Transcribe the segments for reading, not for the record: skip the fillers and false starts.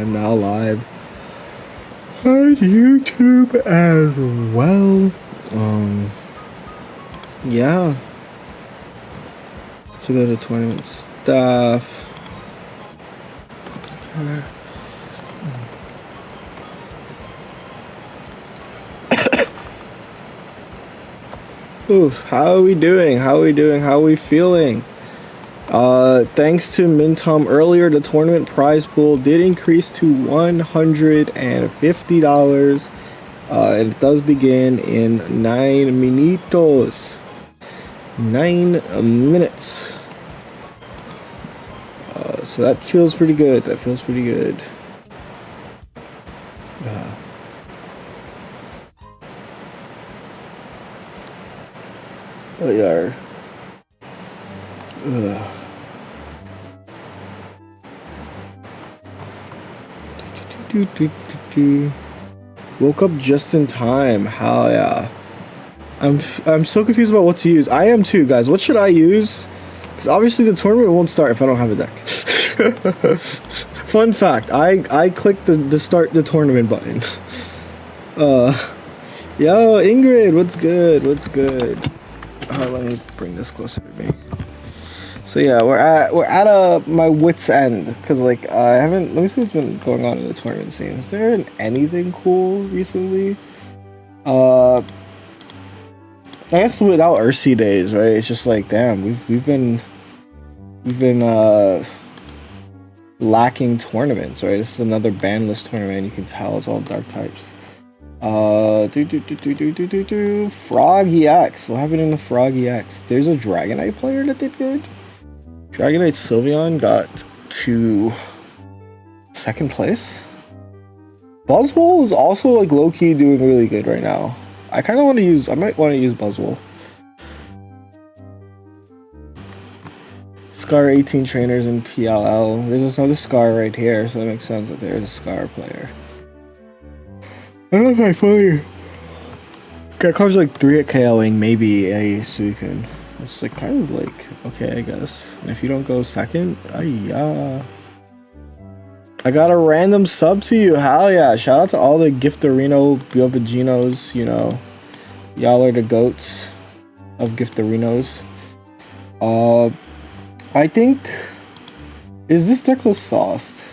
I'm now live on YouTube as well. Yeah. To go to tournament stuff. Oof, how are we doing? How are we doing? How are we feeling? Thanks to Mintom earlier, the tournament prize pool did increase to $150. And it does begin in 9 minutos. 9 minutes. So that feels pretty good. That feels pretty good. We are. Woke up just in time. Hell yeah. I'm so confused about what to use. I am too, guys. What should I use? Because obviously the tournament won't start if I don't have a deck. Fun fact, I clicked the start the tournament button. Yo, Ingrid, what's good? What's good? Let me bring this closer to me. So yeah, we're at my wit's end because like I haven't. Let me see what's been going on in the tournament scene. Is there anything cool recently? I guess without Ursi days, right? It's just like damn, we've been lacking tournaments, right? This is another banless tournament. You can tell it's all dark types. Frog EX. What happened in the Frog EX? There's a Dragonite player that did good. Dragonite Sylveon got to 2nd place. Buzzwole is also like low-key doing really good right now. I might want to use Buzzwole. Scar 18 trainers in PLL. There's another Scar right here, so that makes sense that there's a Scar player. I don't know if I funny. Got cards like 3 at KOing, maybe a Suicune. It's like kind of like okay, I guess. And if you don't go 2nd, I got a random sub to you. Hell yeah! Shout out to all the Giftorino Biopaginos. You know, y'all are the goats of Giftorinos. I think is this deck list sauced?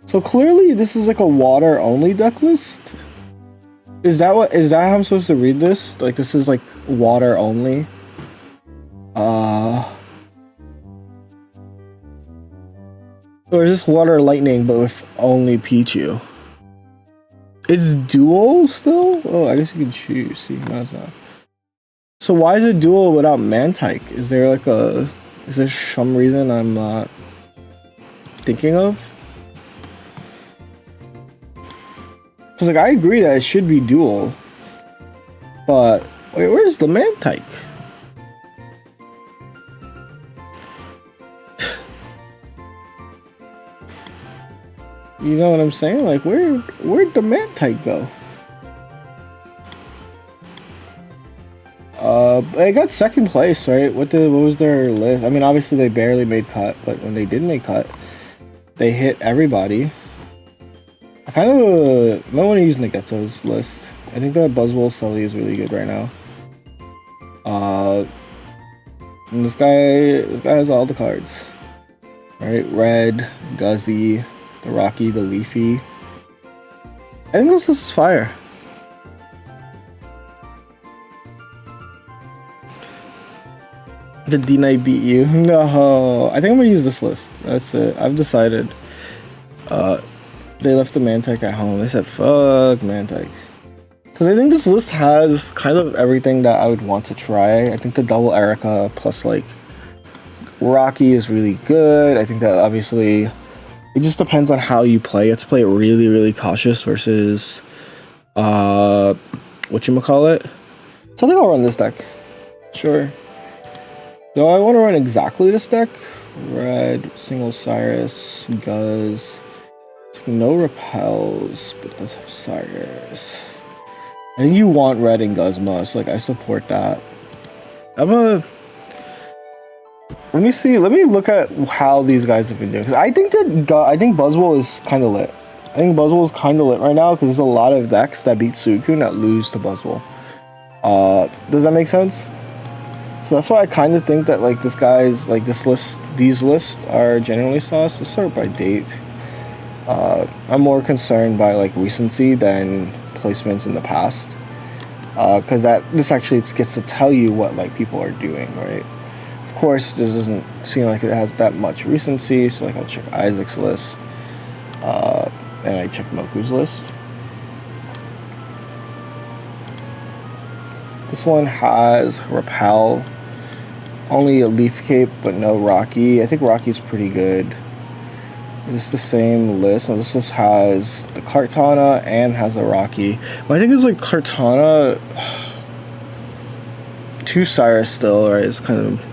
So clearly this is like a water only deck list. Is that how I'm supposed to read this? Like this is like water only. Or is this water lightning but with only Pichu? It's dual still? Oh, I guess you can choose. See, no, it's not. So why is it dual without Mantike? Is there some reason I'm not thinking of? Because like I agree that it should be dual, but wait, where's the Mantike? You know what I'm saying? Like where'd the Mantike go? They got 2nd place, right? What was their list? I mean, obviously they barely made cut, but when they did make cut, they hit everybody. I kind of might want to use Nageto's list. I think that Buzzwole Sully is really good right now. And this guy has all the cards. Alright, Red, Guzzy, the Rocky, the Leafy. I think this list is fire. Did D-Knight beat you? No. I think I'm gonna use this list. That's it. I've decided. They left the Mantike at home. They said, fuck Mantike. Because I think this list has kind of everything that I would want to try. I think the double Erica plus like Rocky is really good. I think that obviously it just depends on how you play. You have to play it really, really cautious versus whatchamacallit. So I think I'll run this deck. Sure. Do I want to run exactly this deck? Red, single Cyrus, Guzz. No repels, but it does have Cyrus. I think you want red and Guzma, so like I support that. Let me see. Let me look at how these guys have been doing. Because I think Buzzwole is kind of lit. I think Buzzwole is kind of lit right now because there's a lot of decks that beat Suicune that lose to Buzzwole. Does that make sense? So that's why I kind of think that like this guy's like these lists are genuinely sauce. Let's start by date. I'm more concerned by like recency than placements in the past. Because this actually gets to tell you what like people are doing, right? Of course, this doesn't seem like it has that much recency, so like I'll check Isaac's list, and I check Moku's list. This one has Repel, only a Leaf Cape, but no Rocky. I think Rocky's pretty good. It's the same list. Now this list has the Kartana and has a Rocky. But I think it's like Kartana, 2 Cyrus still, right? It's kind of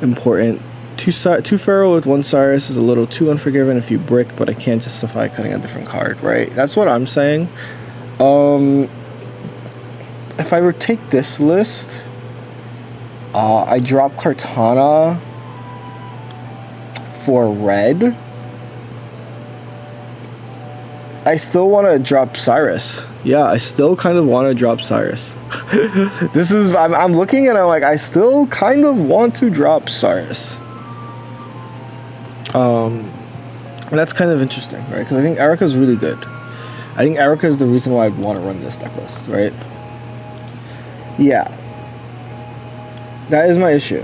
important. 2 Feral with 1 Cyrus is a little too unforgiving if you brick, but I can't justify cutting a different card, right? That's what I'm saying. If I were to take this list, I drop Kartana for red. I still want to drop Cyrus. Yeah, I still kind of want to drop Cyrus. I'm looking and I'm like, I still kind of want to drop Cyrus. And that's kind of interesting, right? Because I think Erica's really good. I think Erica is the reason why I want to run this deck list, right? Yeah. That is my issue.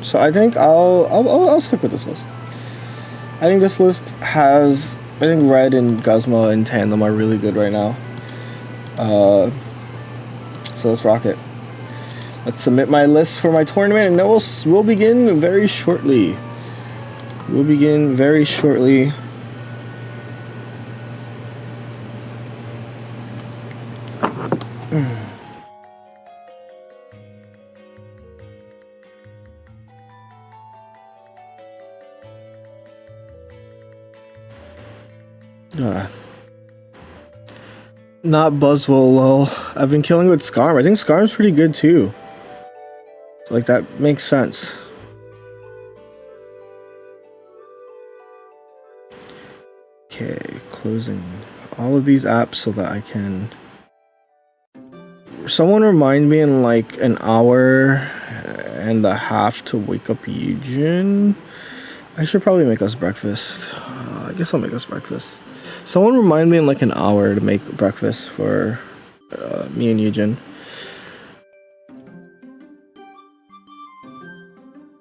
So I think I'll stick with this list. I think this list has... I think Red and Guzma in tandem are really good right now. So let's rock it. Let's submit my list for my tournament, and then we'll begin very shortly. We'll begin very shortly. Not Buzzwole, lol. I've been killing with Skarm. I think Skarm's pretty good too. So, like, that makes sense. Okay, closing all of these apps so that I can... Someone remind me in like an hour and a half to wake up Eugen. I should probably make us breakfast. I guess I'll make us breakfast. Someone remind me in like an hour to make breakfast for me and Eugen.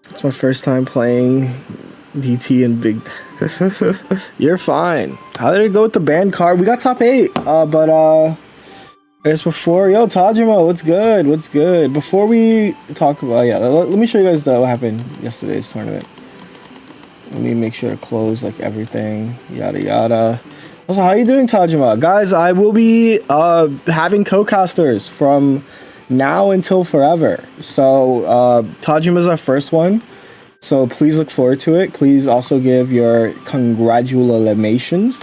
It's my first time playing DT and Big... You're fine. How did it go with the band card? We got top 8. I guess before... Yo, Tajima, what's good? What's good? Before we talk about... Yeah, let me show you guys what happened yesterday's tournament. Let me make sure to close like everything. Yada yada. Also, how you doing, Tajima? Guys, I will be having co-casters from now until forever. So Tajima is our first one. So please look forward to it. Please also give your congratulations.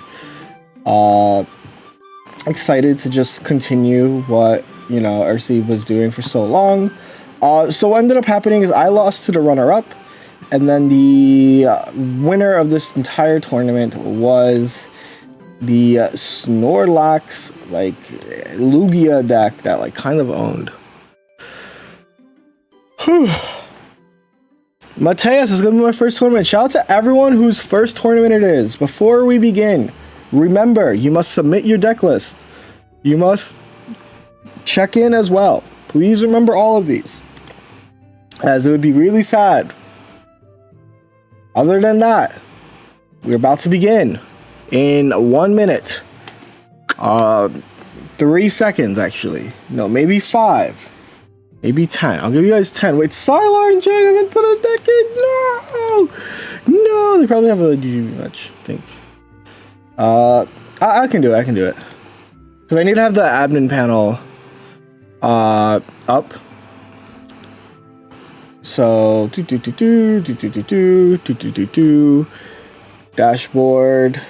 Excited to just continue what, you know, RC was doing for so long. So what ended up happening is I lost to the runner-up. And then the winner of this entire tournament was the Snorlax, like, Lugia deck that, like, kind of owned. Mateus is going to be my first tournament. Shout out to everyone whose first tournament it is. Before we begin, remember, you must submit your deck list. You must check in as well. Please remember all of these, as it would be really sad. Other than that, we're about to begin in 1 minute. 3 seconds, actually. No, maybe 5. Maybe 10. I'll give you guys 10. Wait, Sylar and Jane haven't put a deck in. No! No, they probably have a GG match, I think. I can do it. I can do it. Because I need to have the admin panel up. So, dashboard.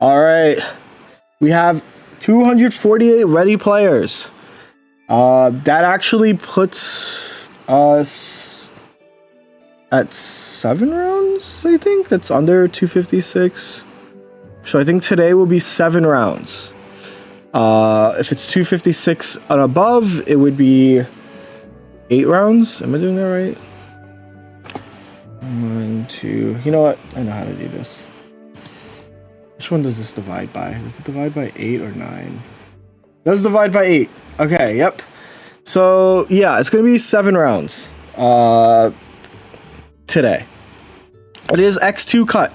All right, we have 248 ready players. That actually puts us at 7 rounds, I think. That's under 256. So I think today will be 7 rounds. If it's 256 and above, it would be 8 rounds. Am I doing that right? 1, 2. You know what? I know how to do this. Which one does this divide by? Does it divide by 8 or 9? It does divide by 8. Okay, yep. So, yeah, it's going to be 7 rounds today. It is X2 cut.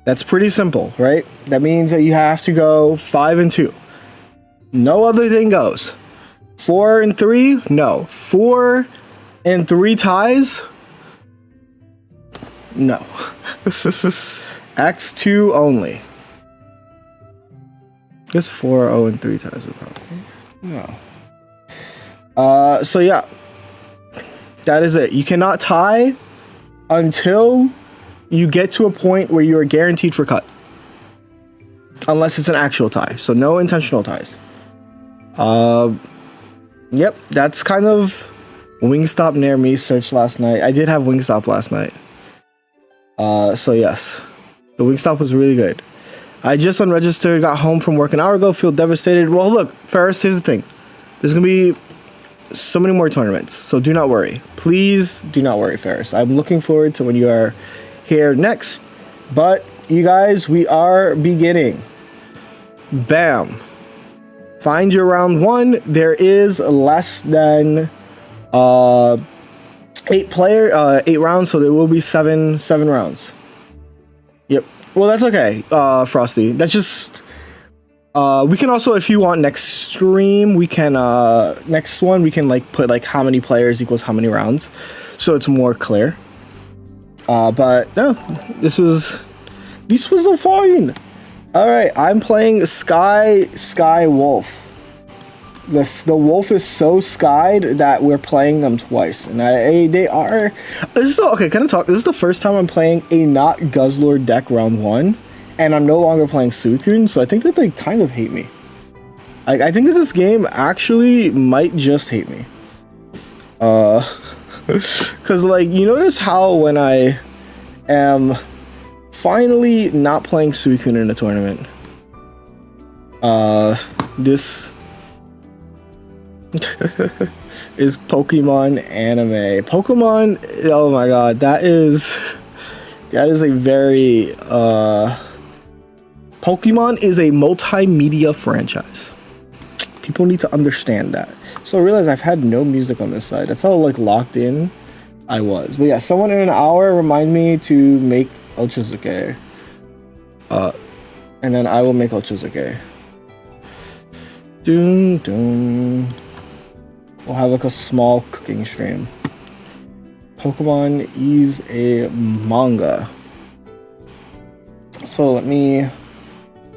That's pretty simple, right? That means that you have to go 5 and 2. No other thing goes. 4 and 3? No. 4 and 3 ties? No. X2 only. I guess 4, 0, and 3 ties would probably. No. So yeah. That is it. You cannot tie until you get to a point where you are guaranteed for cut. Unless it's an actual tie. So no intentional ties. Yep, that's kind of Wingstop near me search last night. I did have Wingstop last night. So yes. The Wingstop was really good. I just unregistered, got home from work an hour ago, feel devastated. Well, look, Ferris, here's the thing. There's going to be so many more tournaments, so do not worry. Please do not worry, Ferris. I'm looking forward to when you are here next. But, you guys, we are beginning. Bam. Find your round 1. There is less than 8 rounds, so there will be 7 rounds. Yep. Well, that's okay, Frosty. That's just... we can also, if you want next stream, we can, next one, we can, like, put, like, how many players equals how many rounds. So it's more clear. But, no, this was a fine. Alright, I'm playing Sky Wolf. The wolf is so skied that we're playing them twice, and they are. Okay, can I talk? This is the first time I'm playing a not Guzzlord deck round 1, and I'm no longer playing Suicune, so I think that they kind of hate me. I think that this game actually might just hate me. Cause like you notice how when I am finally not playing Suicune in a tournament, this. is Pokemon anime. Pokemon, oh my god, that is a very Pokemon is a multimedia franchise. People need to understand that. So I realize I've had no music on this side. That's how like locked in I was. But yeah, someone in an hour remind me to make Ochazuke. And then I will make Ochazuke. Doom doom. We'll have like a small cooking stream. Pokemon is a manga. So let me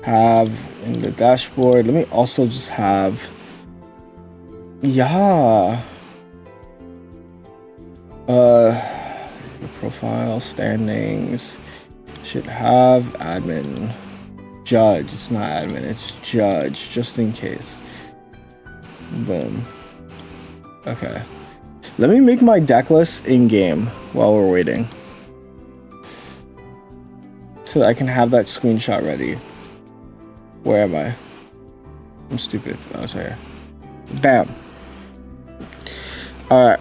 have in the dashboard. Let me also just have your profile standings should have admin. Judge. It's not admin, it's judge, just in case. Boom. Okay. Let me make my deck list in-game while we're waiting. So that I can have that screenshot ready. Where am I? I'm stupid. Oh, it's right here. Bam. Alright.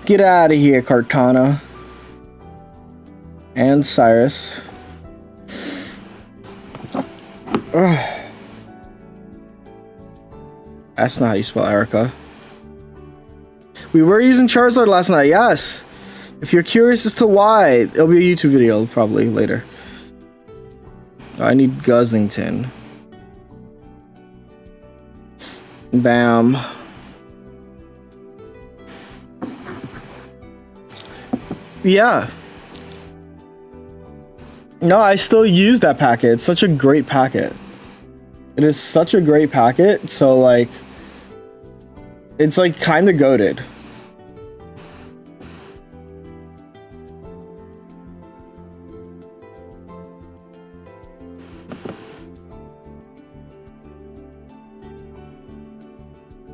Get out of here, Kartana. And Cyrus. Ugh. That's not how you spell Erica. We were using Charizard last night, yes. If you're curious as to why, it'll be a YouTube video probably later. I need Guzzington. Bam. Yeah. No, I still use that packet. It's such a great packet. It is such a great packet, so like it's like kind of goated.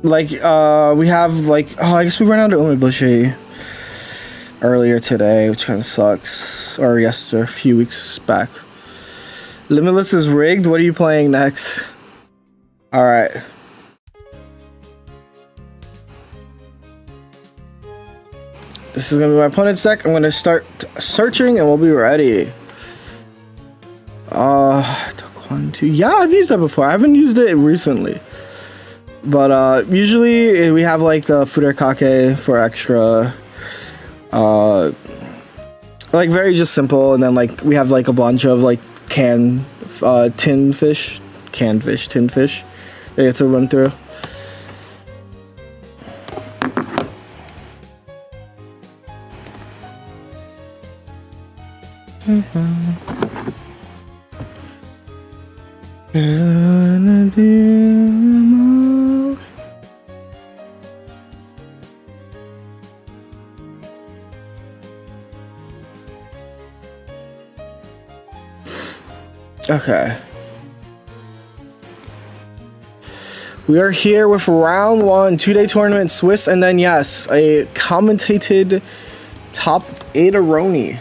Like, we have, like, oh, I guess we ran out of Umeboshi earlier today, which kind of sucks. Or yesterday, a few weeks back. Limitless is rigged. What are you playing next? Alright. This is gonna be my opponent's deck. I'm gonna start searching and we'll be ready. Took 1, 2. Yeah, I've used that before. I haven't used it recently. But usually we have like the Furekake for extra. Like very just simple, and then like we have like a bunch of like canned fish tin fish they get to run through. Okay. We are here with round 1, 2-day tournament, Swiss, and then yes, a commentated top 8 Aroni.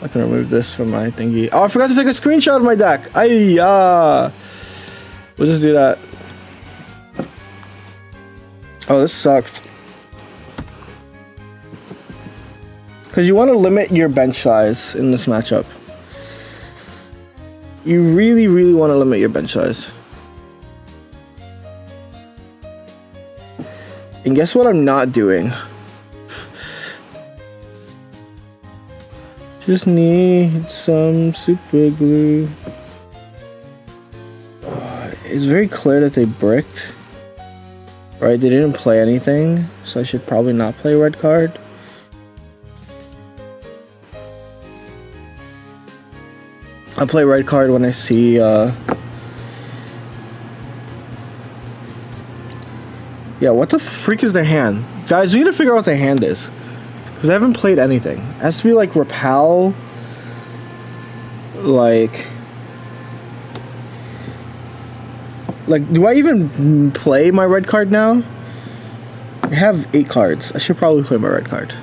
I can remove this from my thingy. Oh, I forgot to take a screenshot of my deck. We'll just do that. Oh, this sucked. Because you want to limit your bench size in this matchup. You really, really want to limit your bench size. And guess what I'm not doing? Just need some super glue. It's very clear that they bricked. Right, they didn't play anything, so I should probably not play red card. I'll play red card when I see yeah, what the freak is their hand? Guys, we need to figure out what their hand is. Because I haven't played anything. It has to be like Repel. Like, do I even play my red card now? I have 8 cards. I should probably play my red card.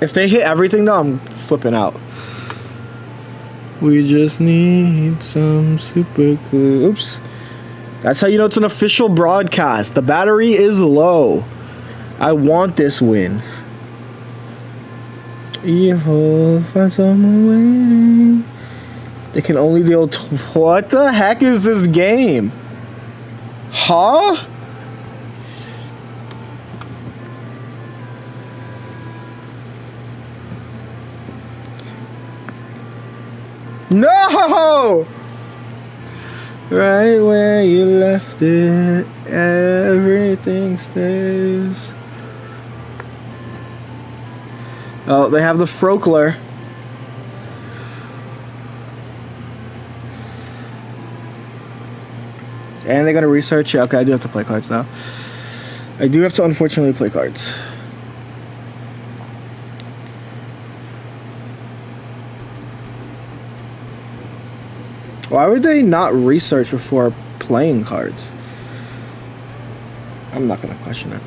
If they hit everything though, I'm flipping out. We just need some super glue. Oops. That's how you know it's an official broadcast. The battery is low. I want this win. Evil, find someone waiting. They can only deal. What the heck is this game? Huh? No! Right where you left it, everything stays. Oh, they have the Frokler. And they're gonna research it. Okay, I do have to play cards now. I do have to unfortunately play cards. Why would they not research before playing cards? I'm not gonna question it.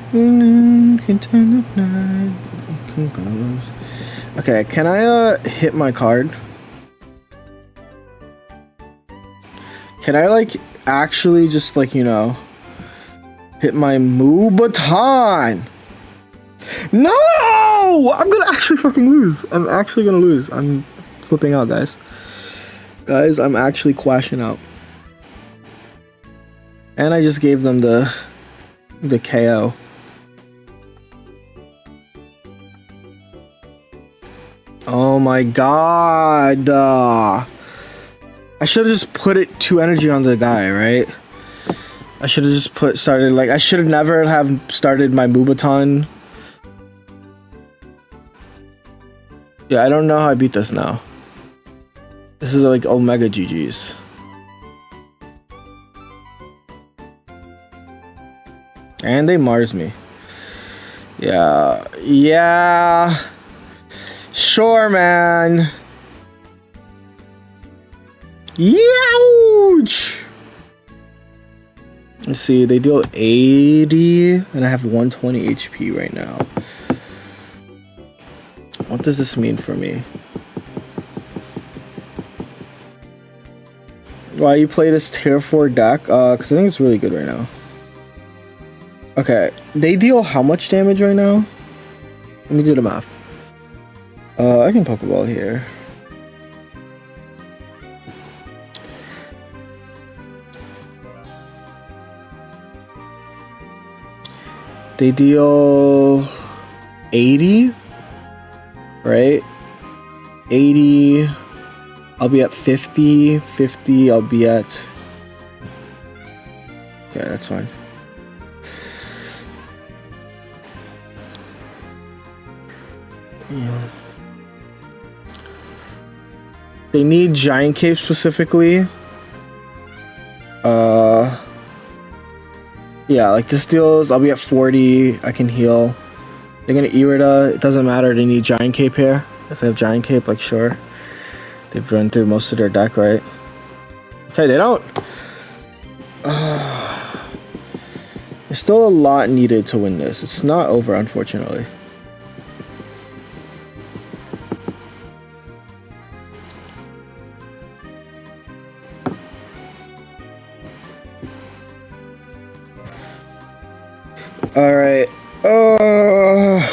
Can turn up night. Okay, can I hit my card? Can I like actually just like, you know, hit my Mubaton? No! I'm gonna actually fucking lose. I'm actually gonna lose. I'm flipping out, guys. Guys, I'm actually quashing out. And I just gave them the KO. Oh my god. I should have just put it 2 energy on the guy, right? I should have just started like I should have never have started my Mubaton. Yeah, I don't know how I beat this now. This is like Omega GG's. And they Mars me. Yeah. Sure, man. Youch! Let's see, they deal 80, and I have 120 HP right now. What does this mean for me? Why you play this tier 4 deck? Because I think it's really good right now. Okay, they deal how much damage right now? Let me do the math. I can Pokeball here. They deal 80, right? 80, I'll be at 50, 50, I'll be at... Okay, that's fine. Yeah. They need Giant Cape specifically. Yeah, like this deals, I'll be at 40, I can heal. They're gonna Irida, it doesn't matter, they need Giant Cape here. If they have Giant Cape, like sure. They've run through most of their deck, right? Okay, they don't. There's still a lot needed to win this. It's not over, unfortunately. Alright. Oh,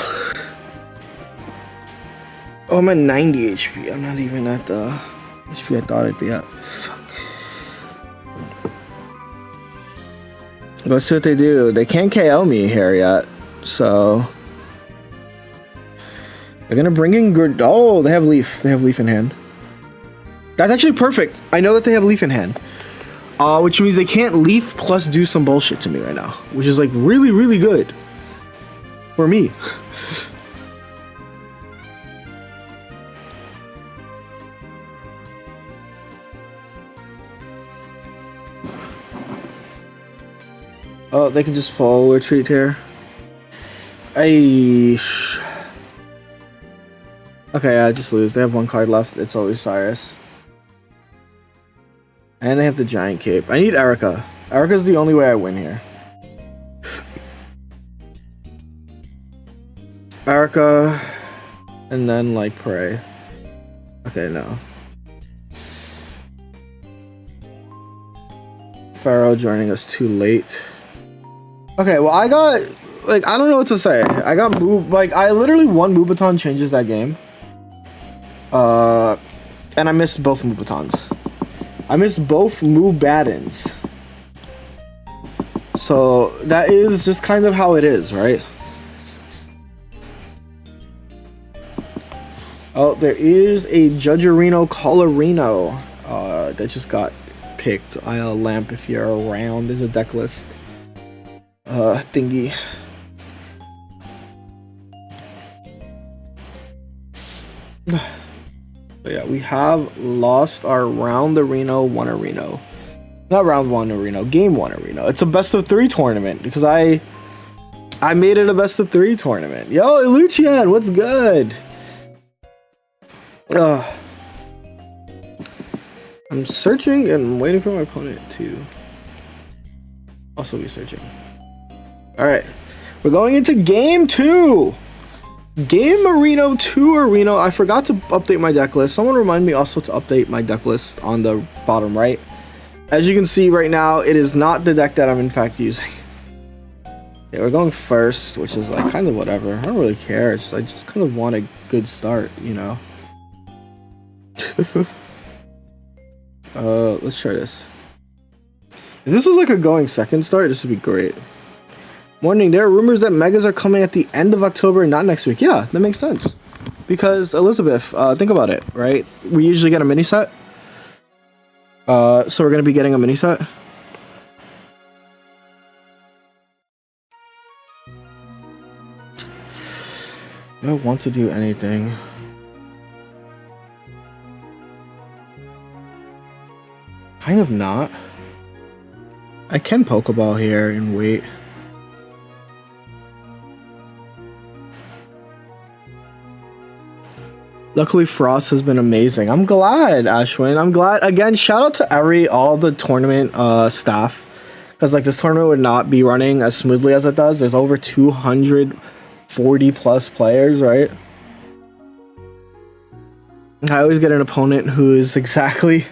I'm at 90 HP. I'm not even at the HP I thought I'd be at. Fuck. Let's see what they do. They can't KO me here yet. So they're gonna bring in good. Oh, they have Leaf. They have Leaf in hand. That's actually perfect. I know that they have Leaf in hand. Which means they can't Leaf plus do some bullshit to me right now. Which is like really, really good. For me. Oh, they can just follow retreat here. Okay, I just lose. They have one card left. It's always Cyrus. And they have the Giant Cape. I need Erica. Erica's the only way I win here. Erica. And then, like, Prey. Okay, no. Pharaoh joining us too late. Okay, well, I got... Like, I don't know what to say. I got Moob... Like, I literally won Moobaton changes that game. And I missed both Moobatons. I missed both Moobaddons. So, that is just kind of how it is, right? Oh, there is a Judgerino Colorino that just got picked. I'll lamp if you're around. There's a deck list thingy. But yeah, we have lost our round the Reno, won a Reno. Not round one a Reno, game one a Reno. It's a best of 3 tournament because I made it a best of 3 tournament. Yo, Lucian, what's good? I'm searching and waiting for my opponent to also be searching. Alright, we're going into game 2. Game Marino 2 Arena. I forgot to update my deck list. Someone remind me also to update my deck list on the bottom right. As you can see right now, it is not the deck that I'm in fact using. Yeah, we're going first, which is like kind of whatever. I don't really care. I just kind of want a good start, you know. Let's try this. If this was like a going second start, this would be great. Morning, there are rumors that Megas are coming at the end of October, not next week. Yeah, that makes sense. Because, Elizabeth, think about it, right? We usually get a mini set. So we're going to be getting a mini set. I don't want to do anything. Kind of not. I can Pokeball here and wait. Luckily, Frost has been amazing. I'm glad, Ashwin. I'm glad. Again, shout out to all the tournament staff. Because, like, this tournament would not be running as smoothly as it does. There's over 240 plus players, right? I always get an opponent who is exactly...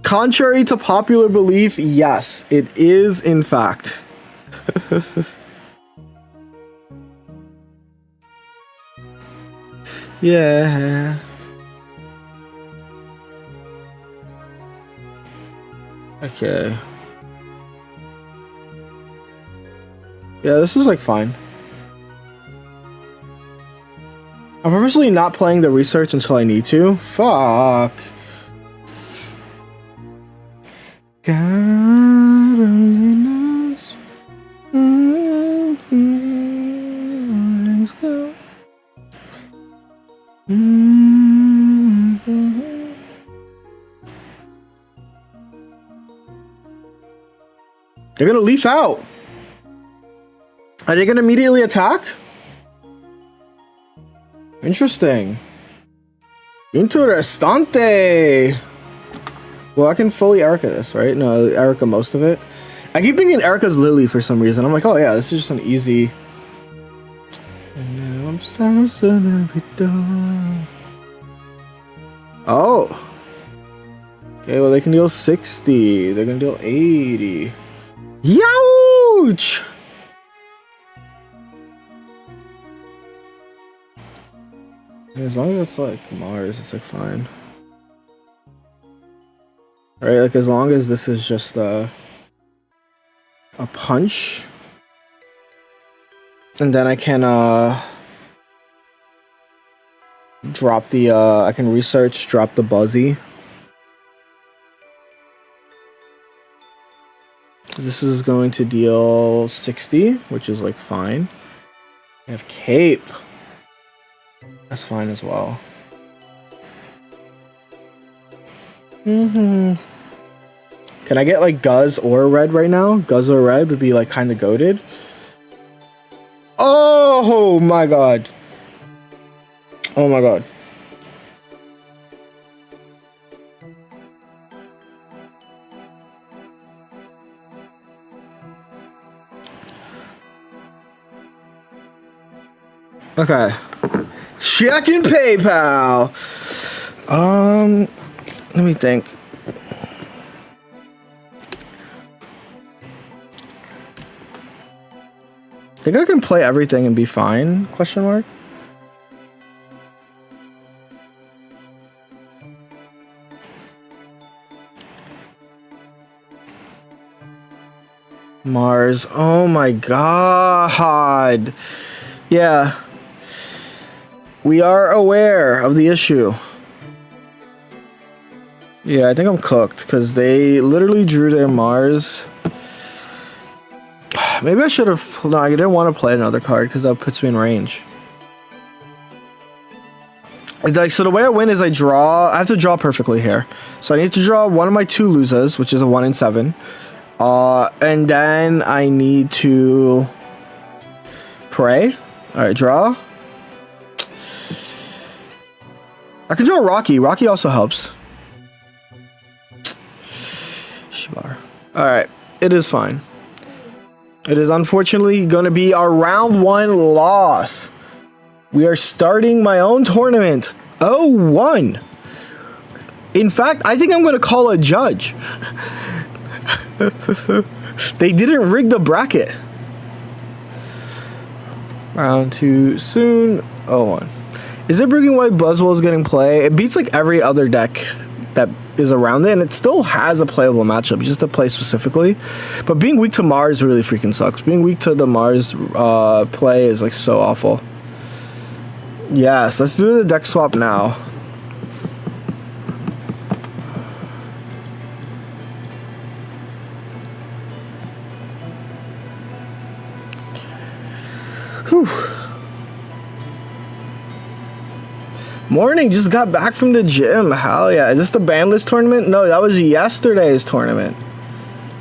Contrary to popular belief, yes, it is, in fact. Yeah. Okay. Yeah, this is like fine. I'm purposely not playing the research until I need to. Fuck. God only knows. Let's go. They're gonna leaf out. Are they gonna immediately attack? Interesting. Interessante. Well, I can fully Erica this, right? No, Erica most of it. I keep thinking Erica's Lily for some reason. I'm like, oh yeah, this is just an easy. And now I'm starting to be done. Oh. Okay, well they can deal 60. They're gonna deal 80. Youch! As long as it's like Mars, it's like fine. Alright, like as long as this is just a punch. And then I can drop the I can research, drop the Buzzy. This is going to deal 60, which is like fine. I have Cape. That's fine as well. Can I get like Guz or Red right now? Guz or Red would be like kind of goated. Oh my god. Oh my god. Okay. Checking PayPal. Let me think. Think I can play everything and be fine? Question mark. Mars. Oh my god. Yeah. We are aware of the issue. Yeah, I think I'm cooked because they literally drew their Mars. Maybe I should have. No, I didn't want to play another card because that puts me in range. Like, so the way I win is I have to draw perfectly here. So I need to draw one of my two losers, which is a 1 in 7. And then I need to pray. Alright, draw. I can draw Rocky. Rocky also helps. Shibar. Alright, it is fine. It is unfortunately going to be our round 1 loss. We are starting my own tournament. 0-1. In fact, I think I'm going to call a judge. They didn't rig the bracket. Round 2 soon. 0-1. Is it bringing why Buzzwell's getting play? It beats like every other deck that is around it, and it still has a playable matchup, just to play specifically. But being weak to Mars really freaking sucks. Being weak to the Mars play is like so awful. Yes, let's do the deck swap now. Whew. Morning, just got back from the gym. Hell yeah. Is this the ban list tournament? No, that was yesterday's tournament.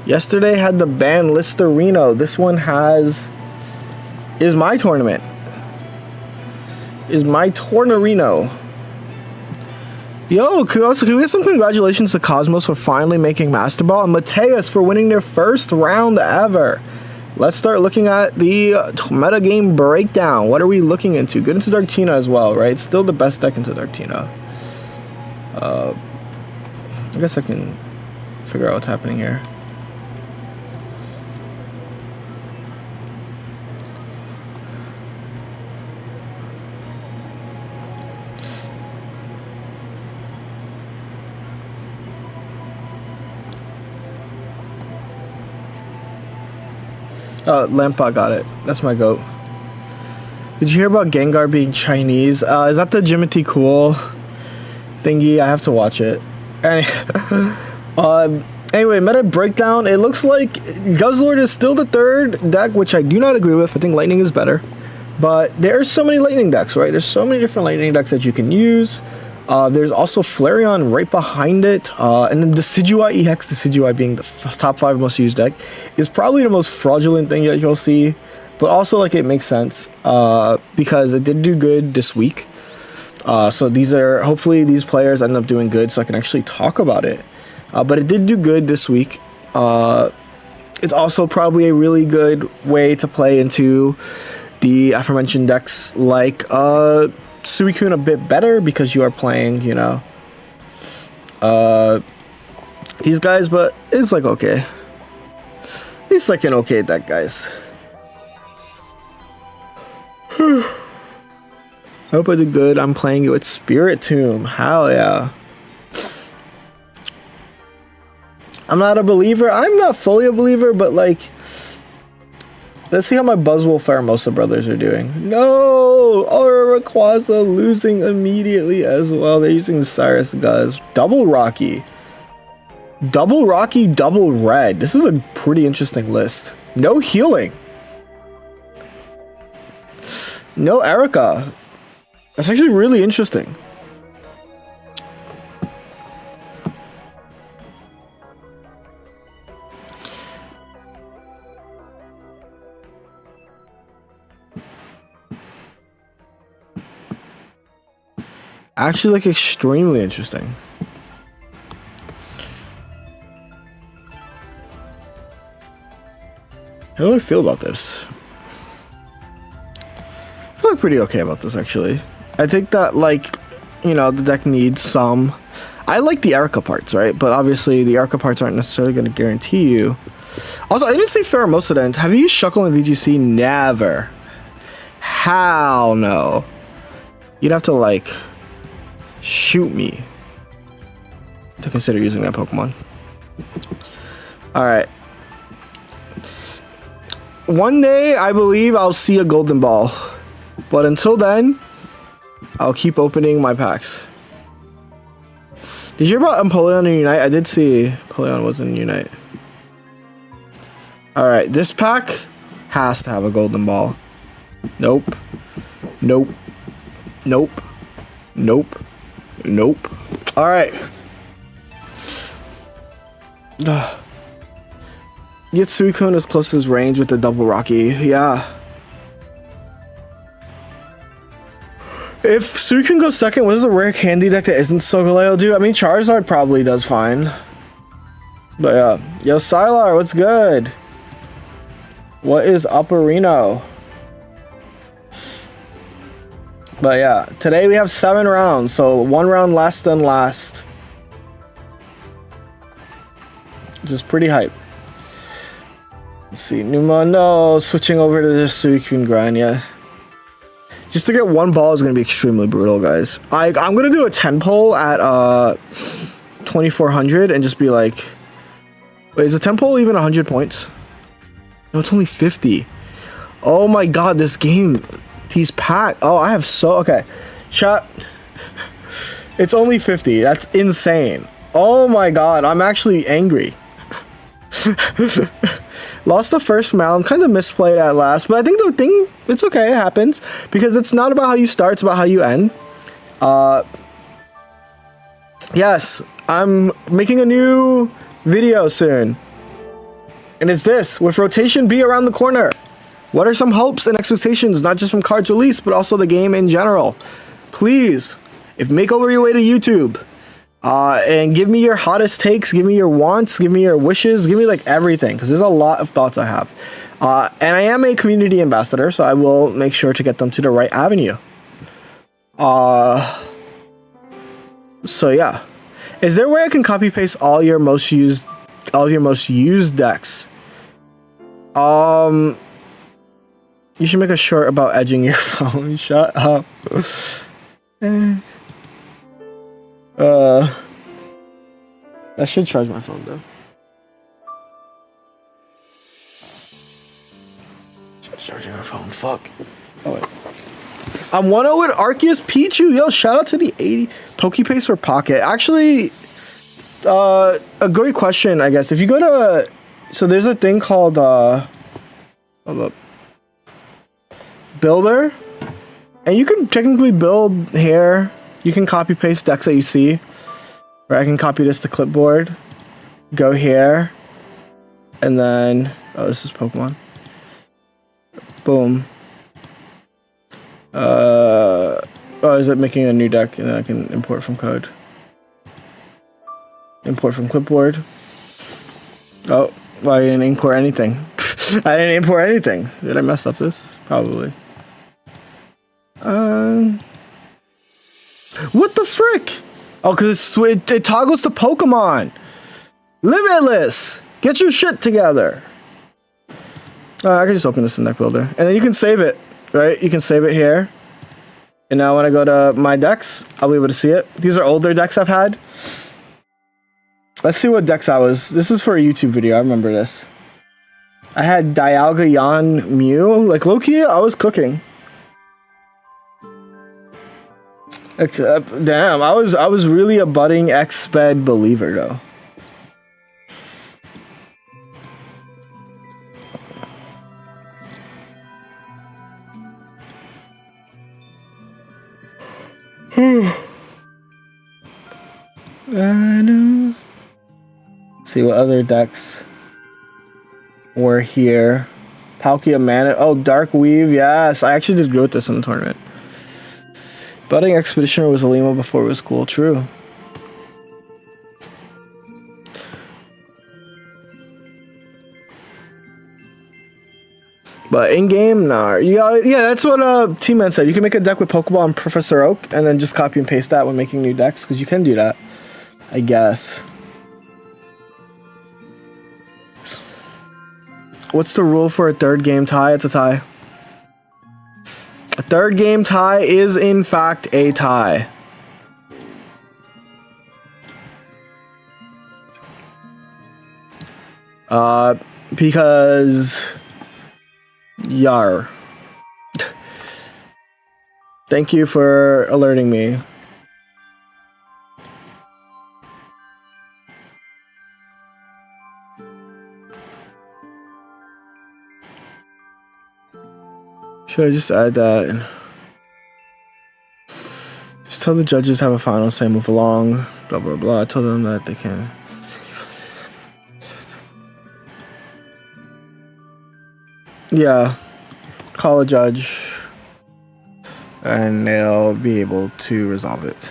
Yesterday had the ban list Reno. This one is my tournament. Is my Tornerino. Yo, can we get some congratulations to Cosmos for finally making Master Ball and Mateus for winning their first round ever. Let's start looking at the metagame breakdown. What are we looking into? Good into Darktina as well, right? Still the best deck into Darktina. I guess I can figure out what's happening here. Lampa got it. That's my goat. Did you hear about Gengar being Chinese? Is that the Jiminy Cool thingy? I have to watch it. Anyway, meta breakdown. It looks like Guzzlord is still the third deck, which I do not agree with. I think Lightning is better. But there's so many Lightning decks, right? There's so many different Lightning decks that you can use. There's also Flareon right behind it, and then Decidueye EX, Decidueye being the top 5 most used deck, is probably the most fraudulent thing that you'll see, but also like it makes sense because it did do good this week. So hopefully these players end up doing good so I can actually talk about it. But it did do good this week. It's also probably a really good way to play into the aforementioned decks like Suicune a bit better because you are playing, you know, these guys, but it's like okay. It's like an okay deck, guys. I hope I did good. I'm playing it with Spirit Tomb. Hell yeah. I'm not a believer. I'm not fully a believer, but like, let's see how my Buzzwole Pheromosa brothers are doing. No! Aura Rayquaza losing immediately as well. They're using the Cyrus guys. Double Rocky. Double Rocky, double red. This is a pretty interesting list. No healing. No Erica. That's actually really interesting. Actually, like, extremely interesting. How do I feel about this? I feel like pretty okay about this, actually. I think that, like, you know, the deck needs some... I like the Erica parts, right? But obviously, the Erica parts aren't necessarily going to guarantee you. Also, I didn't say Pheromosa then. Have you used Shuckle in VGC? Never. Hell no. You'd have to, like... shoot me to consider using that Pokemon. Alright. One day, I believe I'll see a golden ball. But until then, I'll keep opening my packs. Did you hear about Empoleon in Unite? I did see Empoleon was in Unite. Alright, this pack has to have a golden ball. Nope. Nope. Nope. Nope. Nope. Alright. Get Suicune as close as range with the double Rocky. Yeah. If Suicune goes second, what does a rare candy deck that isn't Solgaleo do? I mean, Charizard probably does fine. But yeah. Yo, Sylar, what's good? What is Upperino? But yeah, today we have 7 rounds, so 1 round less than last. Which is pretty hype. Let's see, Numa, no, switching over to the Suicune grind, yeah. Just to get 1 ball is going to be extremely brutal, guys. I'm going to do a 10 poll at 2400 and just be like, wait, is a 10 poll even 100 points? No, it's only 50. Oh my god, this game... These pack. Oh, I have so... Okay. Chat. It's only 50. That's insane. Oh my god. I'm actually angry. Lost the first round. Kind of misplayed at last. But I think the thing... It's okay. It happens. Because it's not about how you start. It's about how you end. Yes. I'm making a new video soon. And it's this. With Rotation B around the corner. What are some hopes and expectations, not just from cards release, but also the game in general? Please, if make over your way to YouTube, And give me your hottest takes, give me your wants, give me your wishes, give me like everything, because there's a lot of thoughts I have. And I am a community ambassador, so I will make sure to get them to the right avenue. So yeah. Is there a way I can copy paste all of your most used decks? You should make a short about edging your phone. Shut up. I should charge my phone though. Charging my phone. Fuck. Oh wait. I'm 1-0 with Arceus Pichu. Yo, shout out to the 80 Pokepaste or Pocket. Actually, a great question, I guess. If you go to, so there's a thing called hold up, Builder, and you can technically build here. You can copy paste decks that you see. Or I can copy this to clipboard. Go here, and then this is Pokemon. Boom. Is it making a new deck? And then I can import from code. Import from clipboard. Oh, well, I didn't import anything. I didn't import anything. Did I mess up this? Probably. What the frick? Oh, because it toggles to Pokemon. Limitless. Get your shit together. I can just open this in Deck Builder. And then you can save it, right? You can save it here. And now when I go to my decks, I'll be able to see it. These are older decks I've had. Let's see what decks I was. This is for a YouTube video. I remember this. I had Dialga Yan Mew. Like, low-key, I was cooking. Damn, I was really a budding X-Sped believer, though. I know. See what other decks were here. Palkia Mana. Oh, Dark Weave. Yes, I actually did good with this in the tournament. Budding Expeditioner was a Lima before it was cool. True. But in game, nah. Yeah, that's what T-Man said. You can make a deck with Pokeball and Professor Oak, and then just copy and paste that when making new decks, because you can do that, I guess. What's the rule for a third game tie? It's a tie. A third game tie is in fact a tie. Because Yar. Thank you for alerting me. Should I just add that? Just tell the judges have a final say, move along, blah blah blah. I told them that they can. Yeah, call a judge and they'll be able to resolve it.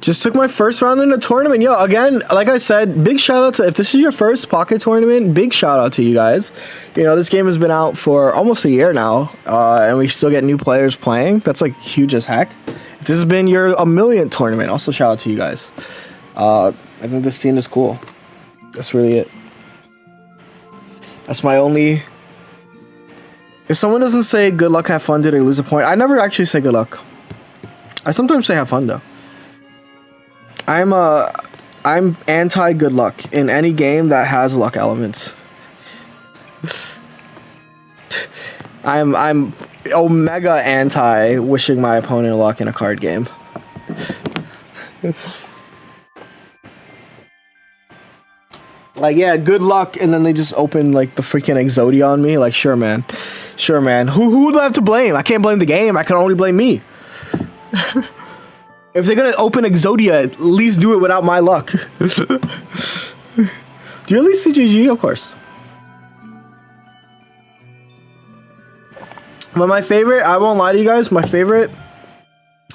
Just took my first round in a tournament. Yo, again, like I said, big shout out to, if this is your first Pocket tournament, big shout out to you guys. You know, this game has been out for almost a year now, and we still get new players playing. That's like huge as heck. If this has been your 1,000,000th tournament, also shout out to you guys. I think this scene is cool. That's really it. That's my only... If someone doesn't say good luck, have fun, did they lose a point? I never actually say good luck. I sometimes say have fun though. I'm anti good luck in any game that has luck elements. I'm omega anti wishing my opponent luck in a card game. Like, yeah, good luck, and then they just open like the freaking Exodia on me. Like, sure, man. Sure, man. Who would I have to blame? I can't blame the game. I can only blame me. If they're gonna open Exodia, at least do it without my luck. Do you at least see GG? Of course. But my favorite, I won't lie to you guys, my favorite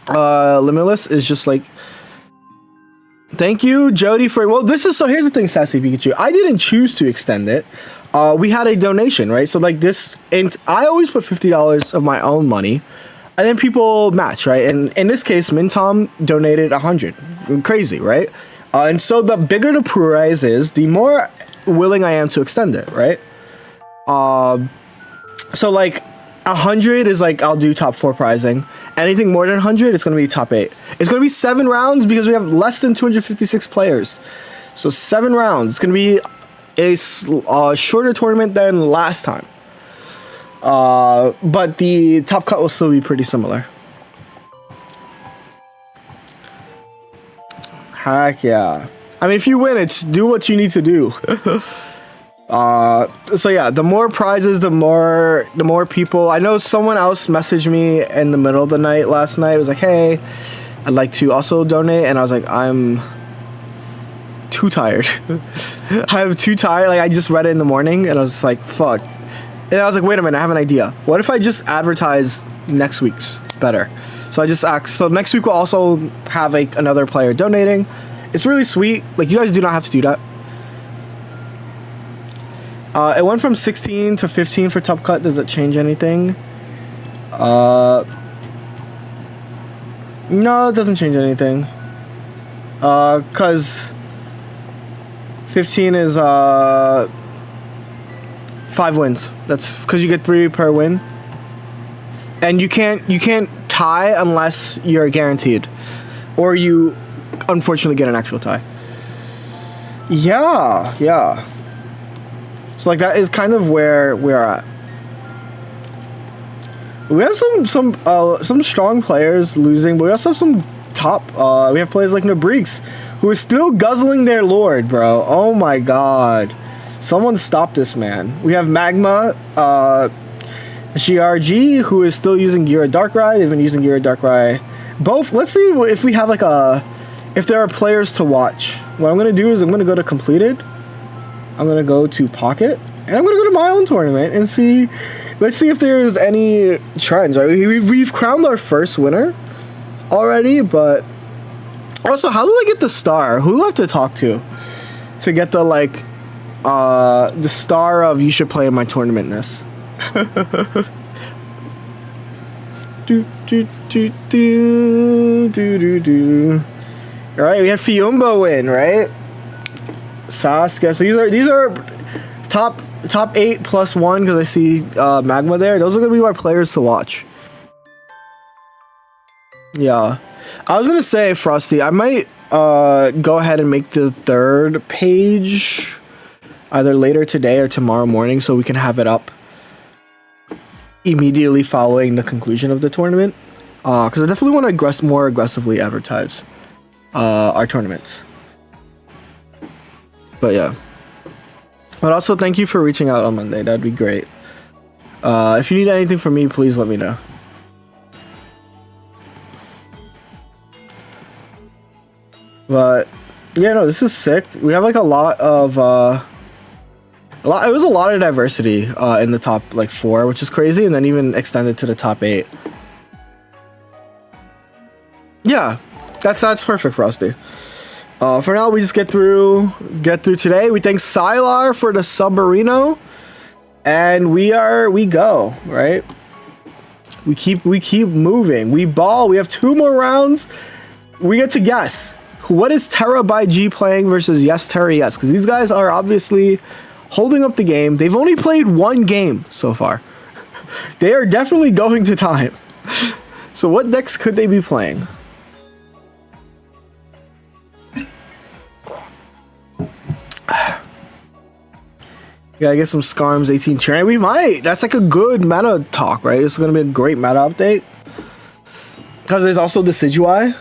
Limitless is just like, thank you, Jody, for, well, this is, so here's the thing, Sassy Pikachu. I didn't choose to extend it. We had a donation, right? So like this, and I always put $50 of my own money, and then people match, right? And in this case, Mintom donated 100. Crazy, right? And so the bigger the prize is, the more willing I am to extend it, right? So like 100 is like, I'll do top 4 prizing. Anything more than 100, it's going to be top 8. It's going to be 7 rounds because we have less than 256 players. So 7 rounds. It's going to be a shorter tournament than last time. But the top cut will still be pretty similar. Heck yeah. I mean, if you win, it's do what you need to do. So yeah, the more prizes, the more people. I know someone else messaged me in the middle of the night last night. It was like, hey, I'd like to also donate. And I was like, I'm too tired. I'm too tired. Like, I just read it in the morning and I was just like, fuck. And I was like, wait a minute, I have an idea. What if I just advertise next week's better? So I just asked. So next week we'll also have like another player donating. It's really sweet. Like, you guys do not have to do that. It went from 16 to 15 for top cut. Does it change anything? No, it doesn't change anything. Cause 15 is 5 wins. That's because you get 3 per win, and you can't tie unless you're guaranteed, or you unfortunately get an actual tie. Yeah. So like that is kind of where we're at. We have some strong players losing, but we also have some top. We have players like Nabreeks, who is still guzzling their lord, bro. Oh my god. Someone stop this man. We have Magma, GRG, who is still using Gira Darkrai. They've been using Gira Darkrai. Both. Let's see if we have like if there are players to watch. What I'm going to do is I'm going to go to completed. I'm going to go to pocket. And I'm going to go to my own tournament and see. Let's see if there's any trends. Right? We've crowned our first winner already, but also, how do I get the star? Who do I have to talk to get the like the star of you should play in my tournament-ness? All right, we had Fiumbo win, right? Sasuke. So these are top 8 plus 1 because I see Magma there. Those are gonna be my players to watch. Yeah, I was gonna say, Frosty, I might go ahead and make the 3rd page either later today or tomorrow morning so we can have it up immediately following the conclusion of the tournament. Because I definitely want to more aggressively advertise our tournaments. But yeah. But also, thank you for reaching out on Monday. That'd be great. If you need anything from me, please let me know. But yeah, no, this is sick. We have like a lot of it was a lot of diversity in the top like 4, which is crazy, and then even extended to the top 8. Yeah, that's perfect, Frosty. For now, we just get through today. We thank Sylar for the Submarino, and we go, right? We keep moving. We ball. We have 2 more rounds. We get to guess what is Terra by G playing versus Yes Terra Yes, because these guys are obviously holding up the game. They've only played 1 game so far. They are definitely going to time. So what decks could they be playing? Gotta get some Skarms 18 Tyranny. We might. That's like a good meta talk, right? It's gonna be a great meta update. Because there's also Decidueye.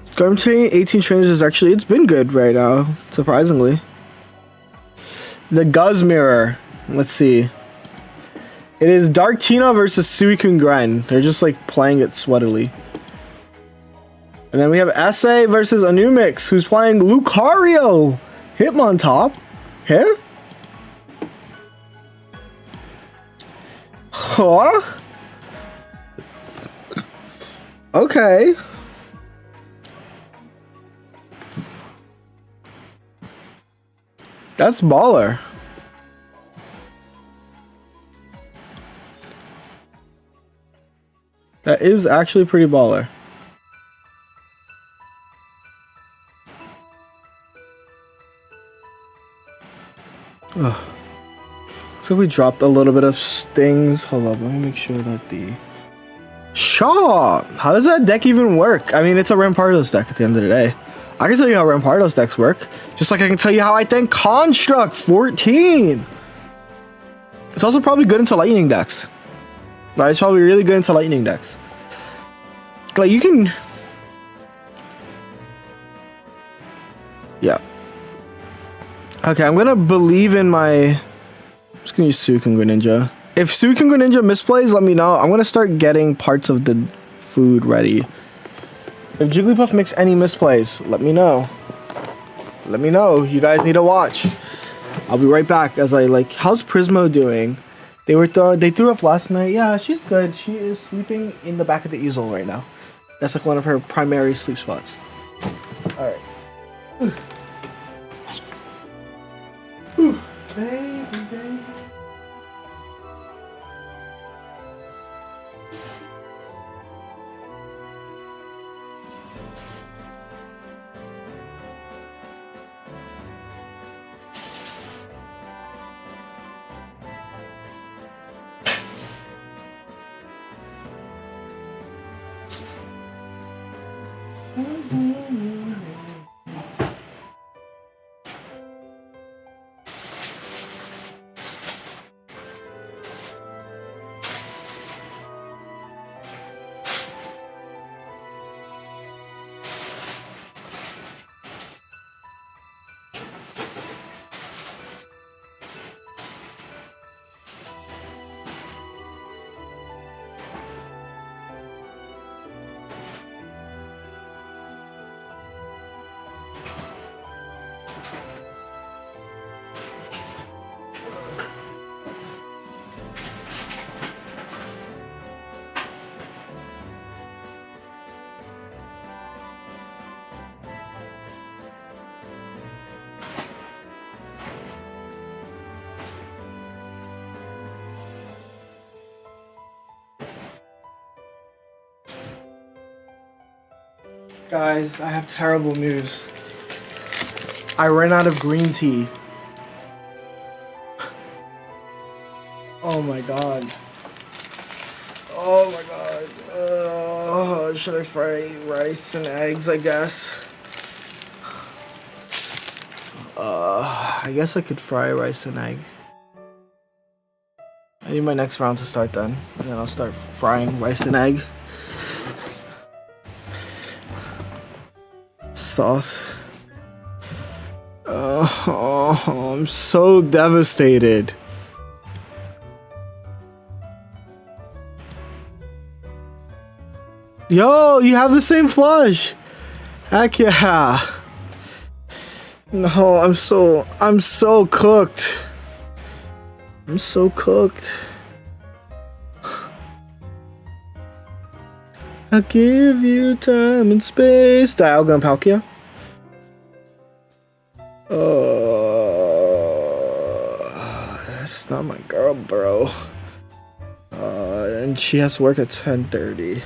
Skarm Chain 18 Trainers is actually, it's been good right now, surprisingly. The Guzz Mirror. Let's see. It is Dark Tina versus Suicune Gren. They're just like playing it sweatily. And then we have Essay versus Anumix, who's playing Lucario. Hitmontop. Here? Huh? Okay. That's baller. That is actually pretty baller. Ugh. So we dropped a little bit of stings. Hold up, let me make sure that the... Shaw! How does that deck even work? I mean, it's a Rampardos deck at the end of the day. I can tell you how Rampardos decks work. Just like I can tell you how I think Construct 14! It's also probably good into Lightning decks. Right, it's probably really good into Lightning decks. Like, you can... Yeah. Okay, I'm gonna believe in my... I'm just gonna use Suiken Greninja. If Suiken Greninja misplays, let me know. I'm gonna start getting parts of the food ready. If Jigglypuff makes any misplays, let me know. Let me know. You guys need to watch. I'll be right back as I like... How's Prismo doing? They threw up last night. Yeah, she's good. She is sleeping in the back of the easel right now. That's like one of her primary sleep spots. Alright. Baby, baby. Guys, I have terrible news. I ran out of green tea. Oh my god. Oh my god. Should I fry rice and eggs, I guess? I guess I could fry rice and egg. I need my next round to start then. And then I'll start frying rice and egg. Soft. Oh, I'm so devastated. Yo, you have the same flush. Heck yeah. No, I'm so cooked. I'm so cooked. I'll give you time and space. Dialga and Palkia. That's not my girl, bro. And she has to work at 10:30.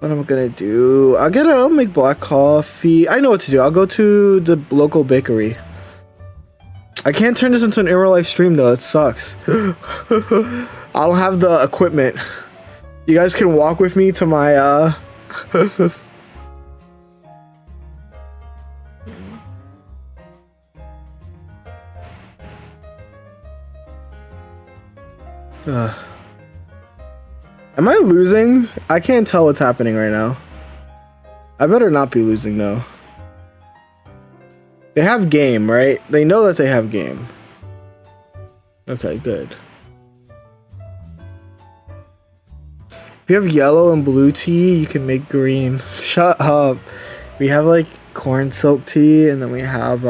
What am I gonna do? I'll make black coffee. I know what to do. I'll go to the local bakery. I can't turn this into an in real life stream though. It sucks. I don't have the equipment. You guys can walk with me to my Am I losing? I can't tell what's happening right now. I better not be losing though. They have game, right? They know that they have game. Okay, good. If you have yellow and blue tea, you can make green. Shut up. We have like corn silk tea, and then we have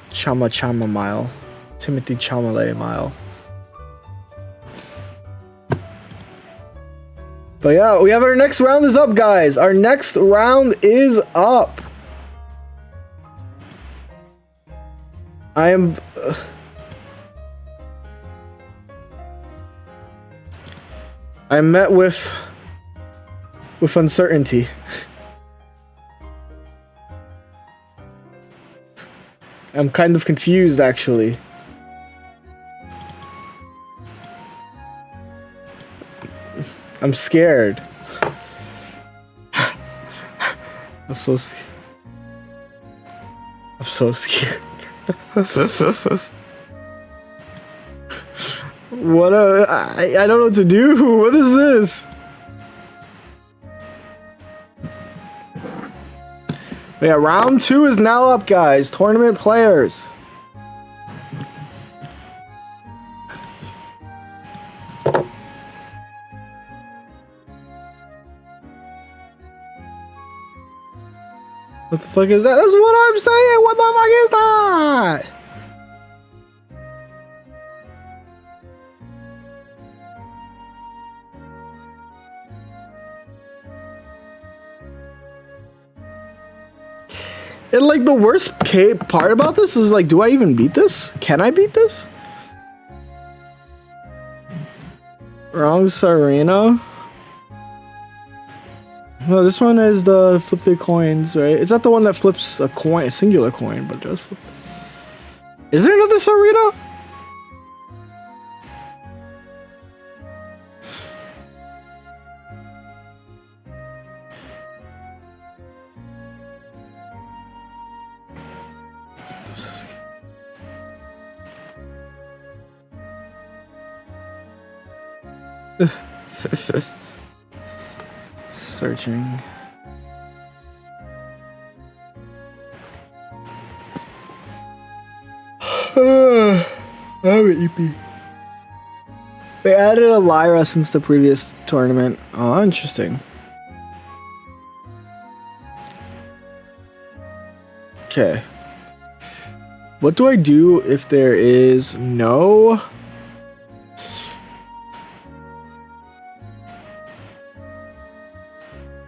Chama Mile. Timothy Chalamet Mile. But yeah, we have our next round is up, guys. Our next round is up. I met with uncertainty. I'm kind of confused, actually. I'm scared. I'm so scared. I'm so scared. I don't know what to do. What is this? Yeah, round 2 is now up, guys. Tournament players. What the fuck is that? That's what I'm saying. What the fuck is that? And like the worst part about this is like, do I even beat this? Can I beat this? Wrong Serena. No, this one is the flip the coins, right? It's not the one that flips a coin, a singular coin, but just flip. Is there another Serena? Searching. I'm EP. They added a Lyra since the previous tournament. Oh, interesting. Okay. What do I do if there is no...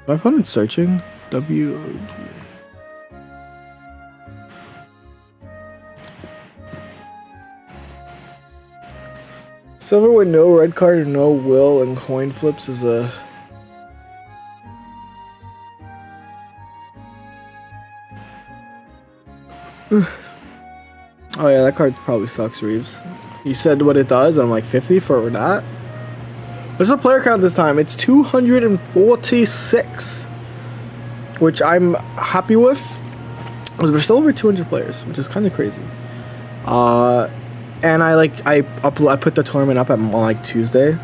My opponent's searching. W. Silver with no red card and no will and coin flips is a. Oh yeah, that card probably sucks, Reeves. You said what it does, and I'm like 50 for that. What's the player count this time? It's 246, which I'm happy with. Because we're still over 200 players, which is kind of crazy. And I put the tournament up on like Tuesday,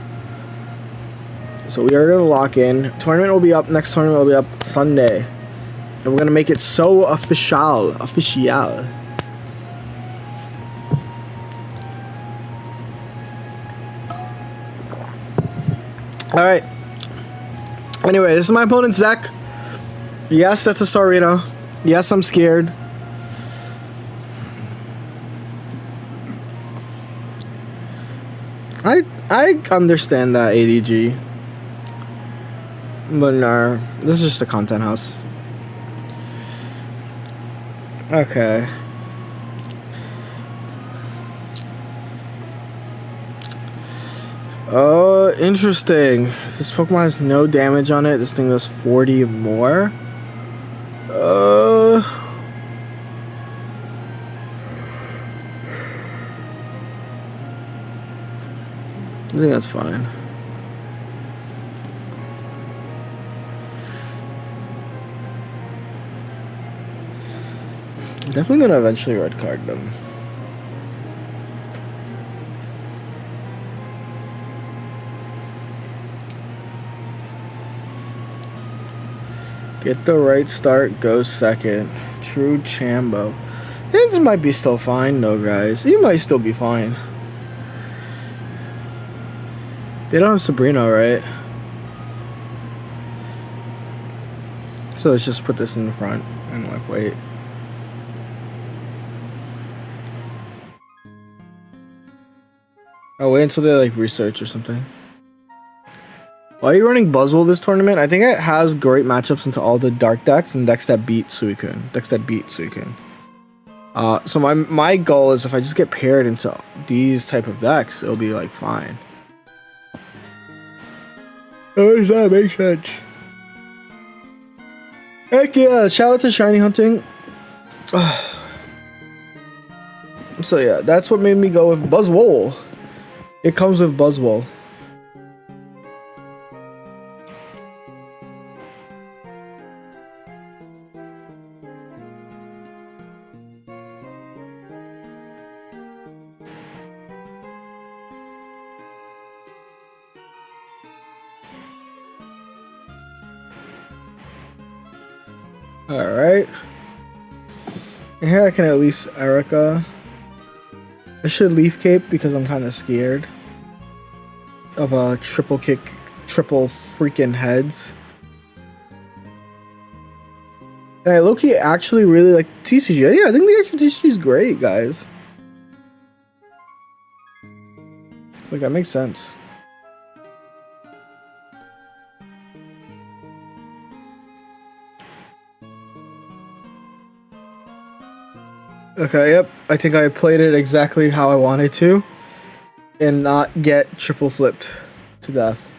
so we are gonna lock in. Tournament will be up. Next tournament will be up Sunday, and we're gonna make it so official. Alright. Anyway, this is my opponent's deck. Yes, that's a Sarina. Yes, I'm scared. I understand that, ADG. But no, this is just a content house. Okay. Interesting. If this Pokemon has no damage on it, this thing does 40 more. I think that's fine. I'm definitely gonna eventually red card them. Get the right start, go second. True Chambo. Things might be still fine though, guys. You might still be fine. They don't have Sabrina, right? So let's just put this in the front and like wait. Oh, wait until they like research or something. Why are you running Buzzwole this tournament? I think it has great matchups into all the dark decks and decks that beat Suicune. So my goal is if I just get paired into these type of decks, it'll be like fine. How does that make sense? Heck yeah, shout out to Shiny Hunting. So yeah, that's what made me go with Buzzwole. It comes with Buzzwole. Alright. Here I can at least Erica. I should Leaf Cape because I'm kind of scared of a triple kick, triple freaking heads. And I low-key actually really like TCG. Yeah, I think the actual TCG is great, guys. Like, that makes sense. Okay, yep. I think I played it exactly how I wanted to and not get triple flipped to death.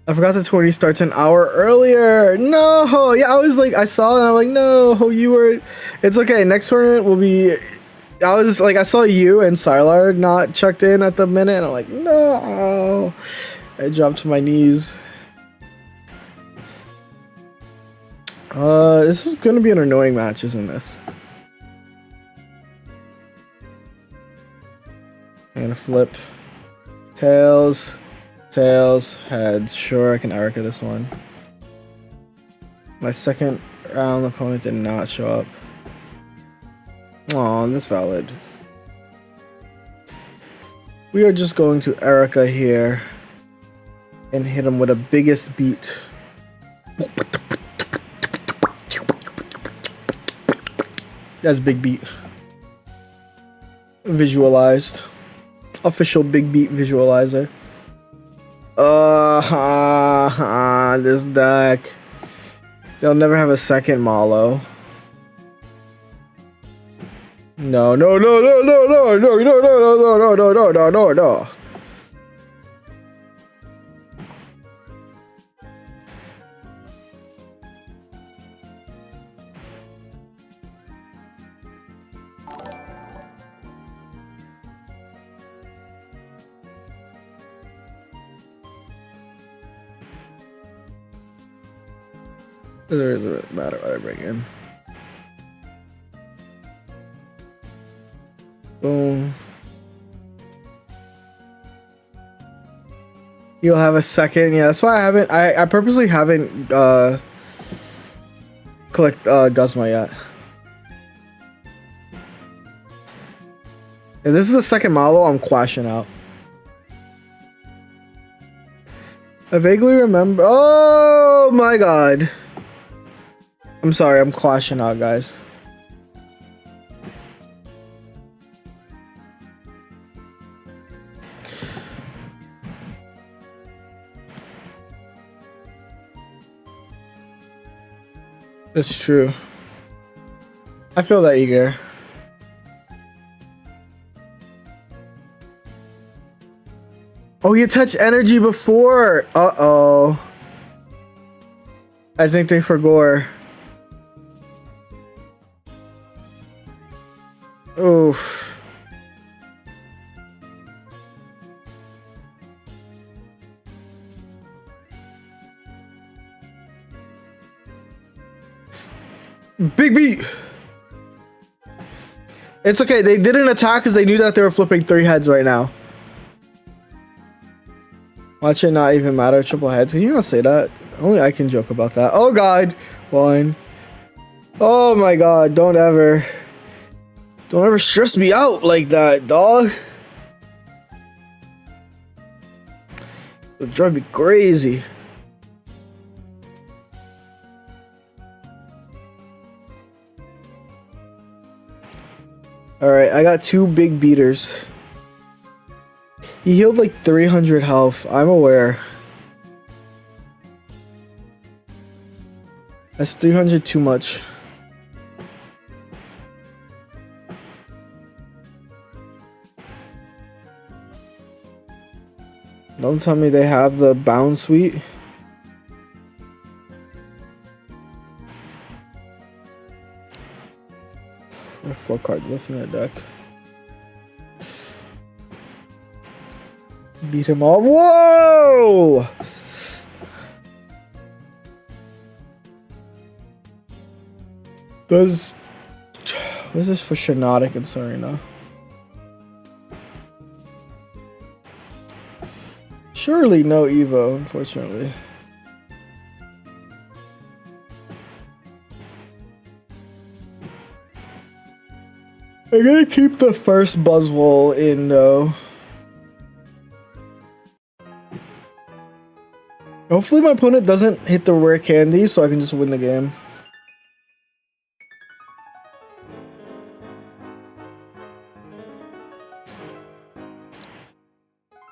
I forgot the tourney starts an hour earlier. No! Yeah, I was like, I saw it and I'm like, no, you were... It's okay, next tournament will be... I was like, I saw you and Sylar not checked in at the minute and I'm like, no! I dropped to my knees. This is gonna be an annoying match, isn't this? I'm gonna flip. Tails, heads. Sure, I can Erica this one. My second round opponent did not show up. Aw, that's valid. We are just going to Erica here and hit him with a biggest beat. That's big beat. Visualized. Official big beat visualizer. This deck. They'll never have a second Malo. No. It doesn't matter what I bring in. Boom. You'll have a second. Yeah, that's why I purposely haven't clicked Guzma yet. If this is the second Malo, I'm quashing out. I vaguely remember. Oh my god. I'm sorry, I'm quashing out, guys. That's true. I feel that eager. Oh, you touched energy before. Uh-oh. I think they forgot. Oof. Big beat. It's okay. They didn't attack because they knew that they were flipping 3 heads right now. Watch it not even matter. Triple heads. Can you not say that? Only I can joke about that. Oh god. 1. Oh my god. Don't ever stress me out like that, dog. It'll drive me crazy. Alright, I got 2 big beaters. He healed like 300 health. I'm aware. That's 300 too much. Don't tell me they have the bound suite. I have 4 cards left in that deck. Beat him all. Whoa! What is this for Shinotic and Serena? Surely no Evo, unfortunately. I'm gonna keep the first Buzzwole in though. Hopefully my opponent doesn't hit the rare candy so I can just win the game.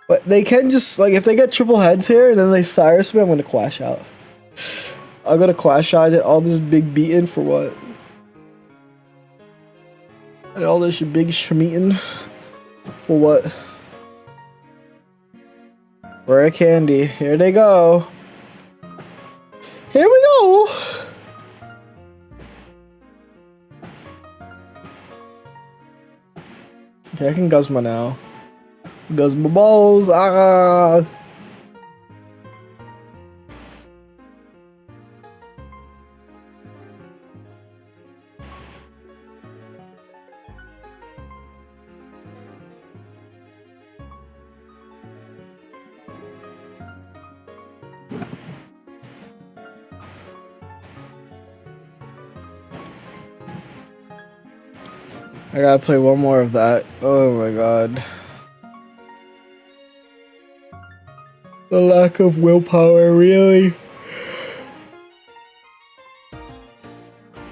But they can just, like, if they get triple heads here and then they Cyrus me, I'm gonna Quash out. I'm gonna Quash out. I did all this big beating for what? I did all this big schmeating for what? Rare candy. Here they go. Here we go. Okay, I can Guzma now. Guzma balls. Ah. I gotta play one more of that. Oh my god. The lack of willpower, really.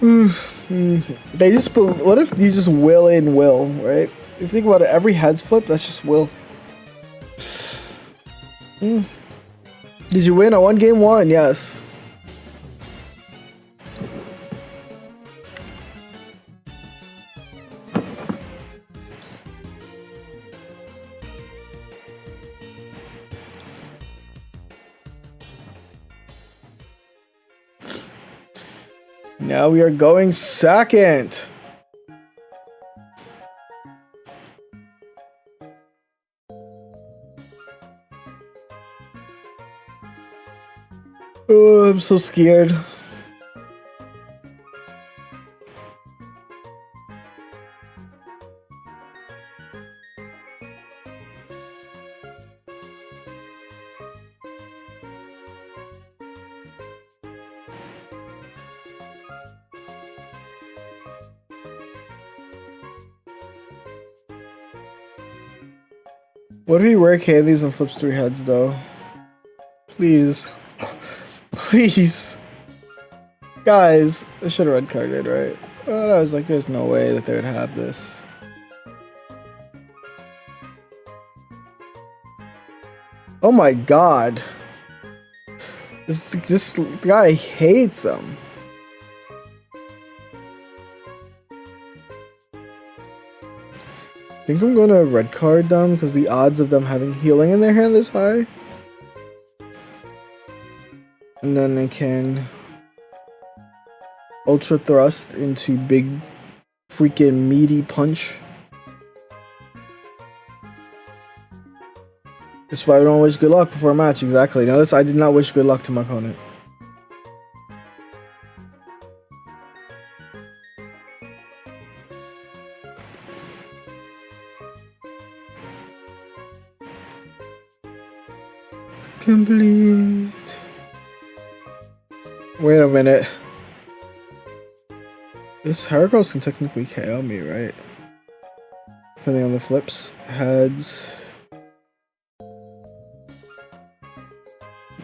They just, what if you just will in will, right? If you think about it, every heads flip, that's just will. Did you win? I won game 1, yes. Now we are going second. Oh, I'm so scared. What if he rare candies and flips 3 heads though? Please. Please. Guys, I should have red carded, right? I was like, there's no way that they would have this. Oh my god. This guy hates him. I think I'm going to red card them because the odds of them having healing in their hand is high. And then they can ultra thrust into big freaking meaty punch. That's why I don't wish good luck before a match, exactly. Notice I did not wish good luck to my opponent. Complete. Wait a minute. This Heracross can technically KO me, right? Depending on the flips. Heads.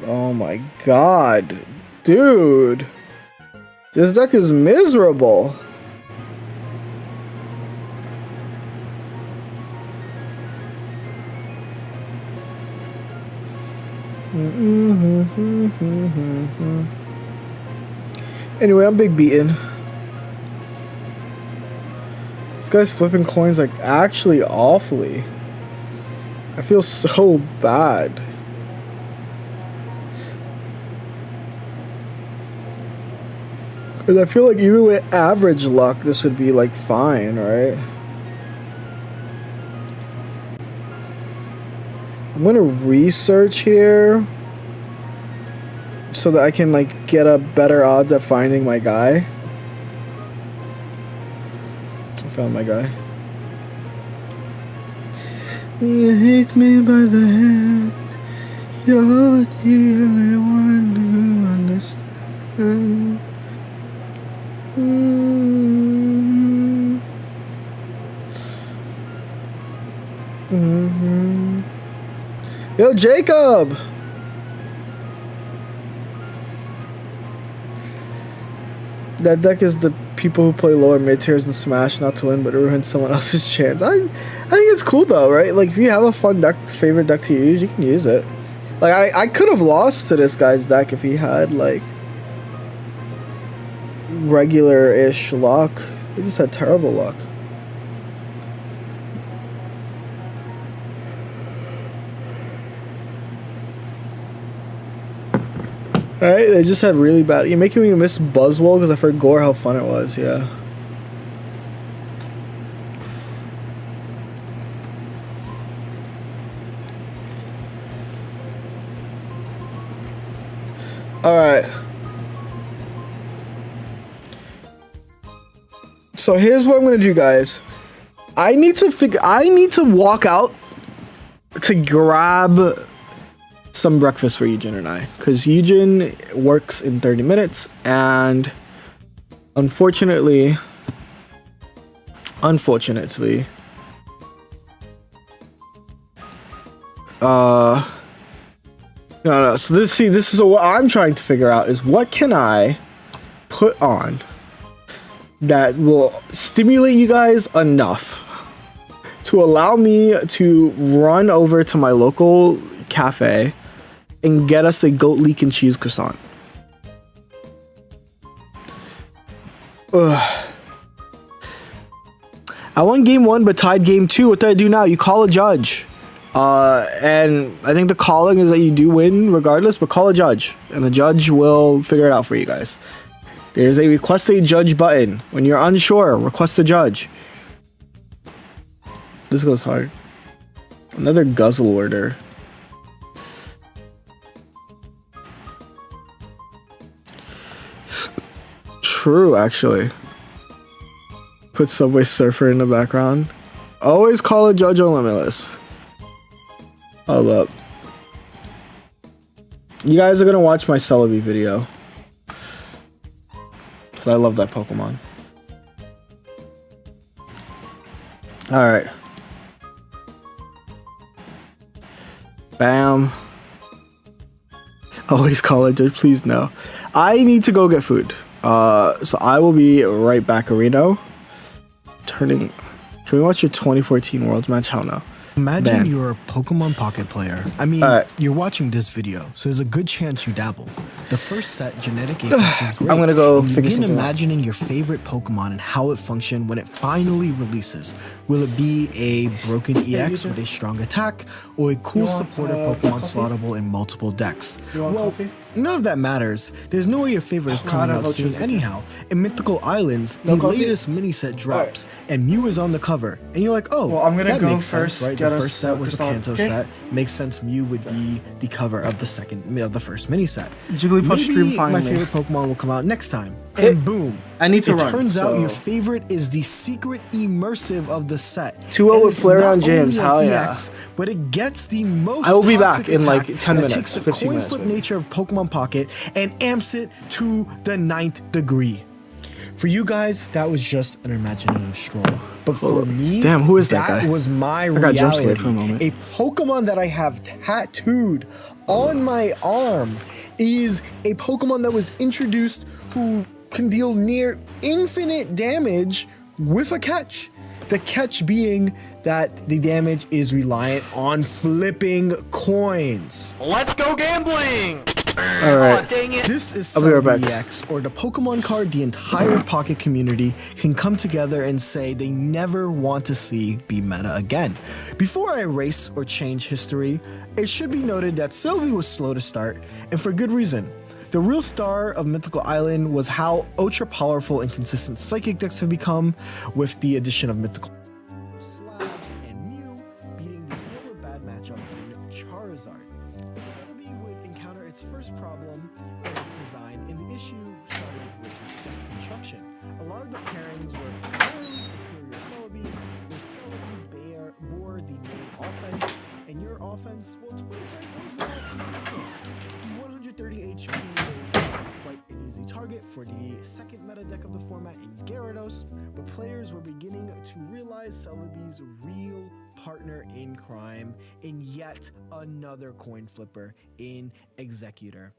Oh my god. Dude. This deck is miserable. Anyway, I'm big beaten. This guy's flipping coins like actually awfully. I feel so bad. Cause I feel like even with average luck, this would be like fine, right? I'm gonna research here so that I can like get a better odds at finding my guy. I found my guy. You take me by the hand. You're the only one who understands. Yo, Jacob! That deck is the people who play lower mid tiers and Smash not to win but ruin someone else's chance. I think it's cool though, right? Like if you have a fun deck, favorite deck to use, you can use it. Like I could have lost to this guy's deck if he had like regular-ish luck. He just had terrible luck. Alright, they just had really bad... You're making me miss Buzzwole because I forgot how fun it was, yeah. Alright. So here's what I'm gonna do, guys. I need to walk out to grab some breakfast for Eugen and I, because Eugen works in 30 minutes, and unfortunately, no. So this is what I'm trying to figure out is what can I put on that will stimulate you guys enough to allow me to run over to my local cafe and get us a goat leek and cheese croissant. Ugh. I won game 1 but tied game 2. What do I do now? You call a judge. And I think the calling is that you do win regardless, but call a judge and the judge will figure it out for you guys. There's a request a judge button. When you're unsure, request a judge. This goes hard. Another guzzle order. True, actually. Put Subway Surfer in the background. Always call a judge on Limitless. Hold up. You guys are gonna watch my Celebi video. Because I love that Pokemon. Alright. Bam. Always call a judge, please no. I need to go get food. So I will be right back, Areno. Can we watch your 2014 Worlds match? Hell no. Imagine you're a Pokemon Pocket player. I mean, you're watching this video, so there's a good chance you dabble. The first set, Genetic Apex, is great. I'm gonna go and you figure begin something imagining your favorite Pokemon and how it functions when it finally releases. Will it be a broken EX with a strong attack, or a cool supporter Pokemon slottable in multiple decks? Well, none of that matters. There's no way your favorite is coming out soon anyhow. In Mythical Islands, the latest mini set drops, and Mew is on the cover, and you're like, oh, well, I'm gonna that go makes first, sense, right? The first set was the Kanto set. Makes sense. Mew would be the cover of the first mini set. Maybe my favorite Pokemon will come out next time. And boom. I need to run. It turns out your favorite is the secret immersive of the set. 2-0 with Flareon James. Hell yeah. EX, but it gets the most. I will be back in like 10 minutes. It takes the 15 coin minutes, flip maybe. nature of Pokemon Pocket and amps it to the 9th degree. For you guys, that was just an imaginative stroll. But for me, damn, who is that guy? That was my reality. Jump scared for a moment. A Pokemon that I have tattooed on my arm is a Pokemon that was introduced who can deal near infinite damage with a catch. The catch being that the damage is reliant on flipping coins. Let's go gambling! Alright. Oh, dang it! This is I'll be right back. Celebi EX, or the Pokemon card the entire Pocket community can come together and say they never want to see be meta again. Before I erase or change history, it should be noted that Celebi was slow to start, and for good reason. The real star of Mythical Island was how ultra powerful and consistent Psychic decks have become with the addition of Mythical Slab and Mew beating the never bad matchup in Charizard. Celebi would encounter its first problem in its design, and the issue started with deck construction. A lot of the pairings were clearly superior Celebi, where Celebi bore the main offense, and your offense, well, to put it right, was not consistent. 130 HP is quite an easy target for the second meta deck of the format in Gyarados, but players were beginning to realize Celebi's real partner in crime in yet another coin flipper in Executor.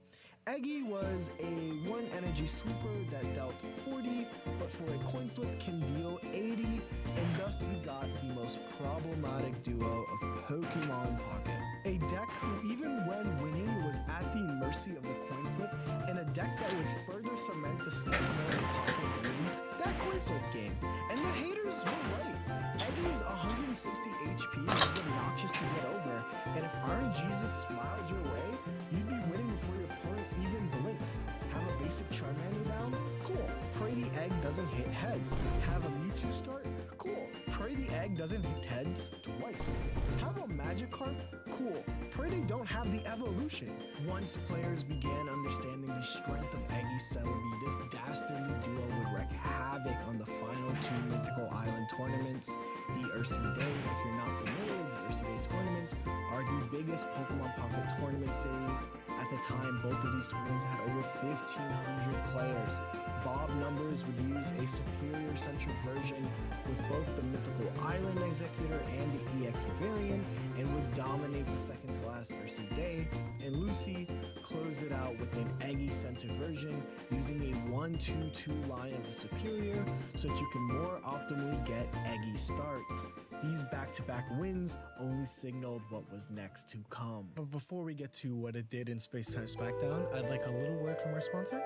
Eggy was a 1 energy sweeper that dealt 40, but for a coin flip can deal 80, and thus we got the most problematic duo of Pokemon Pocket. A deck who even when winning was at the mercy of the coin flip, and a deck that would further cement the stigma of Pocket winning that coin flip game. And the haters were right. Eggy's 160 HP was obnoxious to get over, and if Iron Jesus smiled your way, you'd be winning before your opponent even blinks. Have a basic Charmander down? Cool. Pray the egg doesn't hit heads. Have a Mewtwo start? Cool. Pray the egg doesn't hit heads twice. Have a Magikarp? Cool. Pray they don't have the evolution. Once players began understanding the strength of Eggy Celebi, this dastardly duo would wreak havoc on the final 2 Mythical Island tournaments. The Ursi Days, if you're not familiar, the Ursi Day tournaments are the biggest Pokemon Pocket tournament series. At the time, both of these tournaments had over 1,500 players. Bob Numbers would use a superior centric version with both the Mythical Island Executor and the EX variant, and would dominate the second to last Ursi Day, and Lucy closed it out with an Eggy-centered version using a 1-2-2 line of the superior so that you can more optimally get Eggy starts. These back-to-back wins only signaled what was next to come. But before we get to what it did in Spacetime Smackdown, I'd like a little word from our sponsor,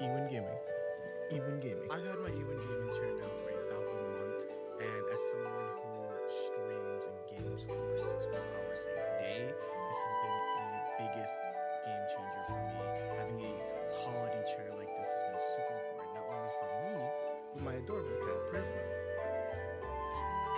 Ewin Gaming. Ewin Gaming. I've had my Ewin Gaming chair now for about a month, and as someone who streams and games for over 6+ hours a day, this has been the biggest game changer for me. Having a quality chair like this has been super important, not only for me, but my adorable cat, Prisma.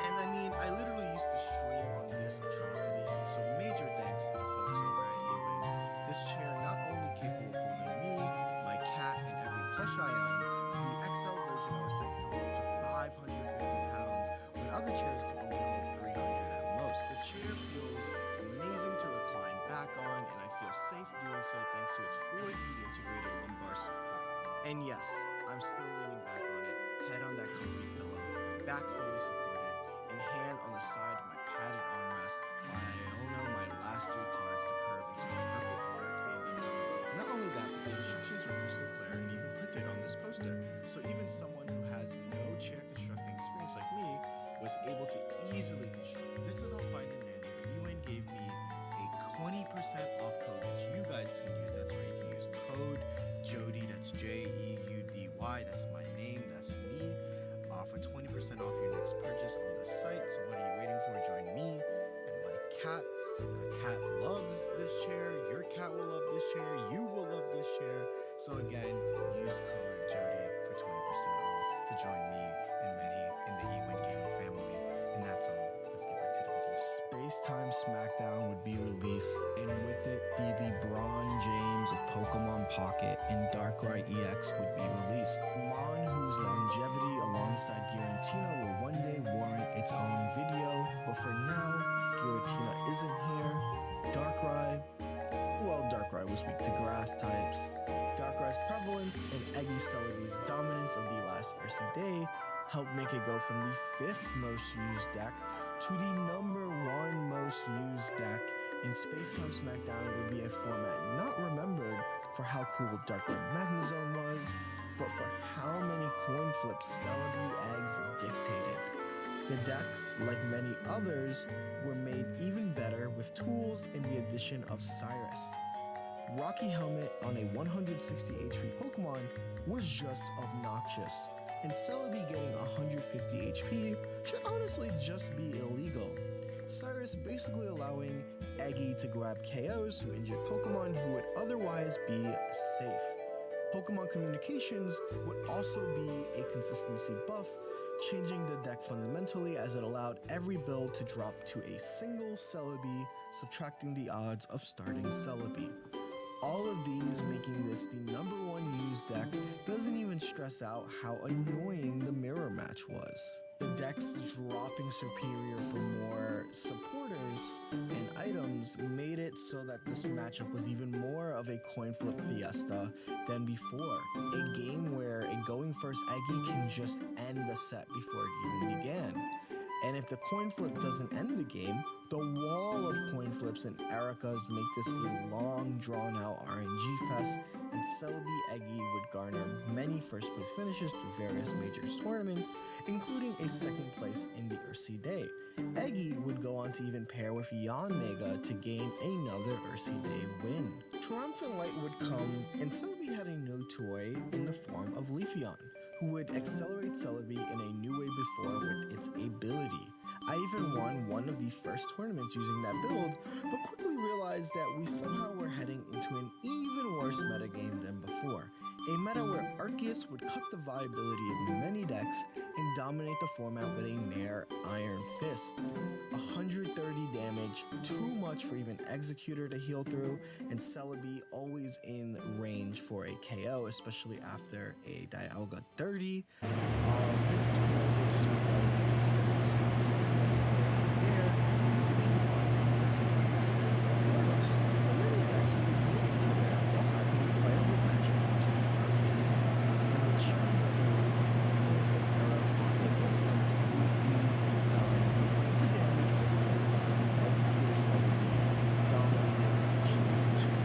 And I mean, I literally used to stream on this atrocity, so major thanks to the folks over at Ewin. This chair not only capable of holding me, my cat, and every plush I own, the XL version I was saying can hold up to 550 pounds, when other chairs can only hold 300 at most. The chair feels amazing to recline back on, and I feel safe doing so thanks to its 4D integrated lumbar support. And yes, I'm still leaning back on it, head on that comfy pillow, back fully supported, and hand on the side of my padded armrest while I Iono my last 3 cards to curve into the perfect rare candy combo. Not only that, but the instructions were crystal clear and even printed on this poster, so even someone who has no chair constructing experience like me was able to easily construct. This is all fine and dandy, but Ewin gave me a 20% off code which you guys can use. That's right, you can use code Jody, that's Jeudy, that's my name, that's me, for 20% off your next purchase on the site. So what are you waiting for? Join me and my cat. My cat loves this chair. Your cat will love this chair. You will love this chair. So again, use code Jody for 20% off to join me and many in the Ewin Gaming family. And that's all. Let's get back to the video. Spacetime Smackdown would be released, and with it, the LeBron James of Pokemon Pocket and Darkrai EX would be released. Mon, whose longevity alongside Giratina will one day warrant its own video, but for now, Giratina isn't here. Darkrai was weak to grass types. Darkrai's prevalence and Eggy Celebi's dominance of the last Ursi Day helped make it go from the 5th most used deck to the number 1 most used deck, and Spacetime Smackdown would be a format not remembered for how cool Darkrai Magnezone was, but for how many coin flips Celebi eggs dictated. The deck, like many others, were made even better with tools and the addition of Cyrus. Rocky Helmet on a 160 HP Pokemon was just obnoxious, and Celebi getting 150 HP should honestly just be illegal. Cyrus basically allowing Eggy to grab KOs from injured Pokemon who would otherwise be safe. Pokemon communications would also be a consistency buff, changing the deck fundamentally as it allowed every build to drop to a single Celebi, subtracting the odds of starting Celebi. All of these making this the #1 used deck doesn't even stress out how annoying the mirror match was. The decks dropping superior for more supporters and items made it so that this matchup was even more of a coin flip fiesta than before. A game where a going first Eggy can just end the set before it even began. And if the coin flip doesn't end the game, the wall of coin flips and Ericas make this a long drawn out RNG fest, and Celebi Eggy would garner many first place finishes through various majors tournaments, including a second place in the Ursi Day. Eggy would go on to even pair with Yanmega to gain another Ursi Day win. Triumphant Light would come, and Celebi had a new toy in the form of Leafeon, who would accelerate Celebi in a new way before with its ability. I even won one of the first tournaments using that build, but quickly realized that we somehow were heading into an even worse metagame than before. A meta where Arceus would cut the viability of many decks and dominate the format with a mere Iron Fist. 130 damage, too much for even Executor to heal through, and Celebi always in range for a KO, especially after a Dialga 30. This tournament would just be better than the tournaments there due to the environment the same as the Warriors. But many decks would really turn out well having a playable matchup versus Arceus, in which the era of Pocket was completely done. The damage was still done. Executor Celebi dominated essentially 2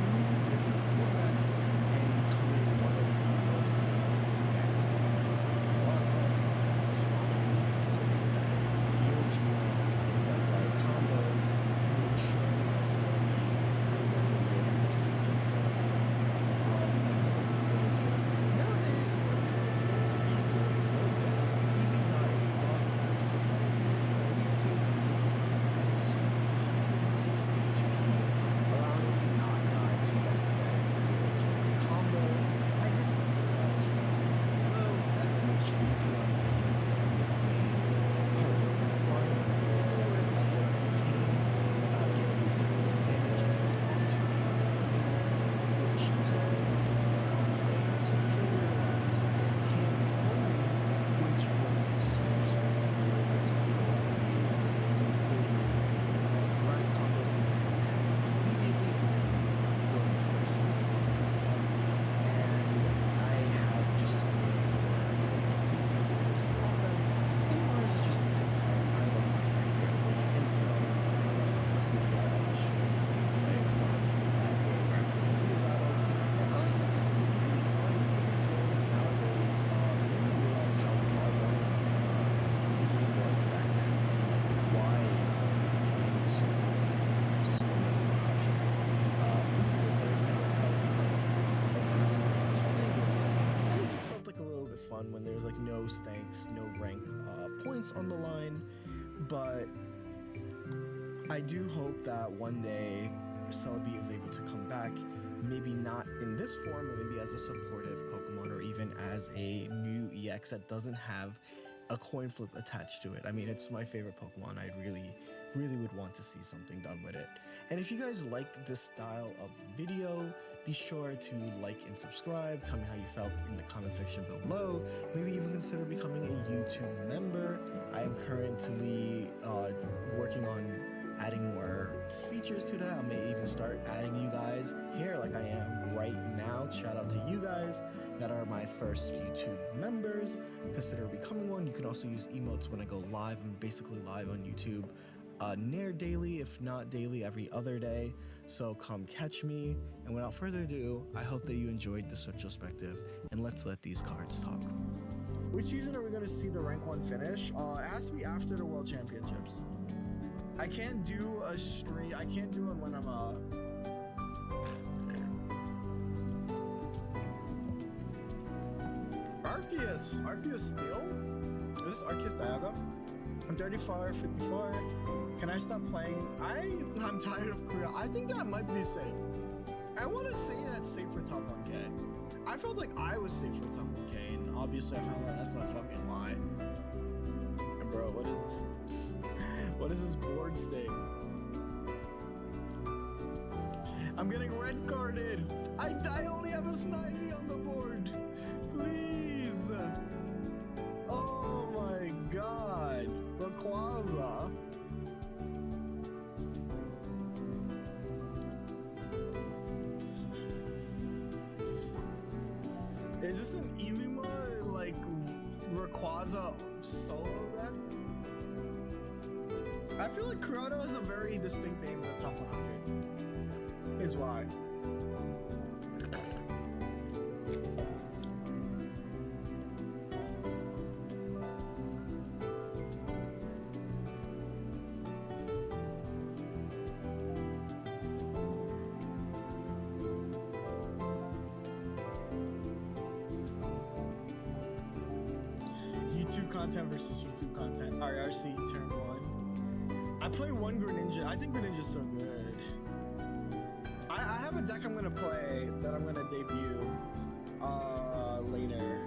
different formats and becoming one of the most valuable decks in the process. Was finally able to that EOGO with that right combo, ensuring that Celebi would then be able to flip the nowadays, it's not really good deck. Even not a buff with Celebi, only needs at a sweet 160 HP, allowing it to not die to that set combo. I did something that was realistic below, as I mentioned, Leafeon became Celebi's main fun forward as it became getting ridiculous damage and was onto a Celebi. With the addition of Celebi, playing superior rounds with him only, which was super that's people including grass combos with his attack immediately and Celebi going first on this one. And I have just so many defensive versus offense, and Mars is just a typical I love my character. And so for the rest of this video I will show you gameplay from that day where I'm playing video battles. And honestly it's really fun with the controls nowadays. Really realized how well-rounded the game was back then and like why some became so popular with so many more options. It's because they never felt like aggressive and it just felt like a little bit fun when there's like no stakes, no rank points on the line. But I do hope that one day Celebi is able to come back, maybe not in this form, but maybe as a supportive Pokemon or even as a new EX that doesn't have a coin flip attached to it. I mean, it's my favorite Pokemon. I really would want to see something done with it. And if you guys like this style of video, be sure to like and subscribe. Tell me how you felt in the comment section below. Maybe even consider becoming a YouTube member. I am currently working on adding more features to that. I may even start adding you guys here like I am right now. Shout out to you guys that are my first YouTube members. Consider becoming one. You can also use emotes when I go live. I'm basically live on YouTube near daily, if not daily, every other day. So come catch me. And without further ado, I hope that you enjoyed this retrospective, and let's let these cards talk. Which season are we gonna see the rank 1 finish? It has to be after the World Championships. I can't do a stream. I can't do it when I'm Arceus Steel? Is this Arceus Dialga? I'm 35, 54. Can I stop playing? I'm tired of Korea. I think that might be safe. I want to say that's safe for top 1K. I felt like I was safe for top 1K, and obviously I found out that's a fucking lie. And bro, what is this? What is this board state? I'm getting red carded. I only have a Snivy on the board. Please. Oh my god. Rayquaza. Is this an Iluma, like, Rayquaza solo deck? I feel like Kuroto has a very distinct name in the top 100. Here's why. YouTube content versus YouTube content. RRC turn 1. I play one Greninja. I think Greninja's so good. I have a deck I'm gonna play that I'm gonna debut later.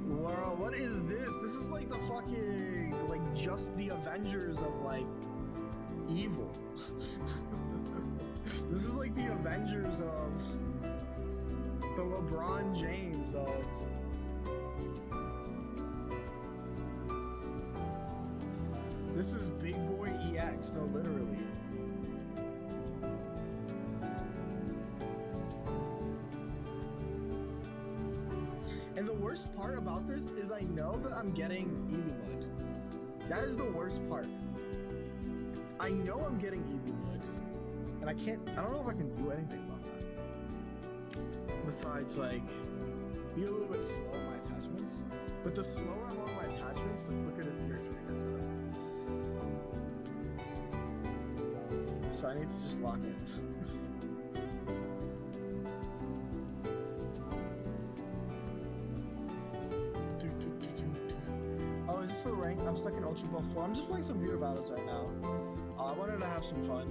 Wow, what is this? This is like the fucking, like, just the Avengers of, like, evil. This is like the Avengers of the LeBron James of this is Big Boy EX, no, literally. And the worst part about this is I know that I'm getting Eevee. That is the worst part. I know I'm getting Eevee, and I don't know if I can do anything about that. Besides, like, be a little bit slow on my attachments. But the slower I'm on my attachments, the quicker this gear is going to set up. So I need to just lock in. Oh, is this for rank? I'm stuck in Ultra Ball 4. I'm just playing some Viewer Battles right now. I wanted to have some fun.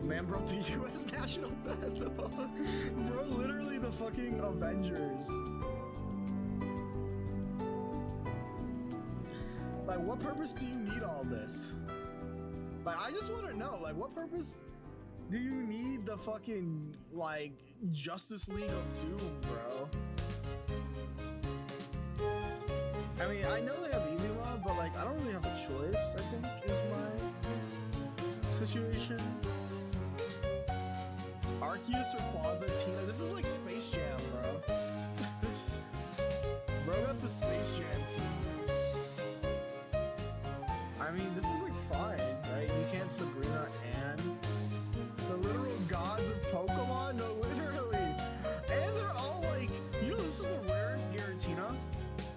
Man brought the US national basketball. Bro, literally the fucking Avengers. Like, what purpose do you need all this? Like, I just want to know, like, what purpose do you need the fucking, like, Justice League of Doom, bro? I mean, I know they have Eevee, but, like, I don't really have a choice, I think, is my situation. Arceus, Rayquaza, Tina. This is like Space Jam, bro. Bro got the Space Jam team. I mean, this is like fine, right? You can't Sabrina and the literal gods of Pokemon? No, literally. And they're all like, you know, this is the rarest Giratina.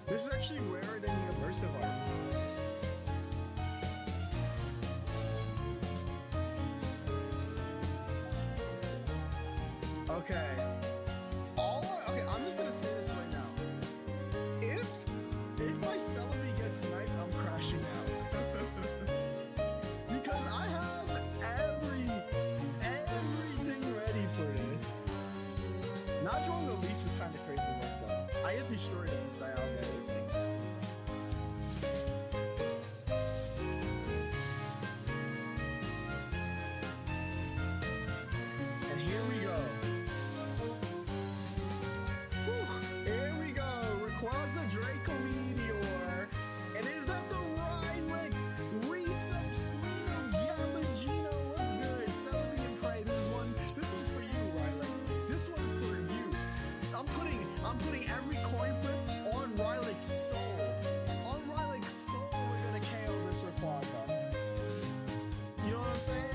This is actually rarer than the immersive art. Okay. Okay, I'm just gonna say this right now. If my Celebi gets sniped, I'm crashing out. Because I have everything ready for this. Not drawing the leaf is kind of crazy like that. I get destroyed if this Dialga is like just. And here we go. Rayquaza Draco Meteor, and is that the Rhylic Resubscribe Yamagino? What's good? Celebi and Prey. This one's for you, Rhylic. This one's for you. I'm putting every coin flip on Rylic's soul. On Rylic's soul, we're gonna KO this Rayquaza. You know what I'm saying?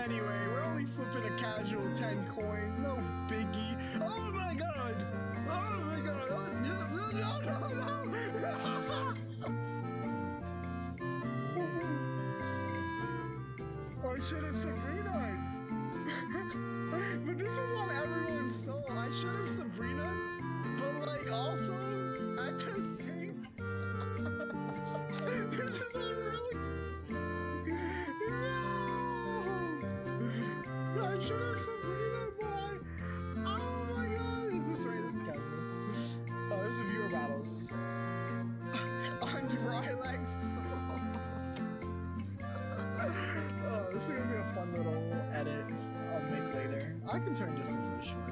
anyway. We're only flipping a casual 10 coins. No biggie. Oh my god. Oh my god. Oh, no. I should have Sabrina. But this was on everyone's soul. I should have Sabrina. But like also at the same this is on relics. No! I should have Sabrina, but oh my god, is this right? This is casual. Oh, this is viewer battles. On Rylex. Oh, this is gonna be a fun little edit I'll make later. I can turn this into a short.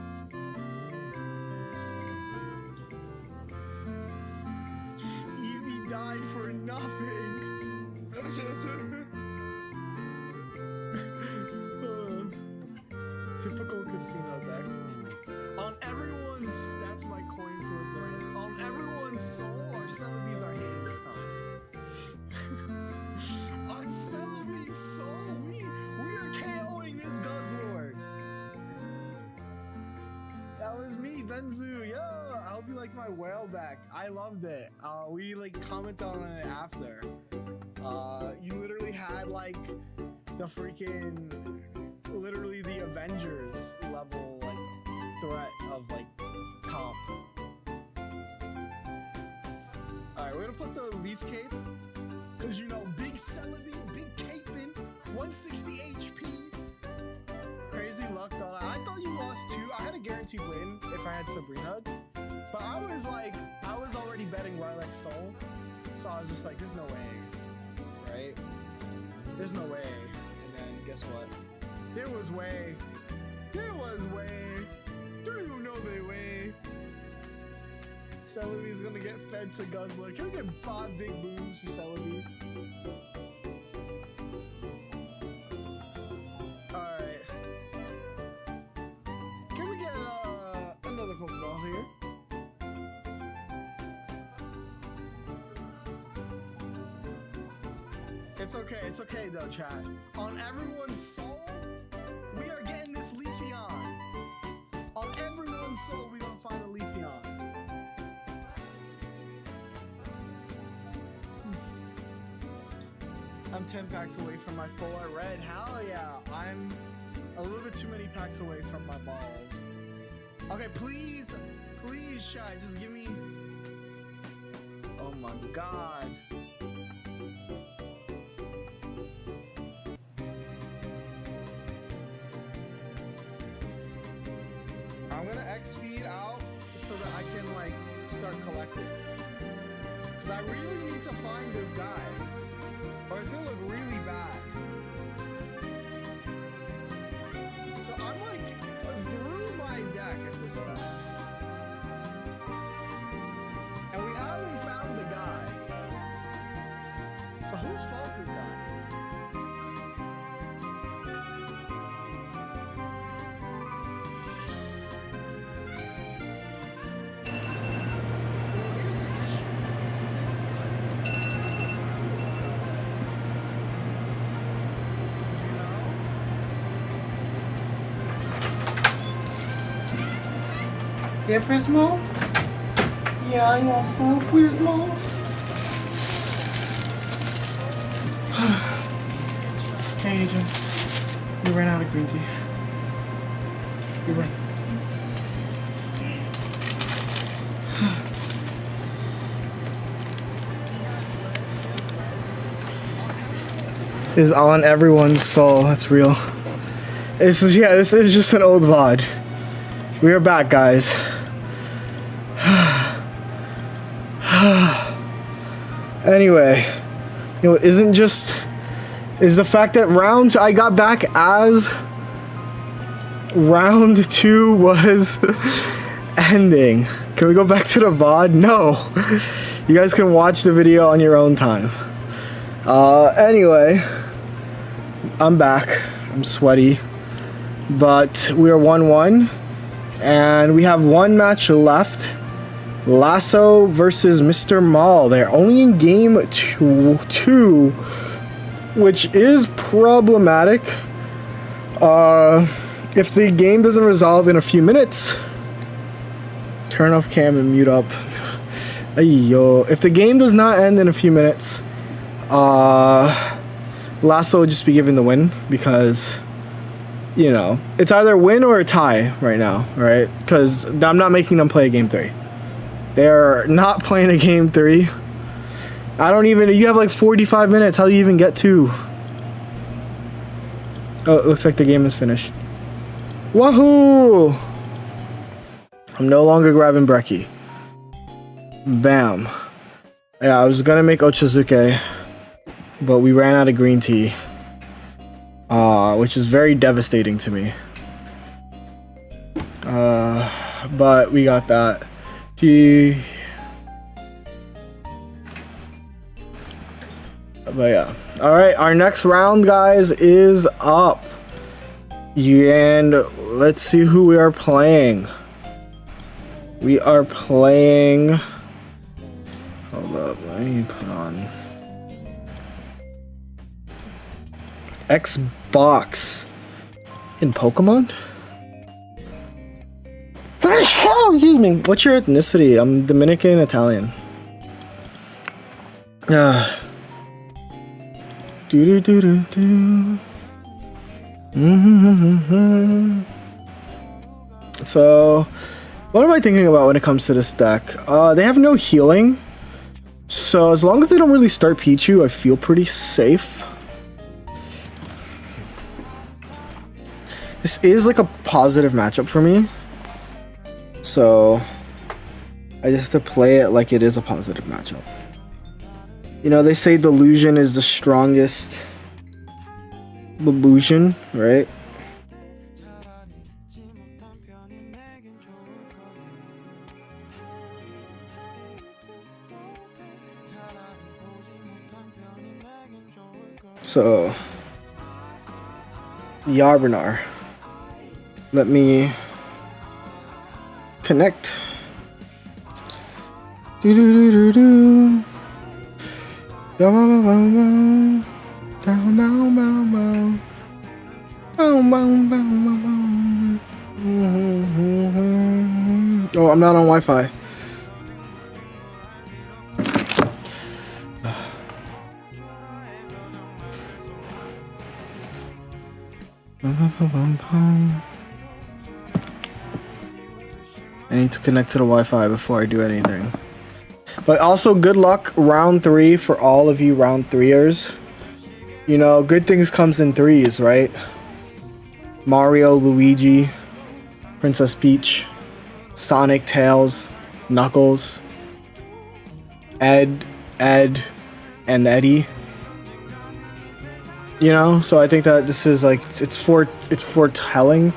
Evie died for nothing. Typical casino deck. On everyone's, that's my coin for a brand. On everyone's soul, our Celebies are hitting this time. On Celebies' soul, we are KOing this Guzzlord. That was me, Benzu. Yo, I hope you like my whale deck. I loved it. We like commented on it after. You literally had like the freaking, literally the Avengers level like threat of like comp. Alright, we're gonna put the leaf cape. Cause you know, big Celebi, big caping, 160 HP. Crazy luck, though. I thought you lost 2. I had a guaranteed win if I had Sabrina. But I was already betting Rylex Soul. So I was just like, there's no way. Right? There's no way. And then guess what? There was way. There was way. Do you know the way? Celebi's gonna get fed to Guzzler. Can we get 5 big booms for Celebi? Alright. Can we get another Pokeball here? It's okay though, chat. On everyone's soul, we are getting this Leafeon. On everyone's soul, we gonna find a Leafeon. I'm 10 packs away from my full art red. Hell yeah. I'm a little bit too many packs away from my balls. Okay, please, chat, just give me... Oh my god. I'm gonna X-feed out so that I can like start collecting. Cause I really need to find this guy. Or it's gonna look really bad. So I'm like through my deck at this point. And we haven't found the guy. So whose fault is that? Yeah, Prismo? Yeah, you want food, Prismo? Hey, Agent. You ran out of green tea. You ran. Is on everyone's soul. That's real. This is just an old VOD. We are back, guys. Anyway, you know, is the fact that I got back as round 2 was ending. Can we go back to the VOD? No. You guys can watch the video on your own time. Anyway, I'm back. I'm sweaty. But we are 1-1. And we have one match left. Lasso versus Mr. Mall. They're only in game 2, which is problematic. If the game doesn't resolve in a few minutes, turn off cam and mute up. Ayo. If the game does not end in a few minutes, Lasso will just be given the win because, you know, it's either win or a tie right now, right? Because I'm not making them play a game 3. They're not playing a game 3. I don't even, you have like 45 minutes. How do you even get 2? Oh, it looks like the game is finished. Wahoo! I'm no longer grabbing Brekkie. Bam. Yeah, I was gonna make Ochazuke, but we ran out of green tea. Which is very devastating to me. But we got that. But yeah. Alright, our next round, guys, is up. And let's see who we are playing. We are playing... Hold up, let me put on... Xbox in Pokemon? Excuse me. What's your ethnicity? I'm Dominican Italian. So, what am I thinking about when it comes to this deck? They have no healing. So, as long as they don't really start Pichu, I feel pretty safe. This is like a positive matchup for me. So, I just have to play it like it is a positive matchup. You know, they say delusion is the strongest illusion, right? So, Yarbanar. Let me connect. Do do do do do. Bow bow bow bow. Bow bow bow bow. Bow bow bow bow. Oh, I'm not on Wi-Fi. I need to connect to the Wi-Fi before I do anything. But also, good luck round 3 for all of you round 3ers. You know, good things comes in 3s, right? Mario, Luigi, Princess Peach, Sonic, Tails, Knuckles, Ed, and Eddie. You know, so I think that this is like it's foretelling.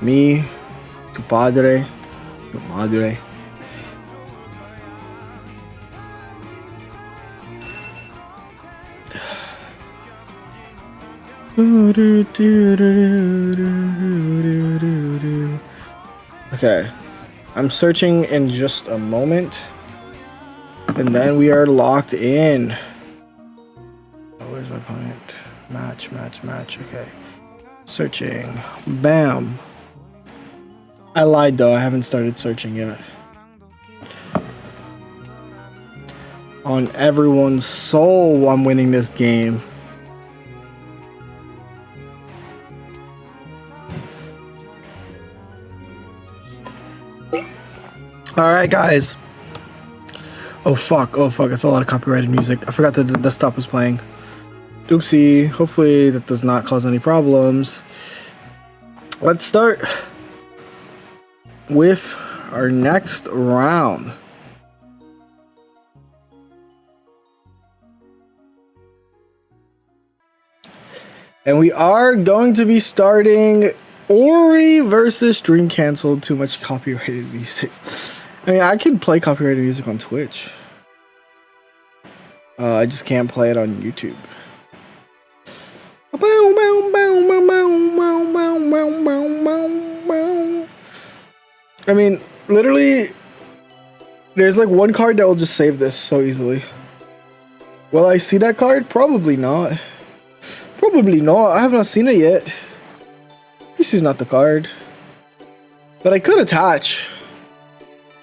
Me, tu padre, tu madre. Okay. I'm searching in just a moment. And then we are locked in. Oh, where's my opponent? Match. Okay. Searching. Bam. I lied though. I haven't started searching yet. On everyone's soul, I'm winning this game. Alright, guys. Oh fuck, it's a lot of copyrighted music. I forgot that the desktop was playing. Oopsie. Hopefully that does not cause any problems. Let's start with our next round. And we are going to be starting Ori versus Dream Canceled. Too much copyrighted music. I mean, I can play copyrighted music on Twitch. I just can't play it on YouTube. I mean, literally, There's like one card that will just save this so easily. Will I see that card? Probably not. Probably not. I have not seen it yet. This is not the card. But I could attach.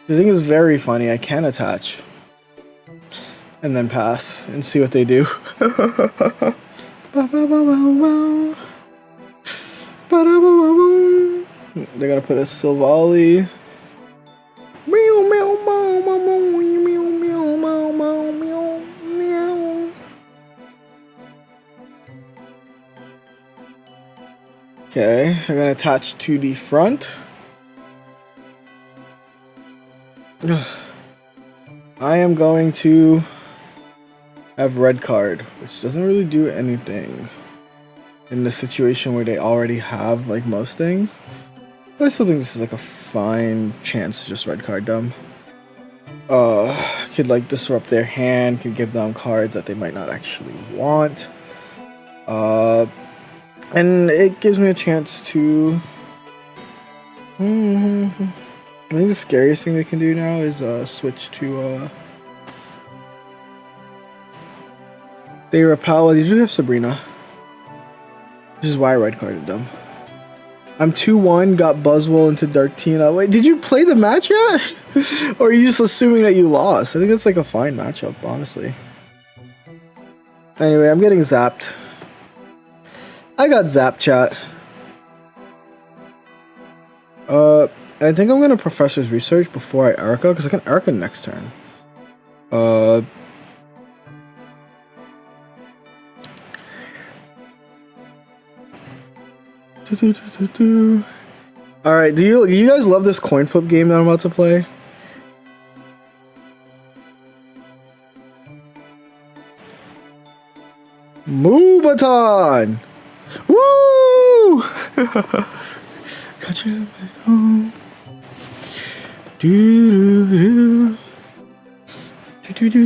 The thing is very funny. I can attach. And then pass and see what they do. They're gonna put a Silvally. Okay, I'm gonna attach to the front. I am going to have red card, which doesn't really do anything in the situation where they already have like most things. But I still think this is like a fine chance to just red card them. Could like disrupt their hand, could give them cards that they might not actually want. And it gives me a chance to... I think the scariest thing they can do now is switch to... They repel. They do have Sabrina. Which is why I red carded them. I'm 2-1, got Buzzwole into Dark Tina. Wait, did you play the match yet? Or are you just assuming that you lost? I think it's like a fine matchup, honestly. Anyway, I'm getting zapped. I got zapped, chat. I think I'm gonna Professor's Research before I Erica, because I can Erica next turn. Alright, do you guys love this coin flip game that I'm about to play? Moobaton! Woo! Got you at home. Do do do do do do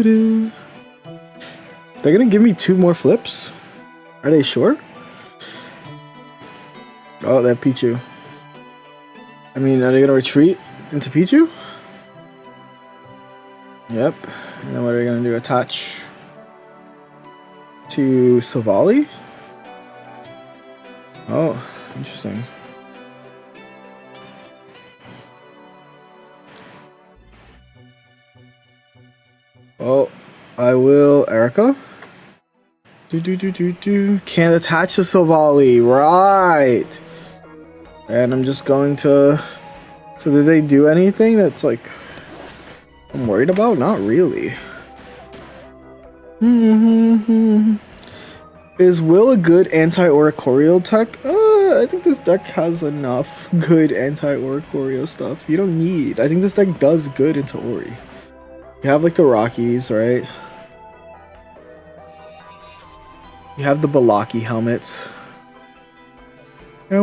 do. They're gonna give me 2 more flips? Are they sure? Oh, they have Pichu. I mean, are they gonna retreat into Pichu? Yep. And then what are they gonna do? Attach to Silvally? Oh, interesting. Oh, I will Erica. Can't attach to Silvally, right? And I'm just going to. So did they do anything that's like I'm worried about? Not really. Is Will a good anti-Oricorio tech? I think this deck has enough good anti-Oricorio stuff. You don't need. I think this deck does good into Ori. You have like the Rockies, right? You have the Balaki helmets. I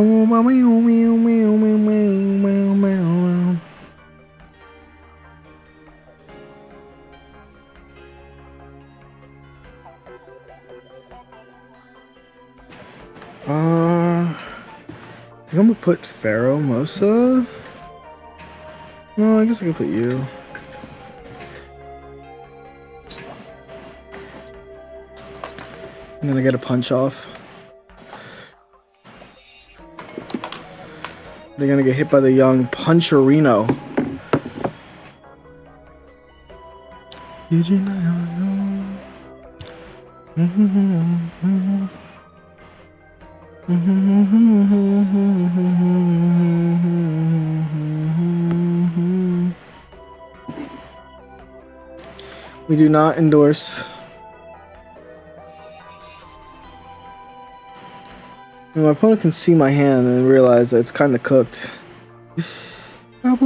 think I'm gonna put Pharaoh Mosa. No, I guess I could put you. I'm gonna get a punch off. They're gonna get hit by the young Puncherino. We do not endorse. My opponent can see my hand and realize that it's kind of cooked. I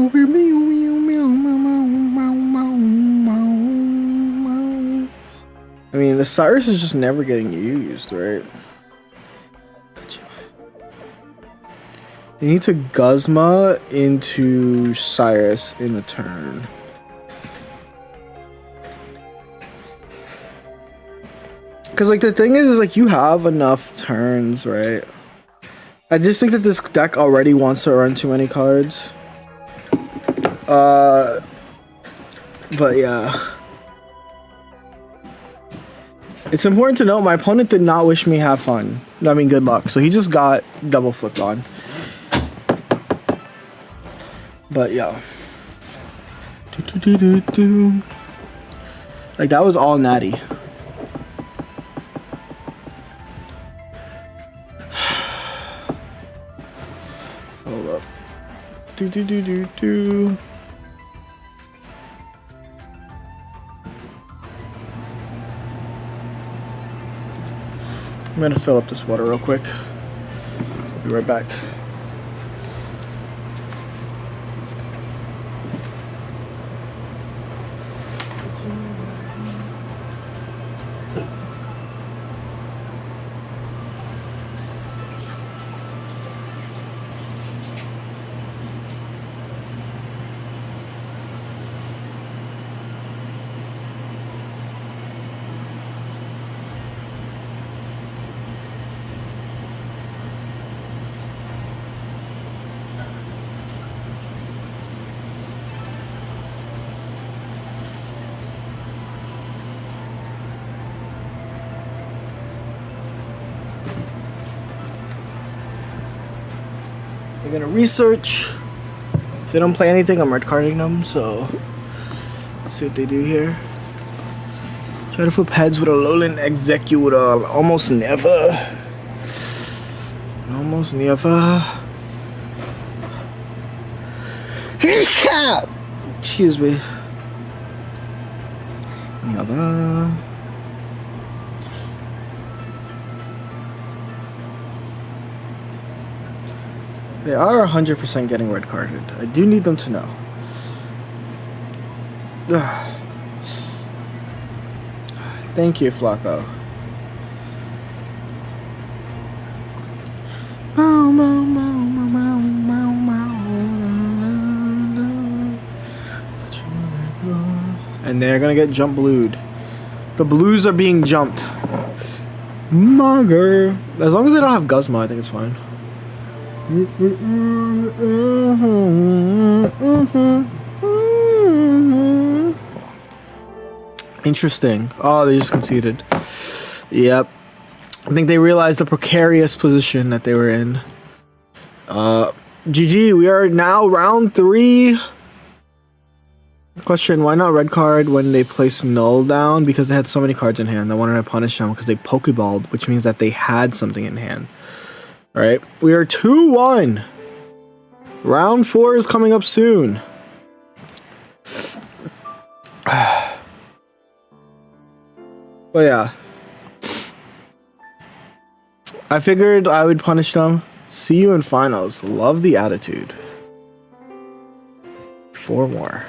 mean, the Cyrus is just never getting used, right? You need to Guzma into Cyrus in the turn. Because, like, the thing is, like, you have enough turns, right? I just think that this deck already wants to run too many cards. But yeah. It's important to note my opponent did not wish me have fun. I mean, good luck. So he just got double flipped on. But yeah. Like, that was all natty. Hold up. I'm gonna fill up this water real quick. I'll be right back. They're gonna research. If they don't play anything, I'm red carding them, so let's see what they do here. Try to flip heads with a lowland executor. Almost never. Almost never. Excuse me. Never. They are 100% getting red carded. I do need them to know. Thank you, Flacco. And they're gonna get jump blued. The blues are being jumped. Mugger. As long as they don't have Guzma, I think it's fine. Interesting. Oh, they just conceded. Yep. I think they realized the precarious position that they were in. GG, we are now round 3. Question, why not red card when they place null down? Because they had so many cards in hand. I wanted to punish them because they pokeballed, which means that they had something in hand. Alright, we are 2-1. Round 4 is coming up soon. But yeah. I figured I would punish them. See you in finals. Love the attitude. 4 more.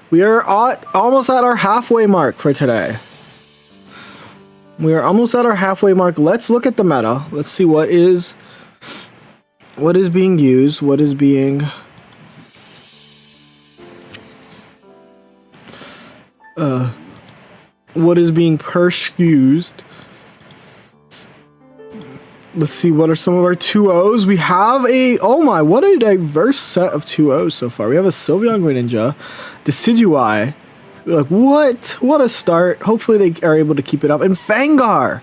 We are almost at our halfway mark for today. We are almost at our halfway mark. Let's look at the meta. Let's see what is being used, what is being perused. Let's see what are some of our 2-0s. We have what a diverse set of 2-0s so far. We have a Sylveon Greninja, Decidueye. Like, what a start. Hopefully they are able to keep it up. And Fangar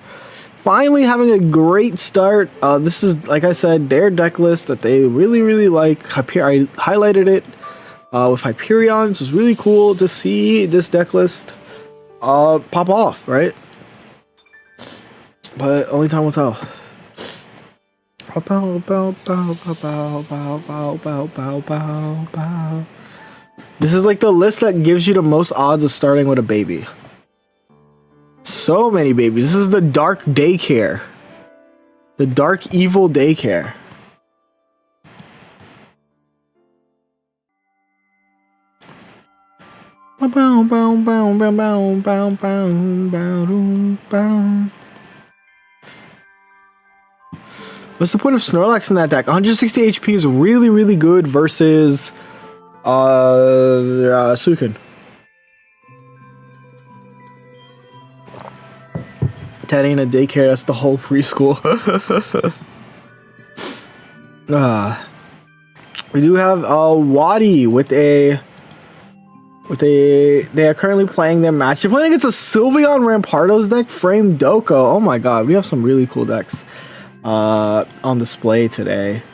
finally having a great start. This is, like I said, their deck list that they really, really like. I highlighted it with Hyperion. So it's really cool to see this deck list pop off, right? But only time will tell. This is like the list that gives you the most odds of starting with a baby. So many babies. This is the dark daycare. The dark evil daycare. What's the point of Snorlax in that deck? 160 HP is really, really good versus Sukin. That ain't a daycare, that's the whole preschool. We do have Wadi with a they are currently playing their match. They're playing against a Sylveon Rampardos deck, Frame Doko. Oh my god, we have some really cool decks on display today.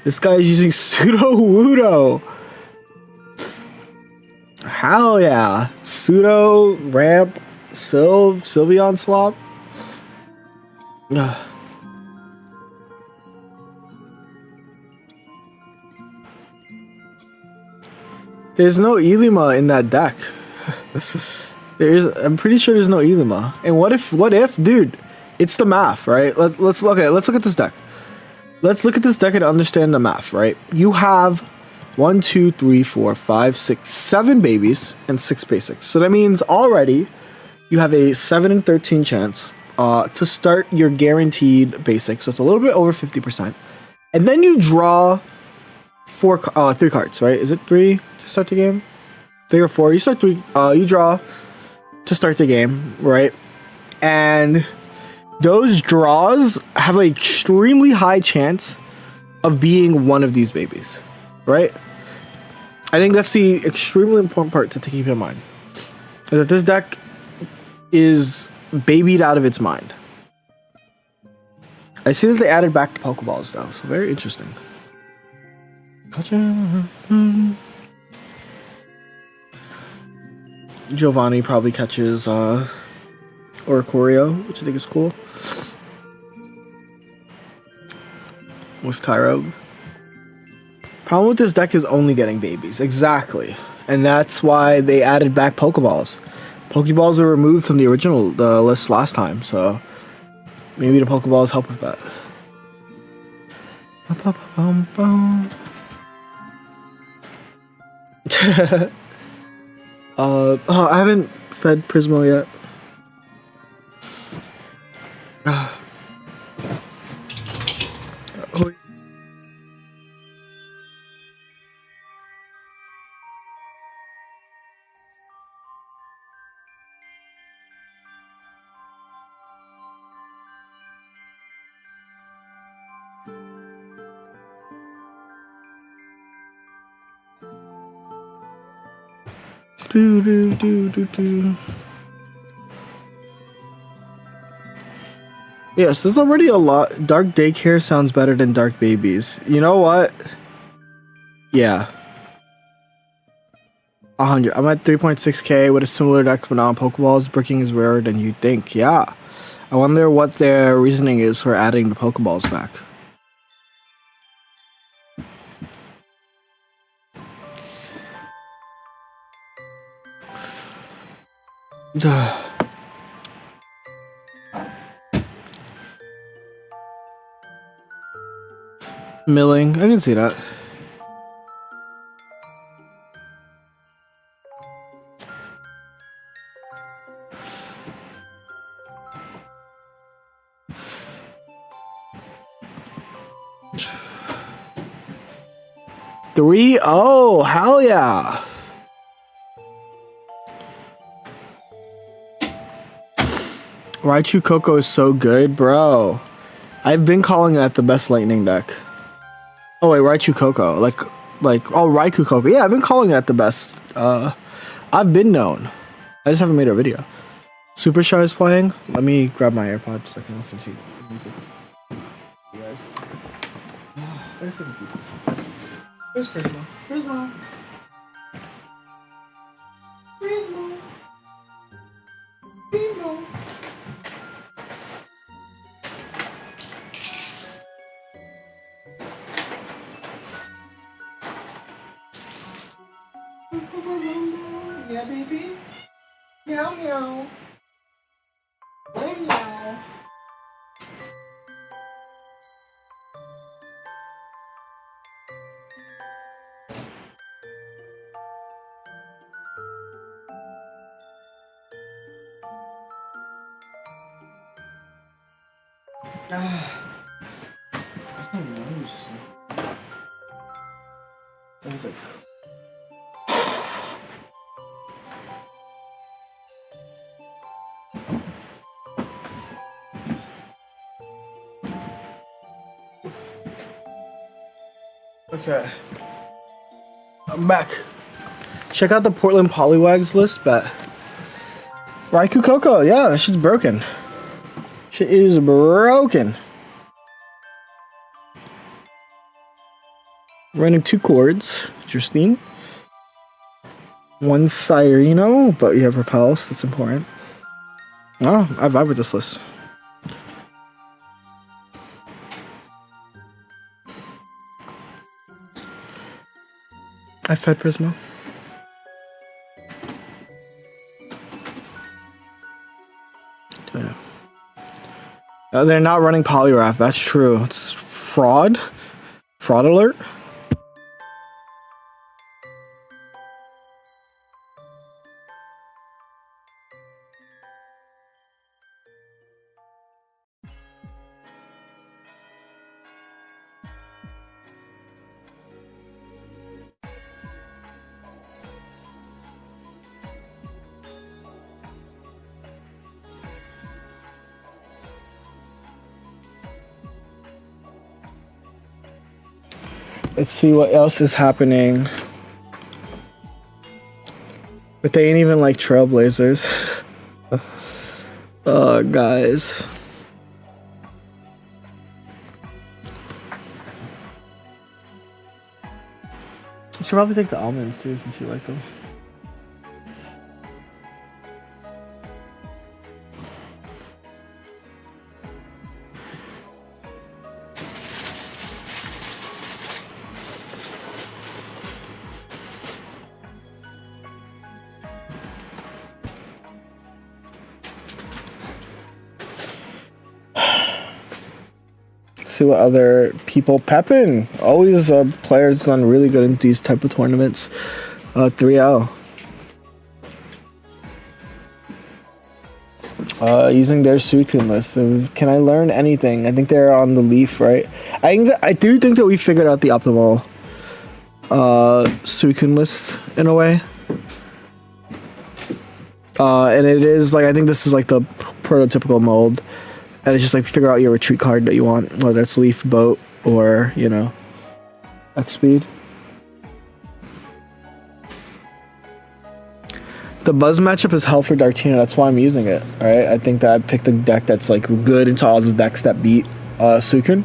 This guy is using Pseudo Wudo. Hell yeah. Pseudo Ramp Sylveon Slop. There's no Elima in that deck. I'm pretty sure there's no Elima. And what if, dude, it's the math, right? Let's look at this deck. Let's look at this deck and understand the math, right? You have 1, 2, 3, 4, 5, 6, 7 babies and 6 basics. So that means already you have a 7 in 13 chance to start your guaranteed basic. So it's a little bit over 50%. And then you draw 3 cards, right? Is it 3 to start the game? 3 or 4. You start 3. You draw to start the game, right? And those draws have an extremely high chance of being one of these babies, right? I think that's the extremely important part to keep in mind. Is that this deck is babied out of its mind. I see that they added back the Pokeballs though, so very interesting. Giovanni probably catches Oricorio, which I think is cool. With Tyrogue. Problem with this deck is only getting babies. Exactly. And that's why they added back Pokeballs. Pokeballs were removed from the original list last time, so maybe the Pokeballs help with that. I haven't fed Prismo yet. Yes, there's already a lot. Dark Daycare sounds better than Dark Babies. You know what? Yeah. 100. I'm at 3.6k with a similar deck, but now on Pokeballs. Bricking is rarer than you'd think. Yeah. I wonder what their reasoning is for adding the Pokeballs back. Milling, I can see that. Three, oh, hell yeah. Raichu Koko is so good, bro. I've been calling that the best lightning deck. Oh wait, Raichu Koko, like oh, Raikou Koko. Yeah, I've been calling that the best. I've been known. I just haven't made a video. Super Shy is playing. Let me grab my AirPods so I can listen to music. You guys. Where's Prismo? Prismo. Prismo. Prismo. Yeah, baby. Meow meow. Meow meow. Where's my nose? That was like. Okay. I'm back. Check out the Portland Polywags list, bet. Raikou Coco, yeah, that shit's broken. Shit is broken. Running 2 chords, interesting. 1 Sireno, but you have Repels, that's important. Oh, I vibe with this list. I fed Prismo. They're not running Poliwrath, that's true. It's fraud. Fraud alert. Let's see what else is happening. But they ain't even like Trailblazers. Guys. You should probably take the almonds too, since you like them. See what other people pepping. Always players done really good in these type of tournaments. 3L. Using their Suicune list. Can I learn anything? I think they're on the Leaf, right? I do think that we figured out the optimal Suicune list in a way. And it is like, I think this is like the prototypical mold. And it's just like figure out your retreat card that you want, whether it's Leaf, Boat, or, you know, X Speed. The Buzz matchup is hell for Dartina, that's why I'm using it, right? I think that I picked a deck that's like good into all the decks that beat Suicune.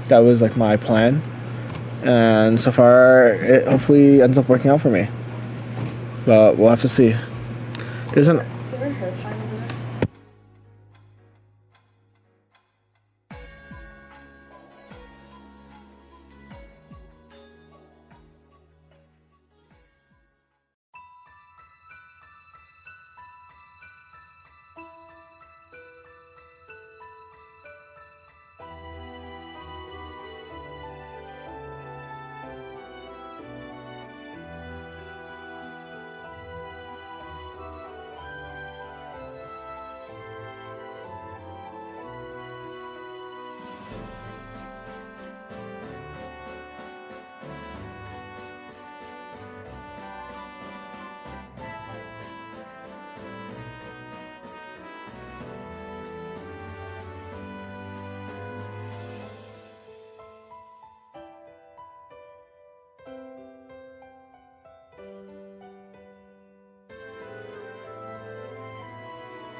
That was like my plan. And so far, it hopefully ends up working out for me. But we'll have to see. Isn't...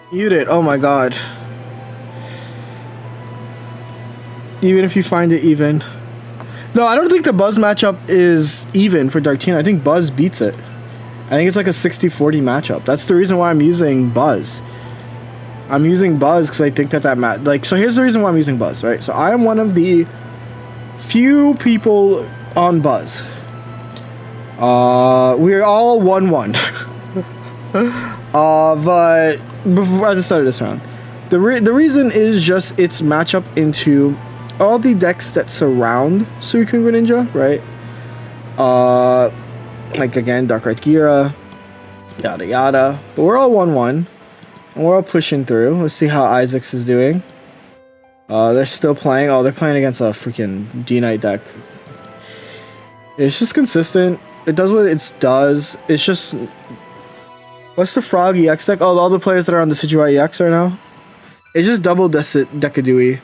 Muted, oh my god. Even if you find it even. No, I don't think the Buzz matchup is even for Dartina. I think Buzz beats it. I think it's like a 60-40 matchup. That's the reason why I'm using Buzz. I'm using Buzz because I think that like, so here's the reason why I'm using Buzz, right? So I am one of the few people on Buzz. We're all 1-1. But before I started this round, the reason is just its matchup into all the decks that surround Suicune Greninja, right? Like again, Darkrai Gira, yada yada. But we're all 1-1, and we're all pushing through. Let's see how Isaacs is doing. They're still playing. Oh, they're playing against a freaking D-Knight deck. It's just consistent. It does what it does. It's just... What's the Frog EX deck? Oh, all the players that are on the Decidueye EX right now. It's just double Decadui.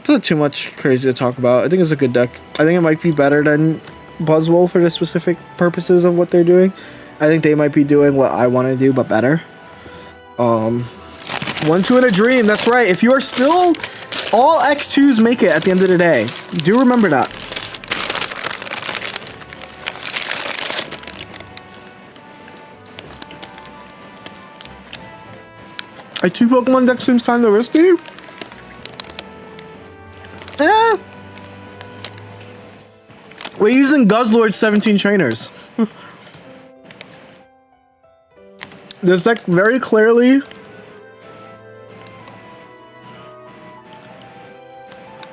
It's not too much crazy to talk about. I think it's a good deck. I think it might be better than Buzzwole for the specific purposes of what they're doing. I think they might be doing what I want to do, but better. 1-2 in a dream. That's right. If you are still, all X2s make it at the end of the day. Do remember that. A 2 Pokemon deck seems kind of risky. Eh. We're using Guzzlord 17 trainers. This deck very clearly.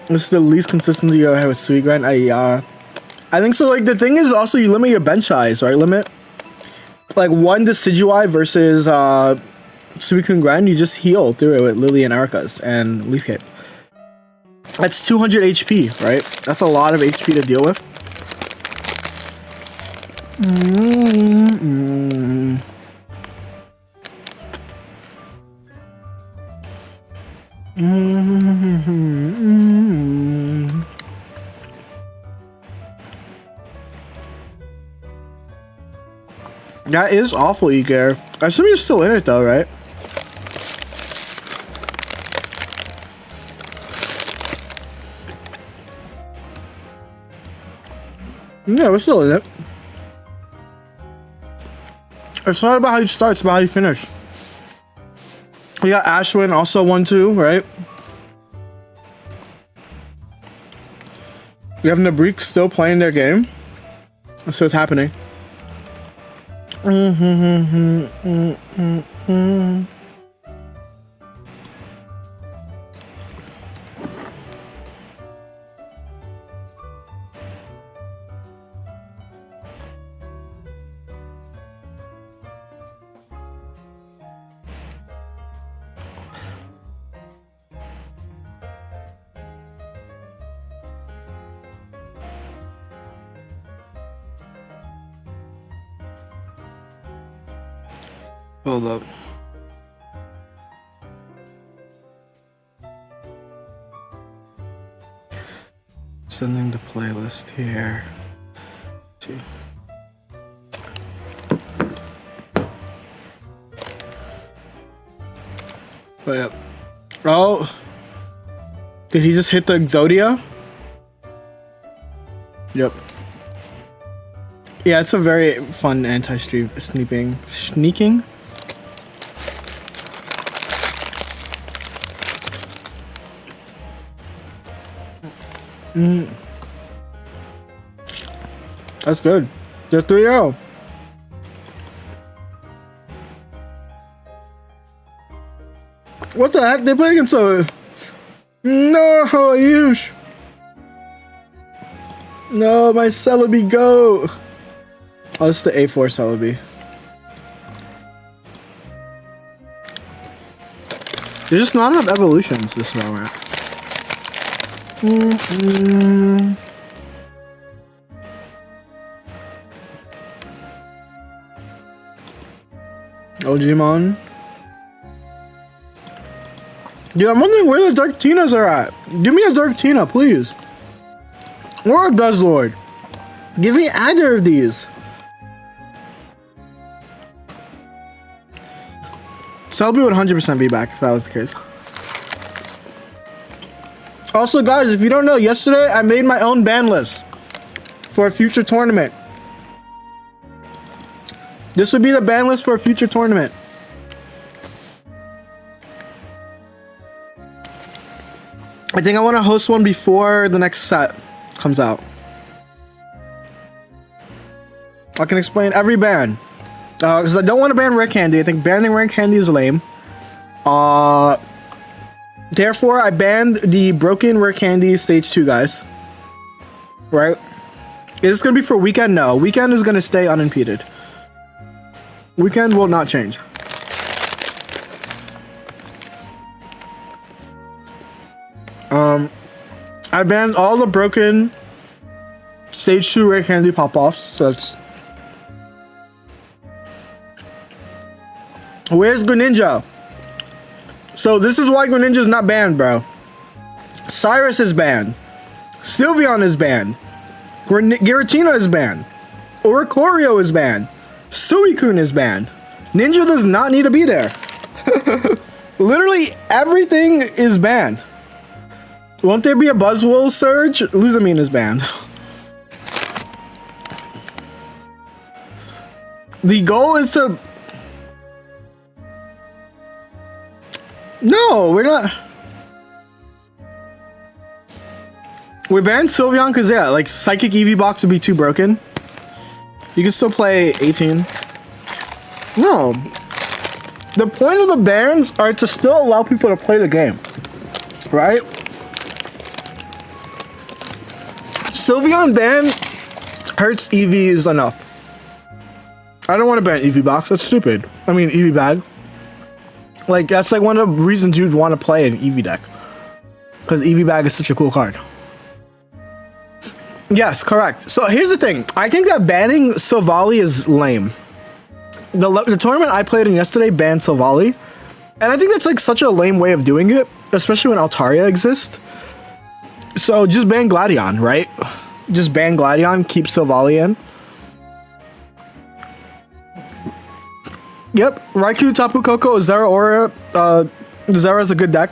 This is the least consistency I have with Sweet Grind. I think so. Like, the thing is also you limit your bench size, right? Limit like 1 Decidueye versus Suicune Grind. You just heal through it with Lily and Erica's and Leaf Cape. That's 200 HP, right? That's a lot of HP to deal with. That is awful, Igor. I assume you're still in it though, right? Yeah, we're still in it. It's not about how you start, it's about how you finish. We got Ashwin also 1-2, right? We have Nabreek still playing their game. So it's happening. Hold up. Sending the playlist here. Oh, yeah. Oh. Did he just hit the Exodia? Yep. Yeah, it's a very fun anti-sneaking. Sneaking? That's good. They're 3-0. What the heck? They play against a... No, Ayush. No, my Celebi go. Oh, it's the A4 Celebi. There's just not enough evolutions this moment. Ojimon. Dude, I'm wondering where the Dark Tinas are at. Give me a Dark Tina, please. Or a Guzzlord. Give me either of these. Celebi would 100% be back if that was the case. Also, guys, if you don't know, yesterday I made my own ban list for a future tournament. This would be the ban list for a future tournament. I think I want to host one before the next set comes out. I can explain every ban. Because I don't want to ban Rare Candy. I think banning Rare Candy is lame. Therefore, I banned the broken Rare Candy Stage 2 guys. Right? Is this going to be for Weekend? No. Weekend is going to stay unimpeded. Weekend will not change. I banned all the broken Stage 2 Rare Candy pop-offs. So that's... Where's Greninja? So this is why Greninja's not banned, bro. Cyrus is banned. Sylveon is banned. Giratina is banned. Oricorio is banned. Suicune is banned. Ninja does not need to be there. Literally everything is banned. Won't there be a Buzzwole surge? Luzamine is banned. The goal is to... No, we're not... We banned Sylveon because, yeah, like, Psychic Eevee box would be too broken. You can still play 18. No. The point of the bans are to still allow people to play the game. Right? Sylveon ban hurts Eevees enough. I don't want to ban Eevee box. That's stupid. I mean, Eevee bag. Like, that's like one of the reasons you'd want to play an Eevee deck. Because Eevee bag is such a cool card. Yes, correct. So here's the thing. I think that banning Silvally is lame. The tournament I played in yesterday banned Silvally. And I think that's like such a lame way of doing it. Especially when Altaria exists. So just ban Gladion, right? Just ban Gladion, keep Silvally in. Yep, Raikou, Tapu Koko, Zera Aura. Zera's a good deck.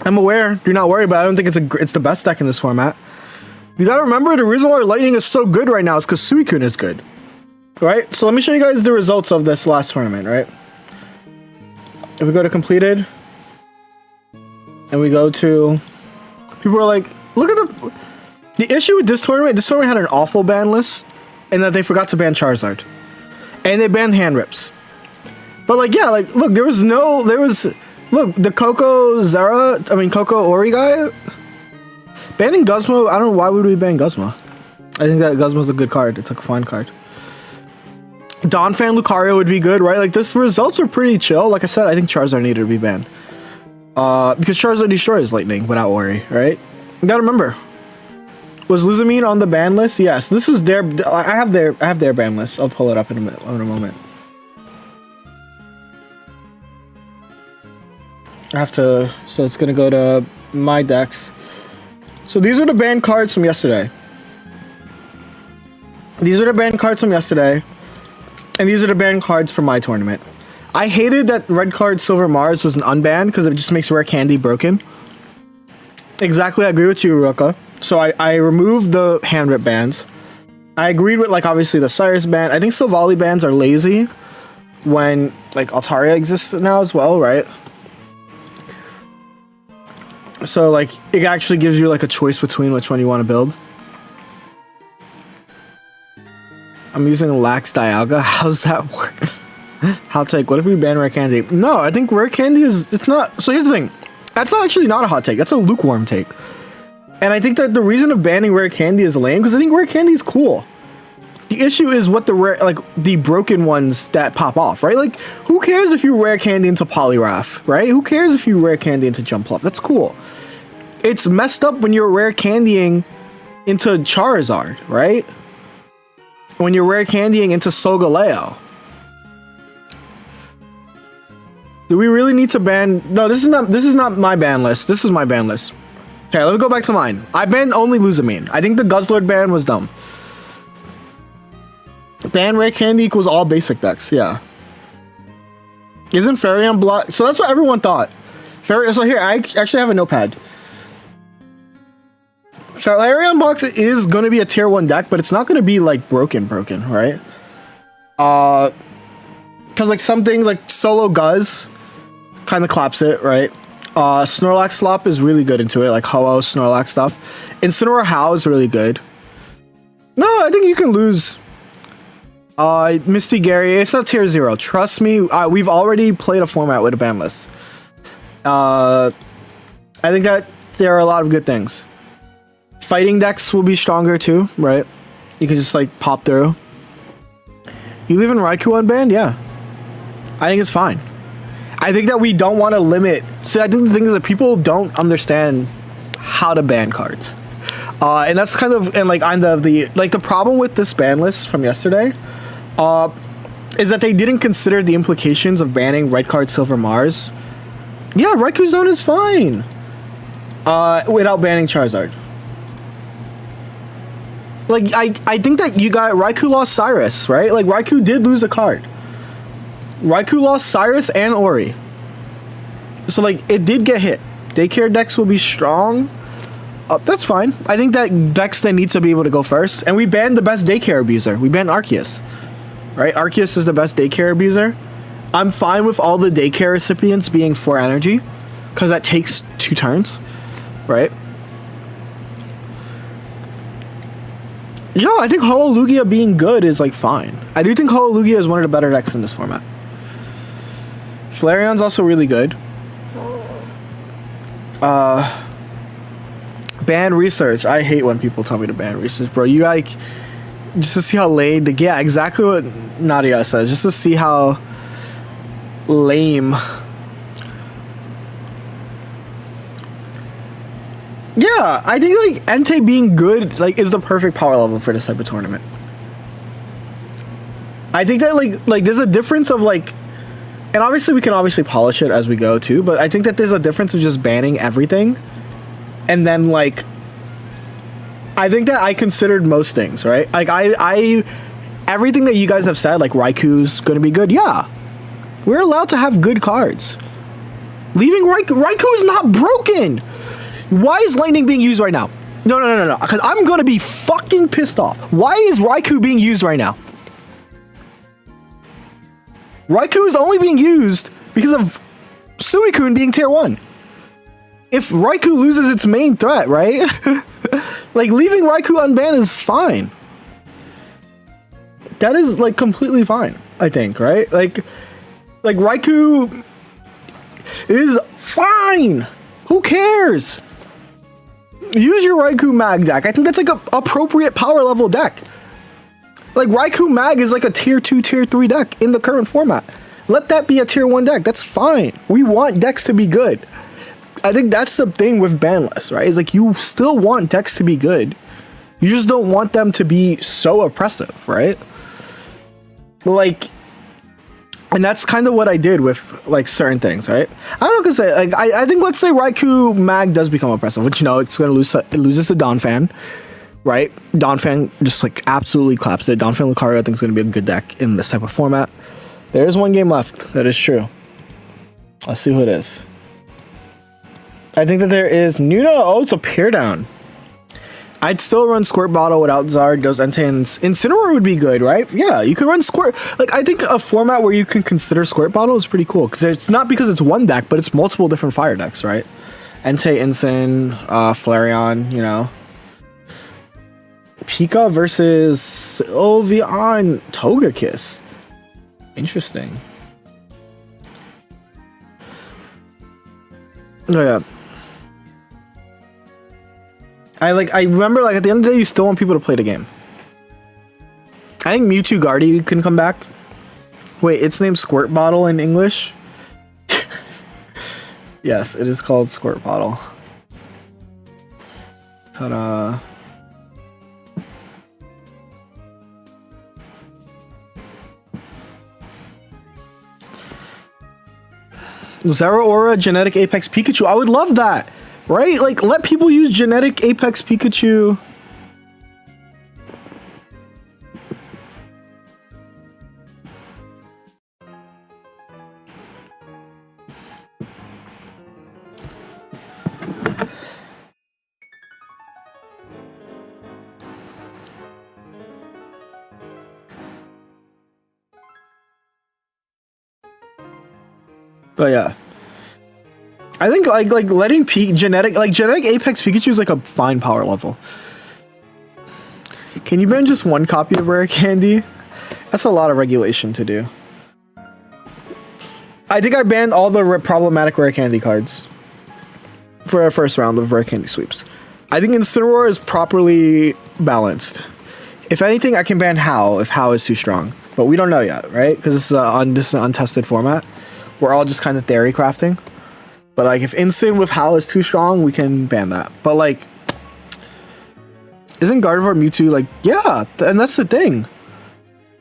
I'm aware. Do not worry, but I don't think it's the best deck in this format. You gotta remember, the reason why Lightning is so good right now is because Suicune is good. Right? So let me show you guys the results of this last tournament, right? If we go to completed, and we go to... People are like, look at the issue with this tournament had an awful ban list, and that they forgot to ban Charizard. And they banned hand rips. But like, yeah, like, look, look, the Coco Ori guy, banning Guzma, I don't know, why would we ban Guzma? I think that Guzma's a good card. It's like a fine card. Donphan Lucario would be good, right? Like, this results are pretty chill. Like I said, I think Charizard needed to be banned. Because Charizard destroys Lightning without worry, right? You gotta remember. Was Luzamine on the ban list? Yes, this was their... I have their ban list. I'll pull it up in a moment. I have to... So it's gonna go to my decks. So these are the banned cards from yesterday. These are the banned cards from yesterday. And these are the banned cards for my tournament. I hated that Red Card Silver Mars was an unbanned because it just makes Rare Candy broken. Exactly, I agree with you, Ruka. So I removed the hand rip bans. I agreed with, like, obviously the Cyrus ban. I think Silvally bans are lazy when, like, Altaria exists now as well, right? So, like, it actually gives you, like, a choice between which one you want to build. I'm using Lax Dialga. How's that work? Hot take. What if we ban Rare Candy? No, I think Rare Candy is... It's not... So here's the thing. That's not actually not a hot take. That's a lukewarm take. And I think that the reason of banning Rare Candy is lame because I think Rare Candy is cool. The issue is what the rare... Like, the broken ones that pop off, right? Like, who cares if you Rare Candy into Poliwrath, right? Who cares if you Rare Candy into Jumpluff? That's cool. It's messed up when you're Rare Candying into Charizard, right? When you're Rare Candying into Solgaleo. Do we really need to ban... No, this is not my ban list. This is my ban list. Okay, let me go back to mine. I banned only Luzamine. I think the Guzzlord ban was dumb. Ban Rare Candy equals all basic decks, yeah. Isn't Fairy block? So that's what everyone thought. So here, I actually have a notepad. Fairy box is going to be a tier 1 deck, but it's not going to be like broken, right? Because like some things like Solo Guzz kind of claps it, right? Snorlax Slop is really good into it, like Ho-Oh, Snorlax stuff. Incineroar How is really good. No, I think you can lose. Misty Gary, it's not tier 0. Trust me, we've already played a format with a ban list. I think that there are a lot of good things. Fighting decks will be stronger too, right? You can just like pop through. You leaving Raikou unbanned? Yeah. I think it's fine. I think that we don't want to limit. See, I think the thing is that people don't understand how to ban cards. And that's kind of, and like on the problem with this ban list from yesterday is that they didn't consider the implications of banning Red Card Silver Mars. Yeah, Raikou Zone is fine. Without banning Charizard. Like, I think that you got Raikou lost Cyrus, right? Like, Raikou did lose a card. Raikou lost Cyrus and Ori. So, like, it did get hit. Daycare decks will be strong. That's fine. I think that decks that need to be able to go first. And we banned the best daycare abuser. We banned Arceus. Right? Arceus is the best daycare abuser. I'm fine with all the daycare recipients being 4 energy. Because that takes 2 turns. Right? Yeah, I think Hollow Lugia being good is, like, fine. I do think Hollow Lugia is one of the better decks in this format. Flareon's also really good. Ban research. I hate when people tell me to ban research, bro. You, like, just to see how lame... Yeah, exactly what Nadia says. Just to see how lame... Yeah, I think, like, Entei being good, like, is the perfect power level for this type of tournament. I think that, like there's a difference of, like... And obviously, we can obviously polish it as we go, too. But I think that there's a difference of just banning everything. And then, like... I think that I considered most things, right? Like, I everything that you guys have said, like, Raikou's gonna be good. Yeah. We're allowed to have good cards. Leaving Raikou is not broken! Why is Lightning being used right now? No. Because I'm going to be fucking pissed off. Why is Raikou being used right now? Raikou is only being used because of Suicune being tier 1. If Raikou loses its main threat, right? Like, leaving Raikou unbanned is fine. That is, like, completely fine, I think, right? Like Raikou is fine. Who cares? Use your Raikou Mag deck. I think that's like a appropriate power level deck. Like, Raikou Mag is like a tier 2, tier 3 deck in the current format. Let that be a tier 1 deck. That's fine. We want decks to be good. I think that's the thing with ban lists, right? It's like you still want decks to be good. You just don't want them to be so oppressive, right? Like... And that's kind of what I did with, like, certain things, right? I don't know, because, like, I think, let's say Raikou Mag does become oppressive, which, you know, it's going to lose, it loses to Donphan, right? Donphan just, like, absolutely claps it. Donphan Lucario, I think, is going to be a good deck in this type of format. There is one game left. That is true. Let's see who it is. I think that there is Nuna. Oh, it's a peer down. I'd still run Squirt Bottle without Zard. Those Entei and Incineroar would be good, right? Yeah, you can run Squirt. Like, I think a format where you can consider Squirt Bottle is pretty cool. Because it's not because it's one deck, but it's multiple different fire decks, right? Entei, Incin, Flareon, you know. Pika versus Sylveon Togekiss. Interesting. Oh, yeah. I remember, like, at the end of the day, you still want people to play the game. I think Mewtwo Guardy can come back. Wait, it's named Squirt Bottle in English? Yes, it is called Squirt Bottle. Ta-da. Zeraora Genetic Apex Pikachu. I would love that. Right? Like, let people use Genetic Apex Pikachu. But yeah. I think like letting genetic Apex Pikachu is like a fine power level. Can you ban just one copy of Rare Candy? That's a lot of regulation to do. I think I banned all the problematic Rare Candy cards for our first round of Rare Candy sweeps. I think Incineroar is properly balanced. If anything, I can ban How if How is too strong, but we don't know yet, right? Because this is an untested format. We're all just kind of theory crafting. But, like, if Incin with How is too strong, we can ban that. But, like, isn't Gardevoir Mewtwo, like, yeah, and that's the thing.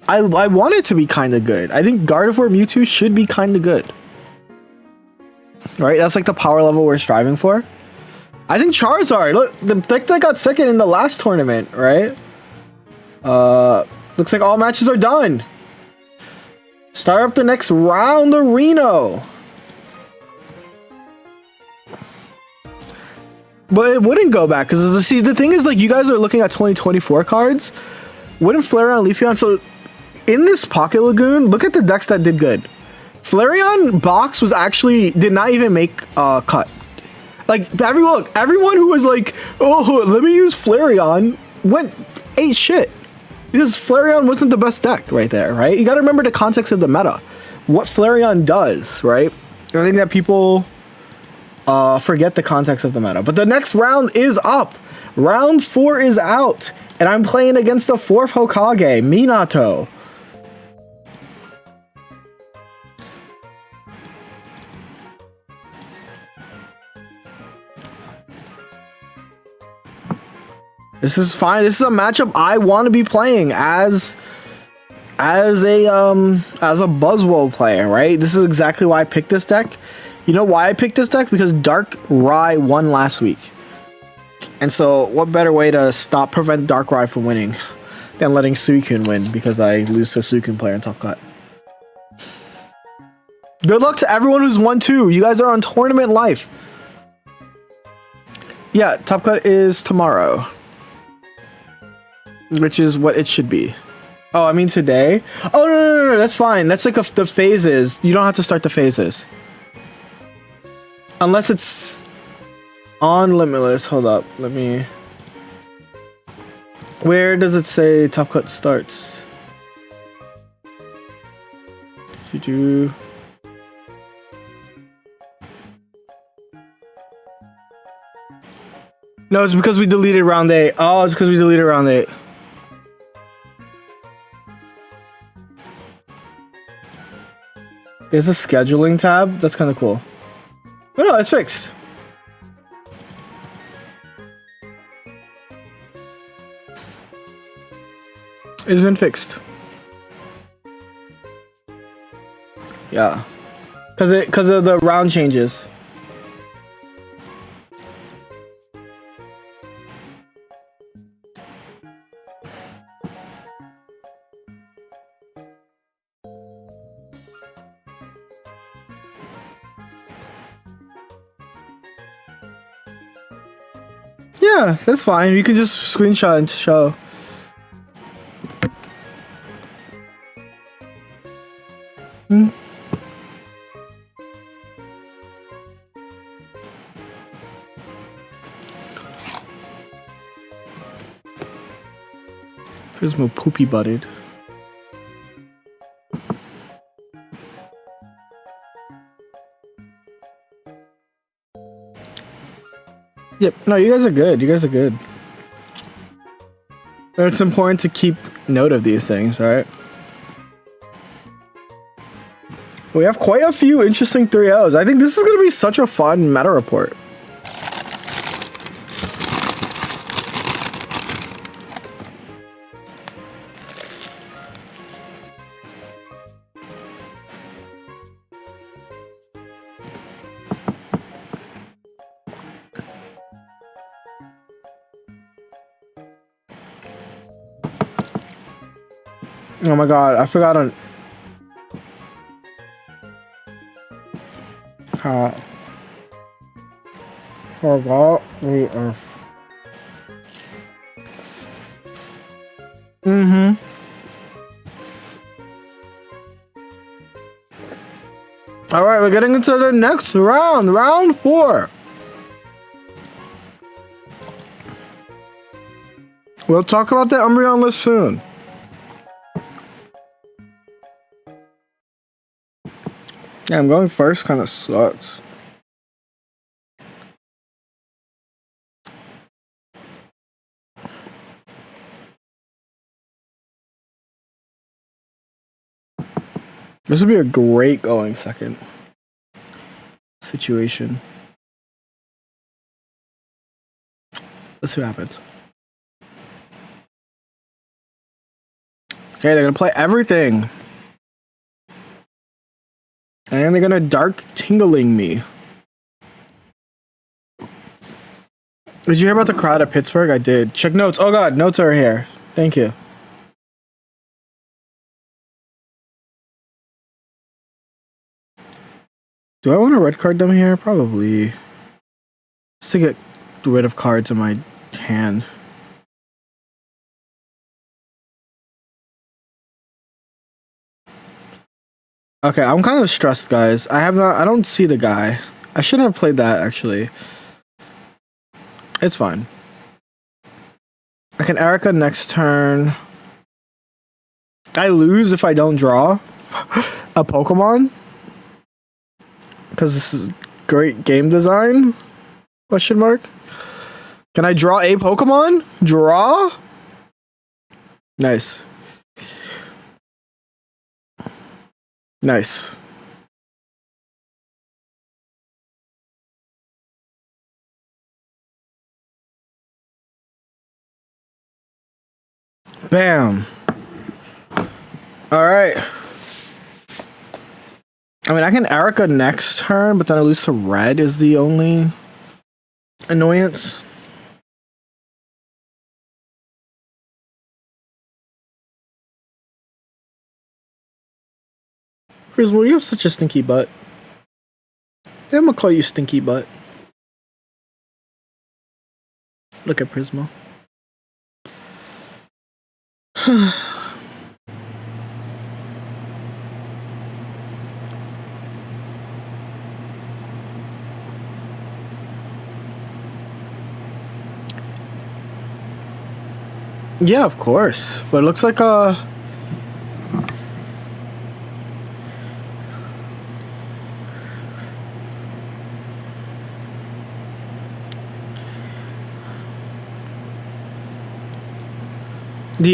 I want it to be kind of good. I think Gardevoir Mewtwo should be kind of good. Right? That's, like, the power level we're striving for. I think Charizard. Look, the deck that got second in the last tournament, right? Looks like all matches are done. Start up the next round of Reno. But it wouldn't go back because see the thing is like you guys are looking at 2024 cards. Wouldn't Flareon, Leafeon? So in this Pocket Lagoon, look at the decks that did good. Flareon box was actually did not even make cut. Like everyone who was like, oh, let me use Flareon ate shit because Flareon wasn't the best deck right there, right? You got to remember the context of the meta, what Flareon does, right? I think that people forget the context of the meta. But the next round is up. Round 4 is out, and I'm playing against the 4th Hokage, Minato. This is fine. This is a matchup I want to be playing as a Buzzwole player, right? This is exactly why I picked this deck. You know why I picked this deck? Because Darkrai won last week. And so what better way to prevent Darkrai from winning than letting Suicune win because I lose to a Suicune player in Top Cut. Good luck to everyone who's won too. You guys are on tournament life. Yeah, Top Cut is tomorrow. Which is what it should be. Oh, I mean today? Oh, no, that's fine. That's like the phases. You don't have to start the phases. Unless it's on Limitless. Hold up. Let me... Where does it say Top Cut starts? No, it's because we deleted round 8. Oh, it's because we deleted round 8. There's a scheduling tab. That's kind of cool. Oh, no, it's fixed. It's been fixed. Yeah. Because of the round changes. Yeah, that's fine. You can just screenshot and show. Here's my poopy butted. Yep. No, you guys are good. You guys are good. And it's important to keep note of these things, right? We have quite a few interesting 3-0s. I think this is going to be such a fun meta report. Oh my god, I forgot on... Forgot we are... Alright, we're getting into the next round. Round 4. We'll talk about the Umbreon list soon. Yeah, I'm going first, kind of sucks. This would be a great going second situation. Let's see what happens. Okay, they're gonna play everything. And they're gonna Dark Tingling me. Did you hear about the crowd at Pittsburgh? I did. Check notes. Oh god, notes are here. Thank you. Do I want a red card down here? Probably. Just to get rid of cards in my hand. Okay, I'm kind of stressed, guys. I don't see the guy. I shouldn't have played that, actually. It's fine. I can Erica next turn. I lose if I don't draw a Pokemon. Because this is great game design? Question mark. Can I draw a Pokemon? Draw? Nice. Nice. Bam. All right. I mean, I can Erica next turn, but then I lose to red is the only annoyance. Prismal, you have such a stinky butt. Yeah, I'm gonna call you stinky butt. Look at Prismal. Yeah, of course. But it looks like the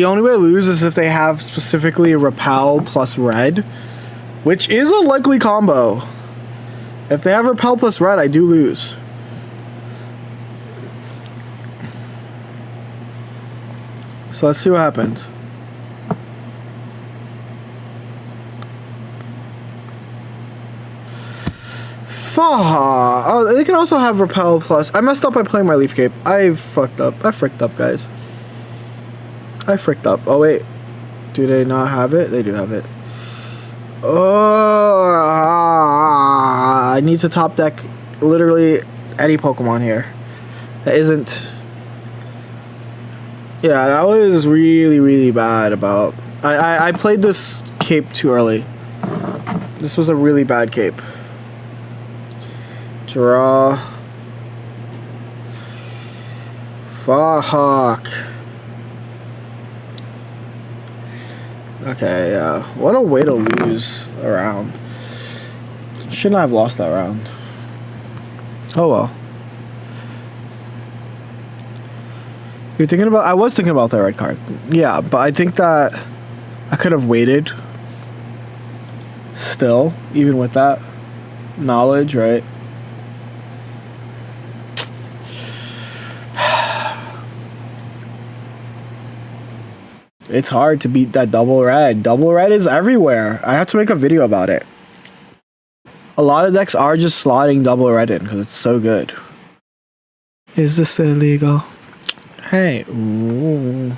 only way to lose is if they have specifically a Repel plus red, which is a likely combo. If they have Repel plus red, I do lose. So let's see what happens. Oh, they can also have Repel plus. I messed up by playing my Leaf Cape. I fucked up. I fricked up, guys. I fricked up. Oh, wait. Do they not have it? They do have it. Oh, I need to top deck literally any Pokemon here. That isn't... Yeah, that was really, really bad about... I played this cape too early. This was a really bad cape. Draw. Fuck. Okay, yeah. What a way to lose a round. Shouldn't have lost that round. Oh well. You're thinking about... I was thinking about that red card. Yeah, but I think that I could have waited. Still, even with that knowledge, right? It's hard to beat that double red. Double red is everywhere. I have to make a video about it. A lot of decks are just slotting double red in because it's so good. Is this illegal? Hey. Ooh.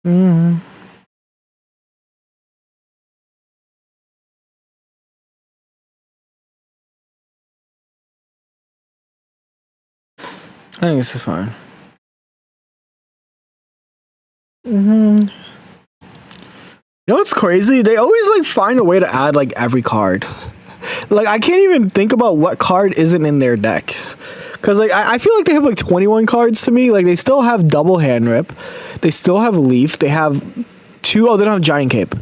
Mm. I think this is fine. You know what's crazy? They always like find a way to add like every card. Like I can't even think about what card isn't in their deck. Cause like I feel like they have like 21 cards to me. Like they still have double hand rip. They still have leaf. They have two. Oh, they don't have giant cape.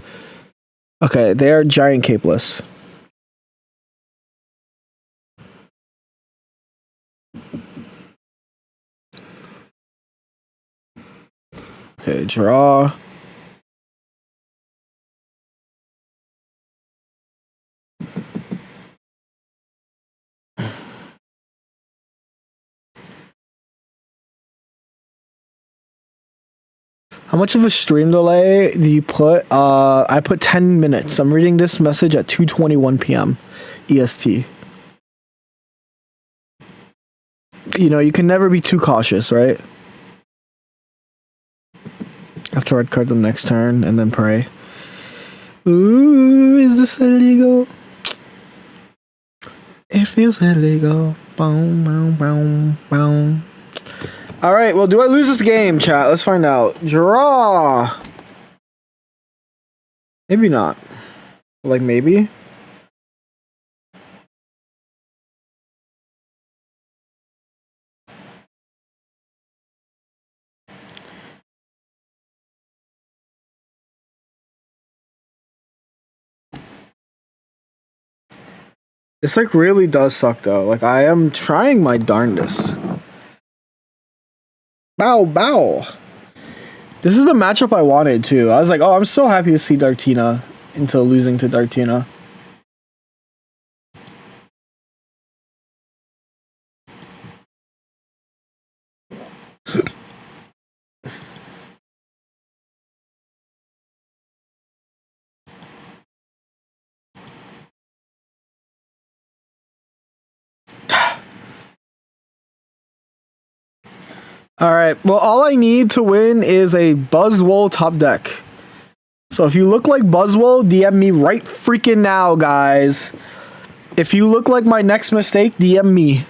Okay, they are giant capeless. Okay, draw. How much of a stream delay do you put? I put 10 minutes. I'm reading this message at 2:21 p.m. EST. You know, you can never be too cautious, right? I have to red card them next turn and then pray. Ooh, is this illegal? It feels illegal. Boom, boom, boom, boom. All right, well, do I lose this game, chat? Let's find out. Draw. Maybe not. Like, maybe. This, like, really does suck, though. Like, I am trying my darndest. Bow, bow. This is the matchup I wanted, too. I was like, oh, I'm so happy to see Dartina until losing to Dartina. Alright, well, all I need to win is a Buzzwole top deck. So if you look like Buzzwole, DM me right freaking now, guys. If you look like my next mistake, DM me.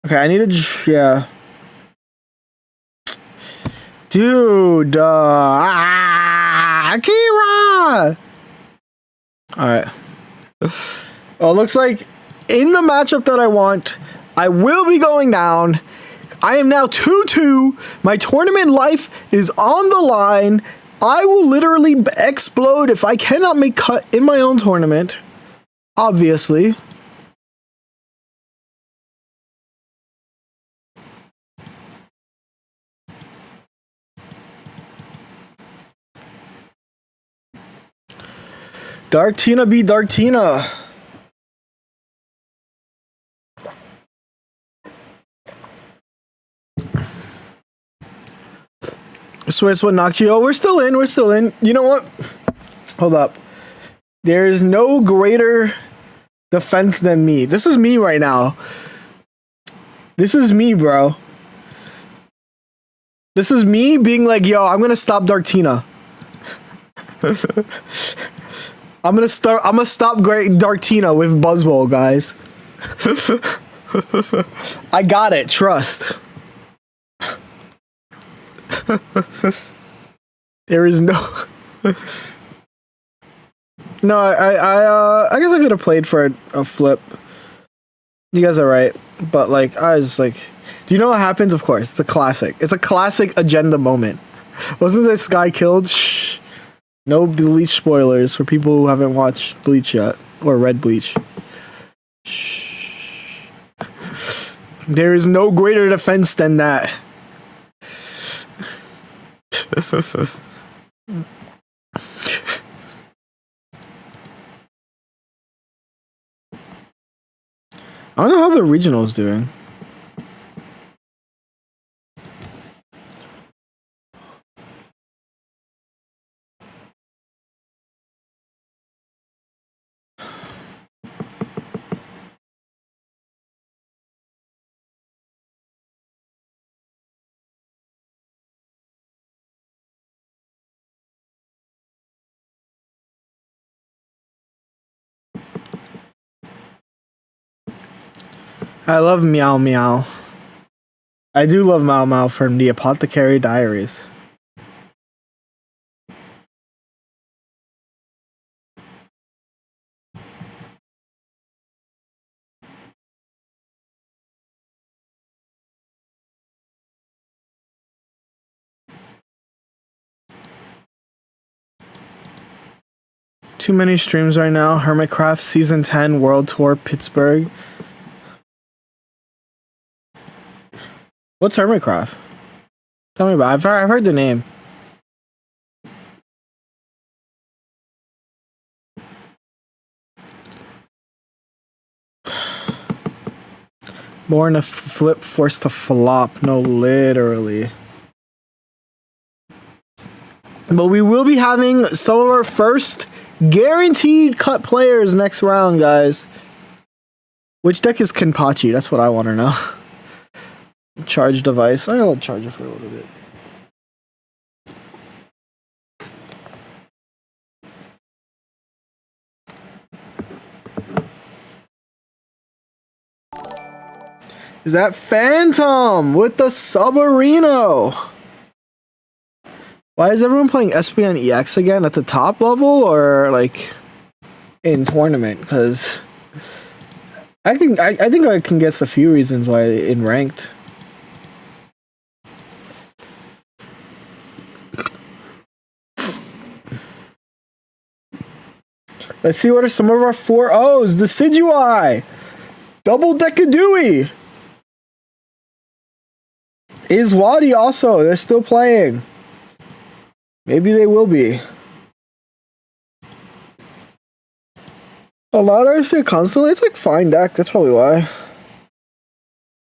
Okay, I need to, yeah. Dude, Akira! Alright. Well, it looks like in the matchup that I want, I will be going down. I am now 2-2. My tournament life is on the line. I will literally explode if I cannot make cut in my own tournament. Obviously. Dartina be Dartina. I swear it's what knocked you. Oh, we're still in. We're still in. You know what? Hold up. There is no greater defense than me. This is me right now. This is me, bro. This is me being like, yo, I'm gonna stop Dartina. I'm gonna stop great Dartina with Buzzwole, guys. I got it, trust. There is no No, I guess I could have played for a flip. You guys are right, but like I was like, do you know what happens? Of course, it's a classic. It's a classic agenda moment. Wasn't this guy killed? Shh. No Bleach spoilers for people who haven't watched Bleach yet or read Bleach. Shh. There is no greater defense than that. I don't know how the regional's doing. I love Meow Meow. I do love Meow Meow from the Apothecary Diaries. Too many streams right now. Hermitcraft Season 10 World Tour Pittsburgh. What's Hermitcraft? Tell me about it. I've heard the name. Born to flip, forced to flop. No, literally. But we will be having some of our first guaranteed cut players next round, guys. Which deck is Kenpachi? That's what I want to know. Charge device. I'm going to charge it for a little bit. Is that Phantom with the Subarino? Why is everyone playing SPN EX again at the top level or like in tournament? Because I think I can guess a few reasons why in ranked. Let's see what are some of our 4-0s. The Decidueye, Double Decadui. Is Wadi also? They're still playing. Maybe they will be. A lot of say constantly. It's like fine deck. That's probably why.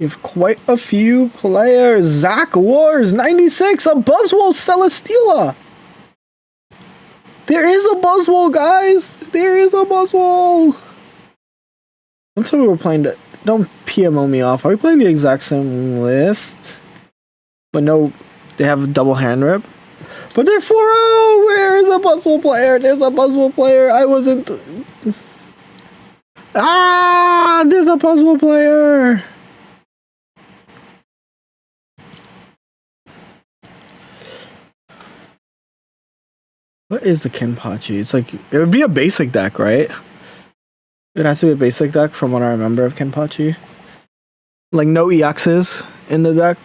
You have quite a few players. Zach Wars 96. A Buzzwole Celesteela. There is a Buzzwole, guys. There is a Buzzwole. Don't tell me we're playing. Don't PMO me off. Are we playing the exact same list? But no, they have a double hand rip. But they're 4-0! Where is a Buzzwole player? There's a Buzzwole player. I wasn't... Ah! There's a Buzzwole player! What is the Kenpachi? It's like... It would be a basic deck, right? It has to be a basic deck from what I remember of Kenpachi. Like no EXs in the deck.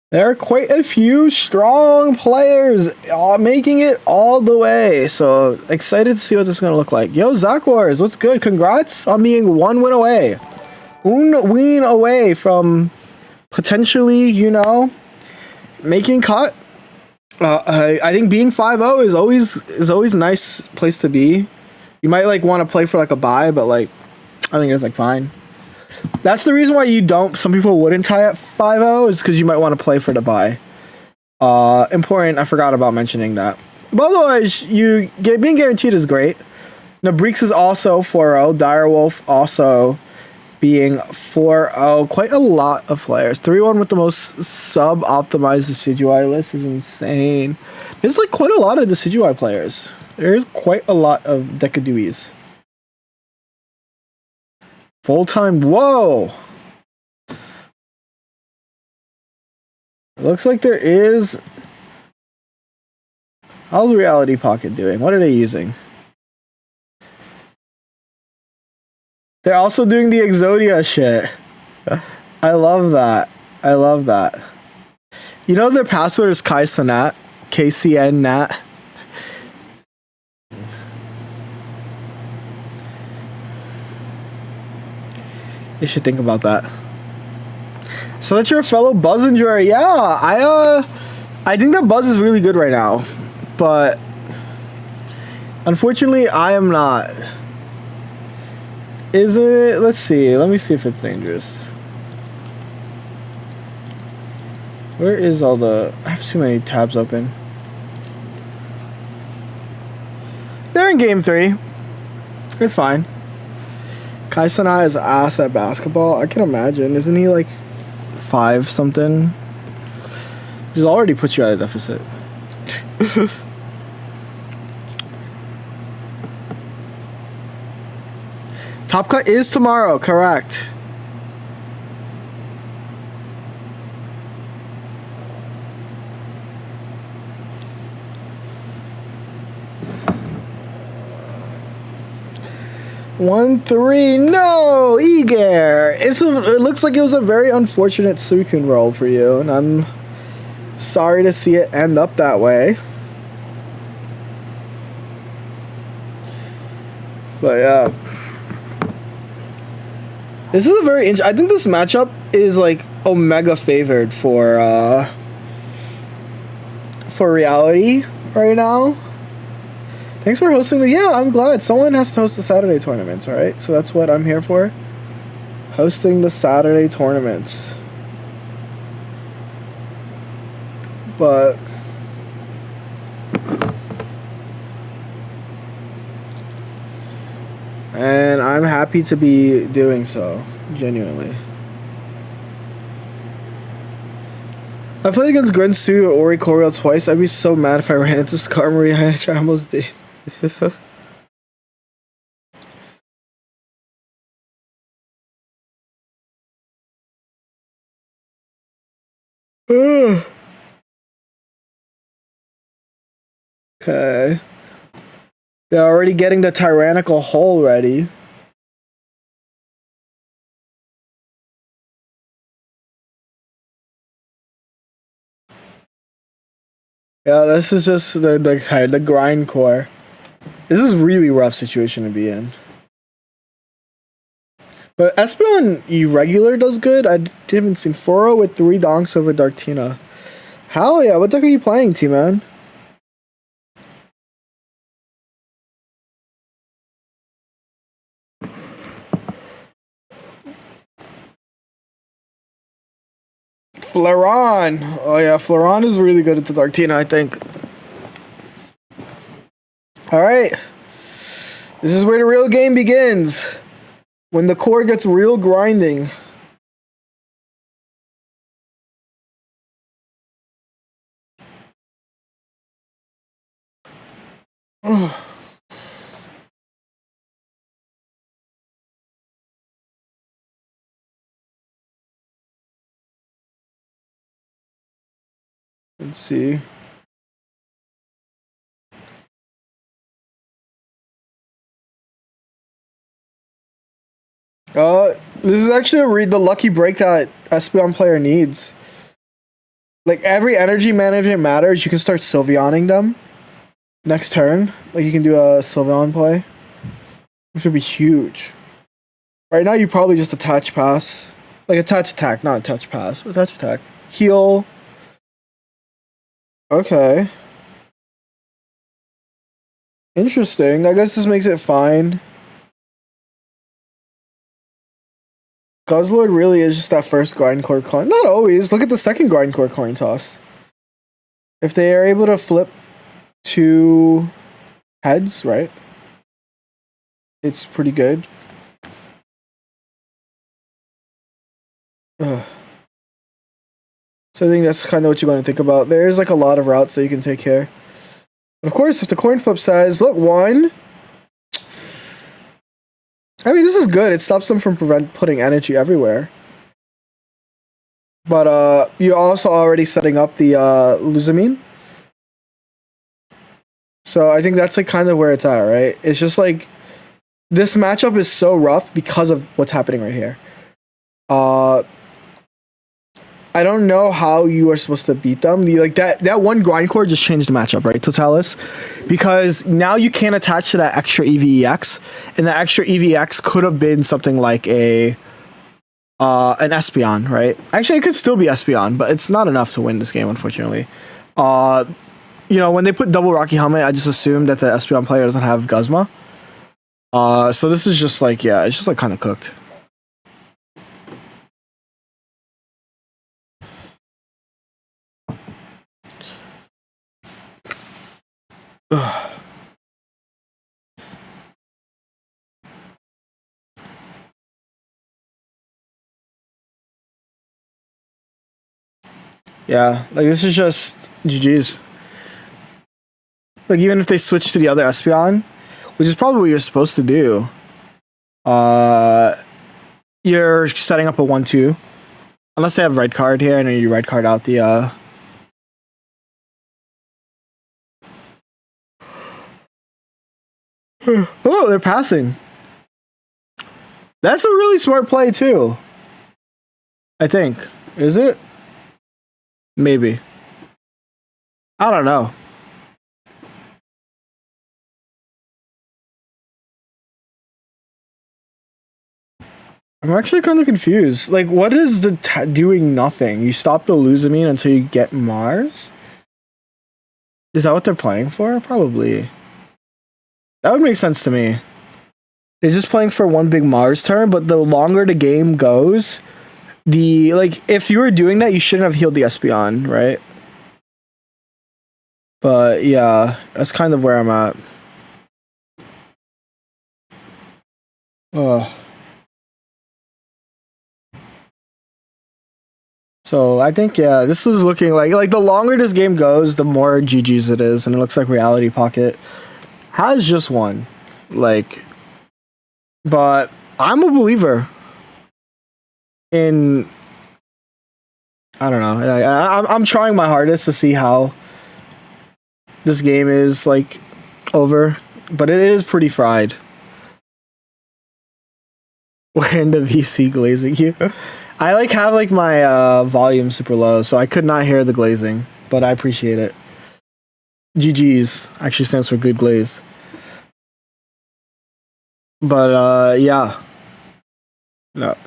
There are quite a few strong players making it all the way. So excited to see what this is going to look like. Yo, Zach Wars, what's good? Congrats on being one win away. One win away from potentially, you know, making cut. I think being 5-0 is always a nice place to be. You might like want to play for like a bye, but like I think it's like fine. That's the reason why you don't. Some people wouldn't tie at 5-0 is because you might want to play for the bye. Important. I forgot about mentioning that. But otherwise, being guaranteed is great. Nabrix is also 4-0. Direwolf also being 4-0. Quite a lot of players. 3-1 with the most sub-optimized Decidueye list is insane. There's like quite a lot of Decidueye players. There's quite a lot of Decaduis. Full-time, whoa! It looks like there is... How's Reality Pocket doing? What are they using? They're also doing the Exodia shit. I love that. I love that. You know their password is KaiSanat? KCN Nat. You should think about that. So that's your fellow Buzz enjoyer. Yeah, I think that Buzz is really good right now, but unfortunately, I am not. Is it? Let's see. Let me see if it's dangerous. Where is all the? I have too many tabs open. They're in game 3. It's fine. KaiSanat is ass at basketball. I can imagine. Isn't he like 5 something? He's already put you at a deficit. Top cut is tomorrow, correct. One, 3, no, Eager. It looks like it was a very unfortunate Suicune roll for you, and I'm sorry to see it end up that way. But yeah, this is a very I think this matchup is like Omega favored for Reality right now. Thanks for hosting me. Yeah, I'm glad. Someone has to host the Saturday tournaments, right? So that's what I'm here for. hosting the Saturday tournaments. But and I'm happy to be doing so, genuinely. I played against Grensu or Ori twice. I'd be so mad if I ran into Scar Maria, which I almost did. Okay. They're already getting the tyrannical hole ready. Yeah, this is just the grind core. This is a really rough situation to be in. But Espeon irregular does good. I didn't see Foro with 3 donks over Darktina. Hell yeah, what deck are you playing, T-Man? Flareon. Oh yeah, Flareon is really good at the Darktina, I think. Alright. This is where the real game begins. When the core gets real grinding. Let's see. This is actually the lucky break that Espeon player needs. Like, every energy management matters. You can start Sylveoning them next turn. Like, you can do a Sylveon play, which would be huge. Right now, you probably just attach pass. Like, attach attack, not attach pass. Attach attack. Heal. Okay. Interesting. I guess this makes it fine. Guzzlord really is just that first Grindcore coin. Not always. Look at the second Grindcore coin toss. If they are able to flip 2 heads, right? It's pretty good. Ugh. So I think that's kind of what you're going to think about. There's like a lot of routes that you can take here. But of course, if the coin flip says, look, 1. I mean, this is good. It stops them from putting energy everywhere. But you're also already setting up the Luzamine. So I think that's like kind of where it's at, right? It's just like this matchup is so rough because of what's happening right here. I don't know how you are supposed to beat them. That one Grindcore just changed the matchup, right, Totalis? Because now you can't attach to that extra EVEX, and that extra EVEX could have been something like an Espeon, right? Actually, it could still be Espeon, but it's not enough to win this game, unfortunately. You know, when they put double Rocky Helmet, I just assumed that the Espeon player doesn't have Guzma. So this is just like, yeah, it's just like kind of cooked. Yeah, like this is just GG's. Like even if they switch to the other Espeon, which is probably what you're supposed to do, you're setting up a 1-2. Unless they have red card here and then you red card out the Oh, they're passing. That's a really smart play too. I think. Is it? Maybe. I don't know. I'm actually kind of confused. Like, what is the doing nothing? You stop the Luzamine until you get Mars? Is that what they're playing for? Probably. That would make sense to me. It's just playing for one big Mars turn, but the longer the game goes, if you were doing that, you shouldn't have healed the Espeon, right? But yeah, that's kind of where I'm at. So I think this is looking like the longer this game goes, the more GG's it is, and it looks like Reality Pocket has just won. But I'm a believer in. I don't know. I'm trying my hardest to see how this game is over, but it is pretty fried. We're in the VC glazing you. I have my volume super low, so I could not hear the glazing, but I appreciate it. GG's actually stands for good glaze. But yeah. No.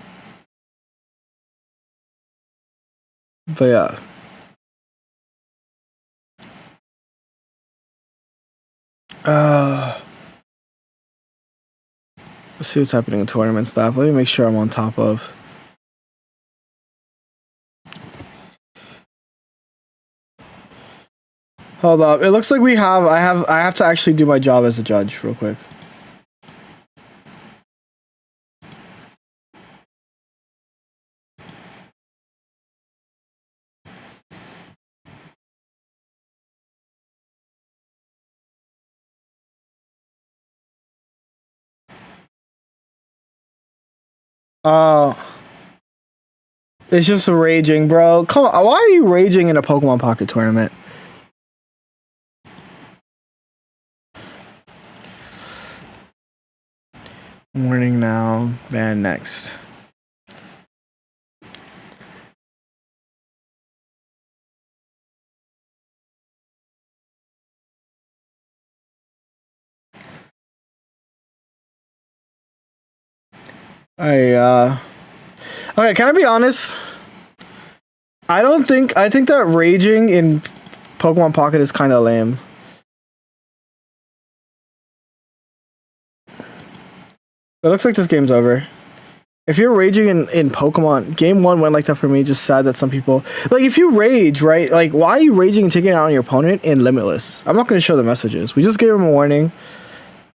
But yeah. Let's see what's happening in tournament stuff. Let me make sure I'm on top of. Hold up. It looks like I have to actually do my job as a judge real quick. It's just raging, bro. Come on, why are you raging in a Pokemon Pocket tournament? Warning now, ban next. Okay, can I be honest? I think that raging in Pokemon Pocket is kind of lame. It looks like this game's over. If you're raging in Pokemon, game 1 went like that for me. Just sad that some people if you rage, right? Why are you raging and taking it out on your opponent in Limitless? I'm not going to show the messages. We just gave him a warning,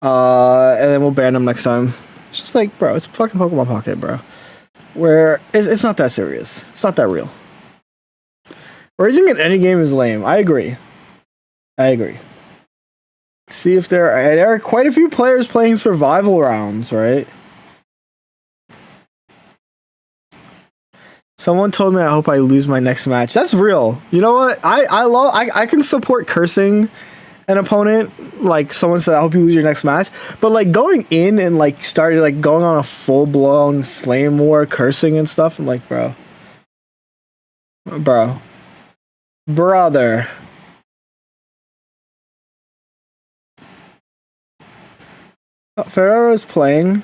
and then we'll ban him next time. It's just bro, it's fucking Pokemon Pocket, bro. Where it's not that serious. It's not that real. Raging in any game is lame. I agree. See if there are quite a few players playing survival rounds, right? Someone told me I hope I lose my next match. That's real. You know what? I can support cursing an opponent. Someone said I hope you lose your next match. But going in and started going on a full blown flame war cursing and stuff, I'm brother. Oh, Ferrero's playing.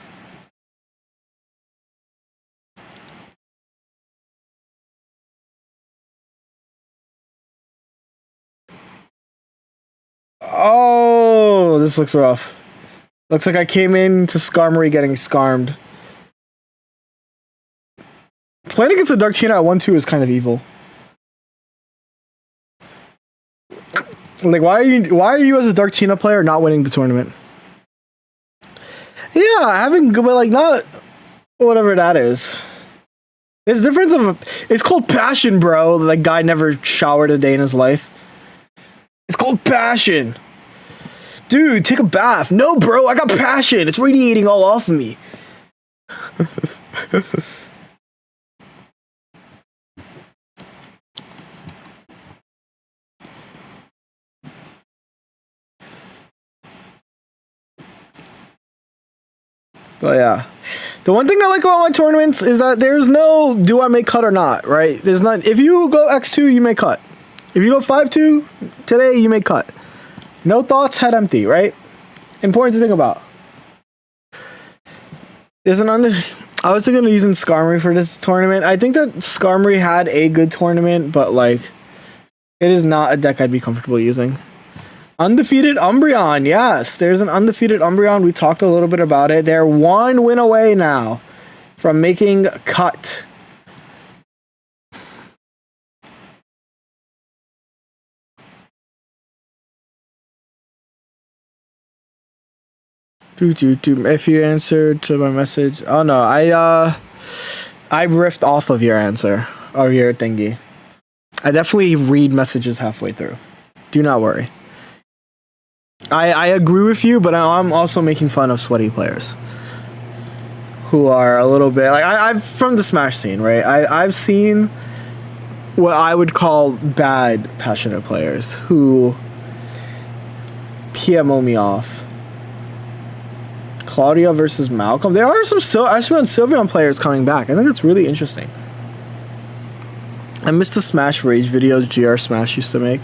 Oh, this looks rough. Looks like I came into Skarmory getting scarmed. Playing against a Darktina at 1-2 is kind of evil. Why are you as a Darktina player not winning the tournament? Yeah, not whatever that is. It's difference of it's called passion, bro. That guy never showered a day in his life. It's called passion. Dude, take a bath. No, bro, I got passion. It's radiating all off of me. But yeah, the one thing I like about my tournaments is that there's no do I make cut or not, right? There's not. If you go X2, you may cut. If you go 5-2 today, you may cut. No thoughts, head empty, right? Important to think about. I was thinking of using Skarmory for this tournament. I think that Skarmory had a good tournament, but it is not a deck I'd be comfortable using. Undefeated Umbreon, yes. There's an undefeated Umbreon. We talked a little bit about it. They're 1 win away now from making cut. If you answered to my message, oh no, I riffed off of your answer or your thingy. I definitely read messages halfway through. Do not worry. I agree with you, but I'm also making fun of sweaty players who are a little bit like I've from the Smash scene, right? I've seen what I would call bad passionate players who PMO me off. Claudia versus Malcolm. There are some Sylveon players coming back. I think that's really interesting. I missed the Smash Rage videos GR Smash used to make.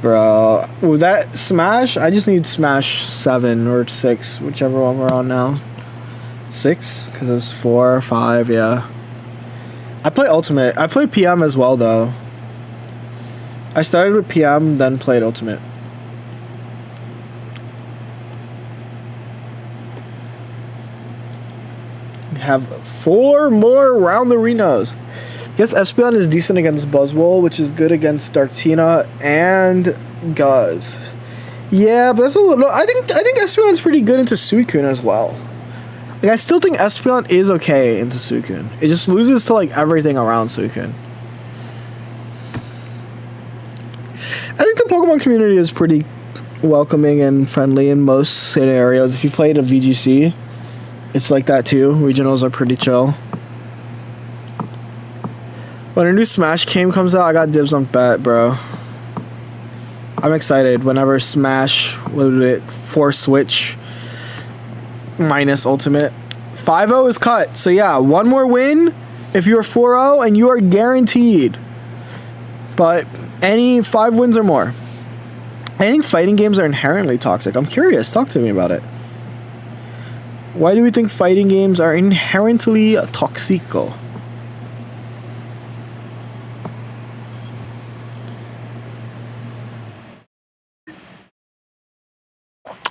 Bro, with that Smash, I just need Smash 7 or 6, whichever one we're on now. 6? Because it was 4 or 5, yeah. I play Ultimate. I play PM as well, though. I started with PM, then played Ultimate. Have 4 more round arenas. I guess Espeon is decent against Buzzwole, which is good against Darktina and Guz. Yeah, but that's a little. I think Espeon's pretty good into Suicune as well. Like I still think Espeon is okay into Suicune. It just loses to like everything around Suicune. I think the Pokemon community is pretty welcoming and friendly in most scenarios. If you played a VGC, it's like that too. Regionals are pretty chill. When a new Smash game comes out, I got dibs on bet, bro. I'm excited whenever Smash, what is it, Force Switch minus Ultimate. 5-0 is cut. So yeah, 1 more win if you're 4-0 and you are guaranteed. But any 5 wins or more. I think fighting games are inherently toxic. I'm curious. Talk to me about it. Why do we think fighting games are inherently toxico?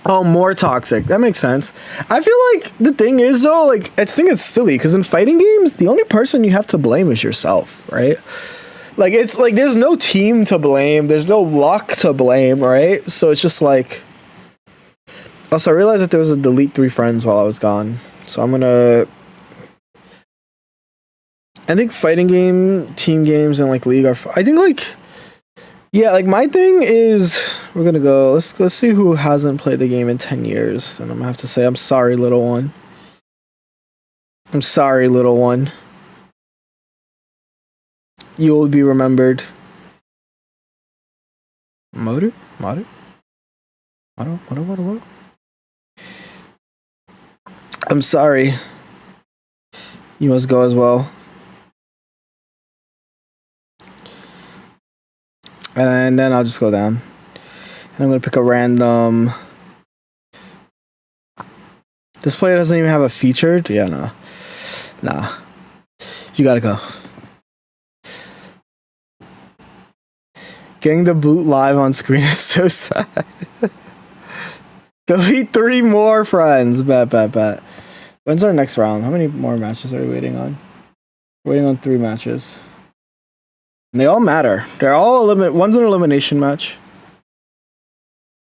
Oh, more toxic. That makes sense. I feel like the thing is though, like I think it's silly because in fighting games, the only person you have to blame is yourself, right? Like it's like there's no team to blame, there's no luck to blame, right? So it's just like. Also, I realized that there was a delete 3 friends while I was gone. So I'm gonna. I think fighting game, team games, and like league are. I think like. Yeah, like my thing is we're gonna go. Let's see who hasn't played the game in 10 years, and I'm gonna have to say I'm sorry, little one. I'm sorry, little one. You will be remembered. Motor. I'm sorry. You must go as well. And then I'll just go down. And I'm gonna pick a random. This player doesn't even have a featured? Yeah, no. Nah. You gotta go. Getting the boot live on screen is so sad. Delete 3 more friends. Bet. When's our next round? How many more matches are we waiting on? We're waiting on 3 matches. And they all matter. They're all one's an elimination match.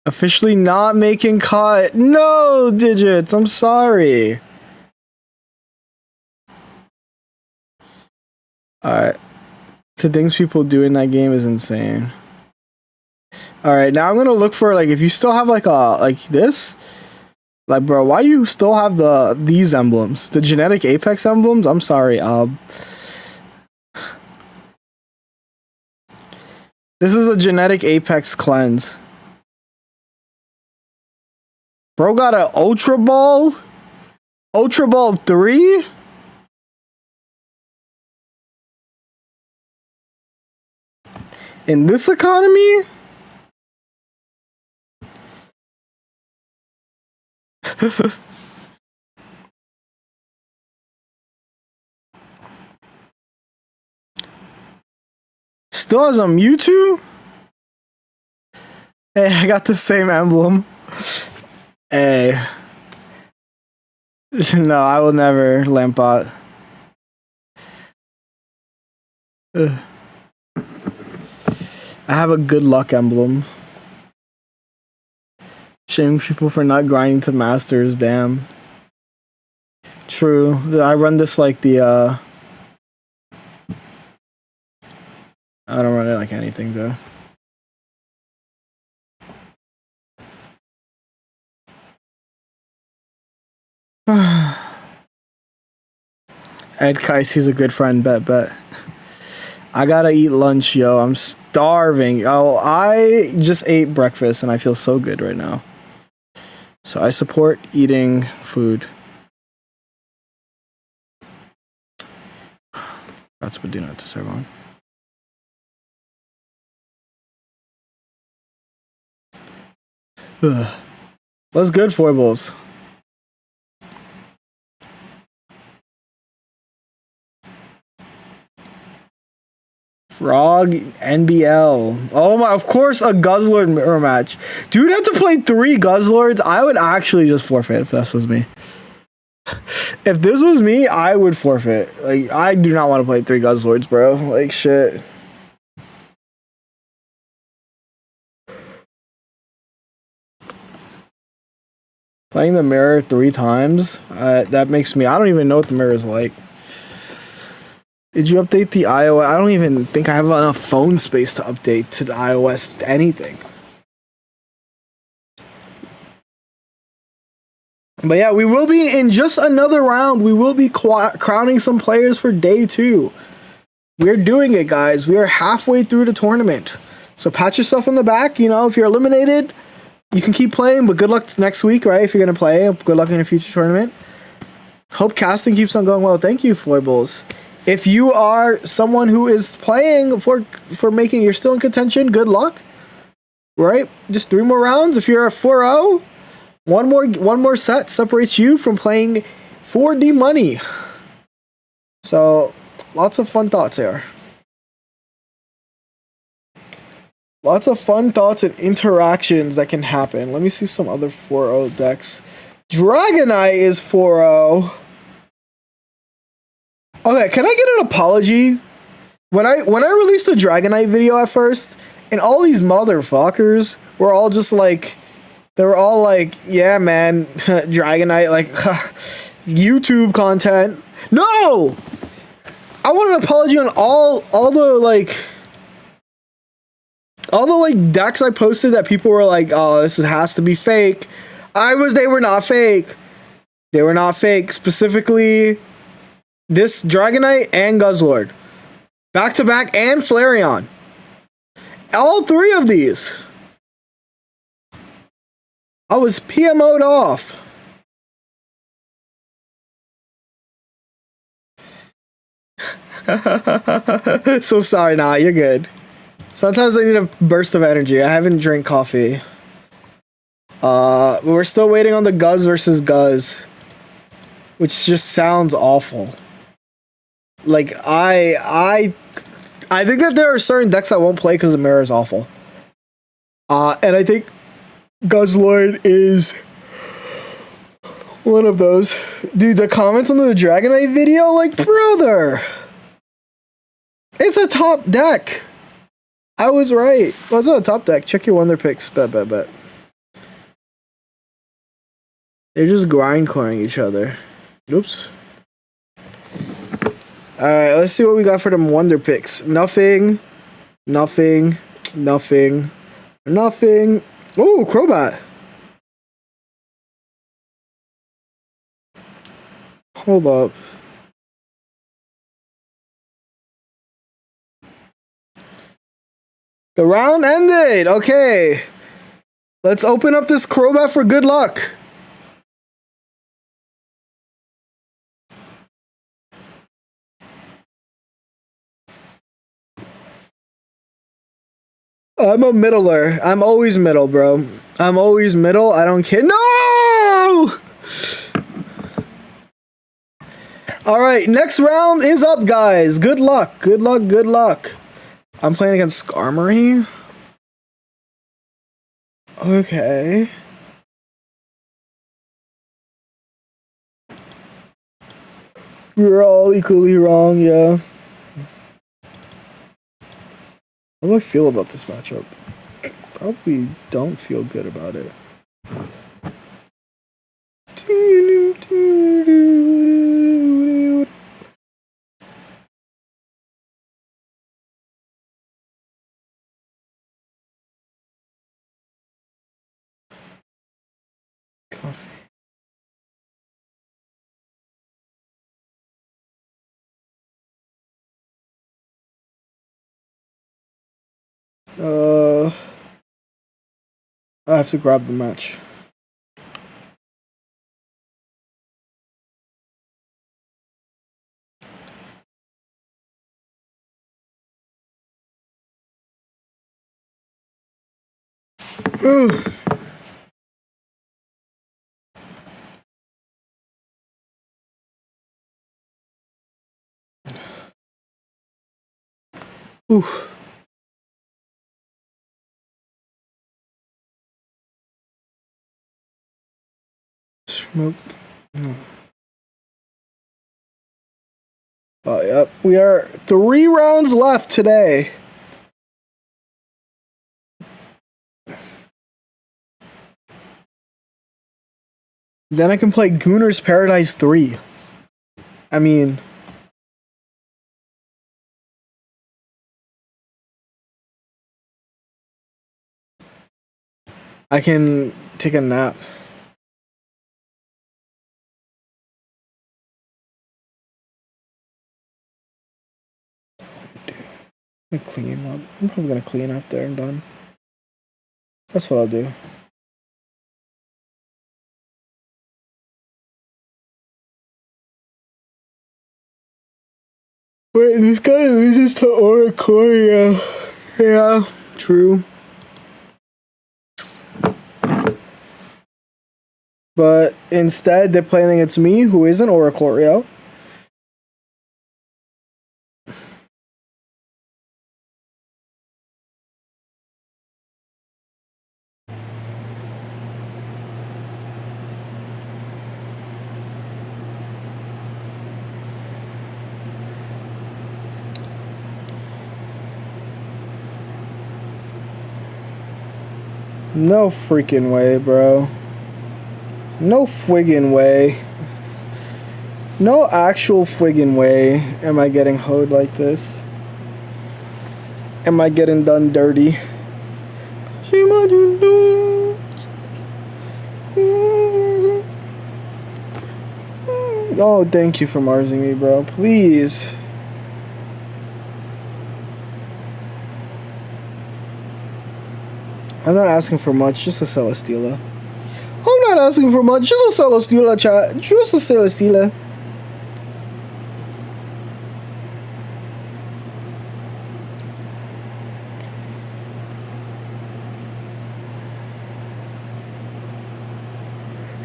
Officially not making cut. No, Digits. I'm sorry. Alright. The things people do in that game is insane. Alright, now I'm gonna look for like if you still have like this. Like bro, why do you still have these emblems? The genetic apex emblems? I'm sorry, this is a genetic apex cleanse. Bro got an Ultra Ball? Ultra Ball 3? In this economy? Still has a Mewtwo? Hey, I got the same emblem. Hey. No, I will never Lampot. Ugh. I have a good luck emblem. Shame people for not grinding to masters, damn. True. I run this like the I don't run it like anything though. Ed Kais, he's a good friend, bet. I gotta eat lunch, yo. I'm starving. Oh, I just ate breakfast and I feel so good right now. So I support eating food. That's what do not to serve on. Ugh. What's good, foibles? Frog NBL. Oh my, of course a Guzzlord mirror match. Dude had to play 3 Guzzlords. I would actually just forfeit if this was me. If this was me, I would forfeit. Like, I do not want to play 3 Guzzlords, bro. Like, shit. Playing the mirror 3 times, that makes me... I don't even know what the mirror is like. Did you update the iOS? I don't even think I have enough phone space to update to the iOS anything. But yeah, we will be in just another round. We will be crowning some players for day 2. We're doing it, guys. We are halfway through the tournament. So pat yourself on the back. You know, if you're eliminated, you can keep playing, but good luck next week, right? If you're going to play, good luck in a future tournament. Hope casting keeps on going well. Thank you, Foibles. If you are someone who is playing for making, you're still in contention, good luck. Right? Just 3 more rounds. If you're a 4-0, one more set separates you from playing 4D money. So, lots of fun thoughts here. Lots of fun thoughts and interactions that can happen. Let me see some other 4-0 decks. Dragonite is 4-0. Okay, can I get an apology? When I released the Dragonite video at first, and all these motherfuckers were all just like, they were all like, yeah, man, Dragonite, like, YouTube content. No! I want an apology on all the decks I posted that people were like, oh, this has to be fake. They were not fake. They were not fake. Specifically, this Dragonite and Guzzlord. Back to back and Flareon. All 3 of these. I was PMO'd off. So sorry, nah, you're good. Sometimes I need a burst of energy. I haven't drank coffee. We're still waiting on the Guzz versus Guzz, which just sounds awful. Like, I think that there are certain decks I won't play because the mirror is awful. And I think Guzzlord is one of those. Dude, the comments on the Dragonite video, like, brother, it's a top deck. I was right. Well, it's not a top deck. Check your Wonder Picks. Bet. They're just grindcoring each other. Oops. Alright, let's see what we got for them Wonder Picks. Nothing. Ooh, Crobat. Hold up. The round ended. Okay. Let's open up this Crobat for good luck. I'm a middler. I'm always middle, bro. I'm always middle. I don't care. No! Alright, next round is up, guys. Good luck. Good luck. I'm playing against Skarmory. Okay. We were all equally wrong, yeah. How do I feel about this matchup? Probably don't feel good about it. Coffee. I have to grab the match. Oof. Smoke. No. Oh, yep. We are 3 rounds left today. Then I can play Gooner's Paradise 3. I mean... I can take a nap. I'm gonna clean up. I'm probably gonna clean after I'm done. That's what I'll do. Wait, this guy loses to Oracle. Yeah, true. But instead, they're playing against me, who isn't Oracle. No freaking way, bro. No friggin' way. No actual friggin' way am I getting hoed like this. Am I getting done dirty? Oh, thank you for Marsing me, bro. Please. I'm not asking for much, just a Celesteela. I'm not asking for much, just a Celesteela, chat. Just a Celesteela.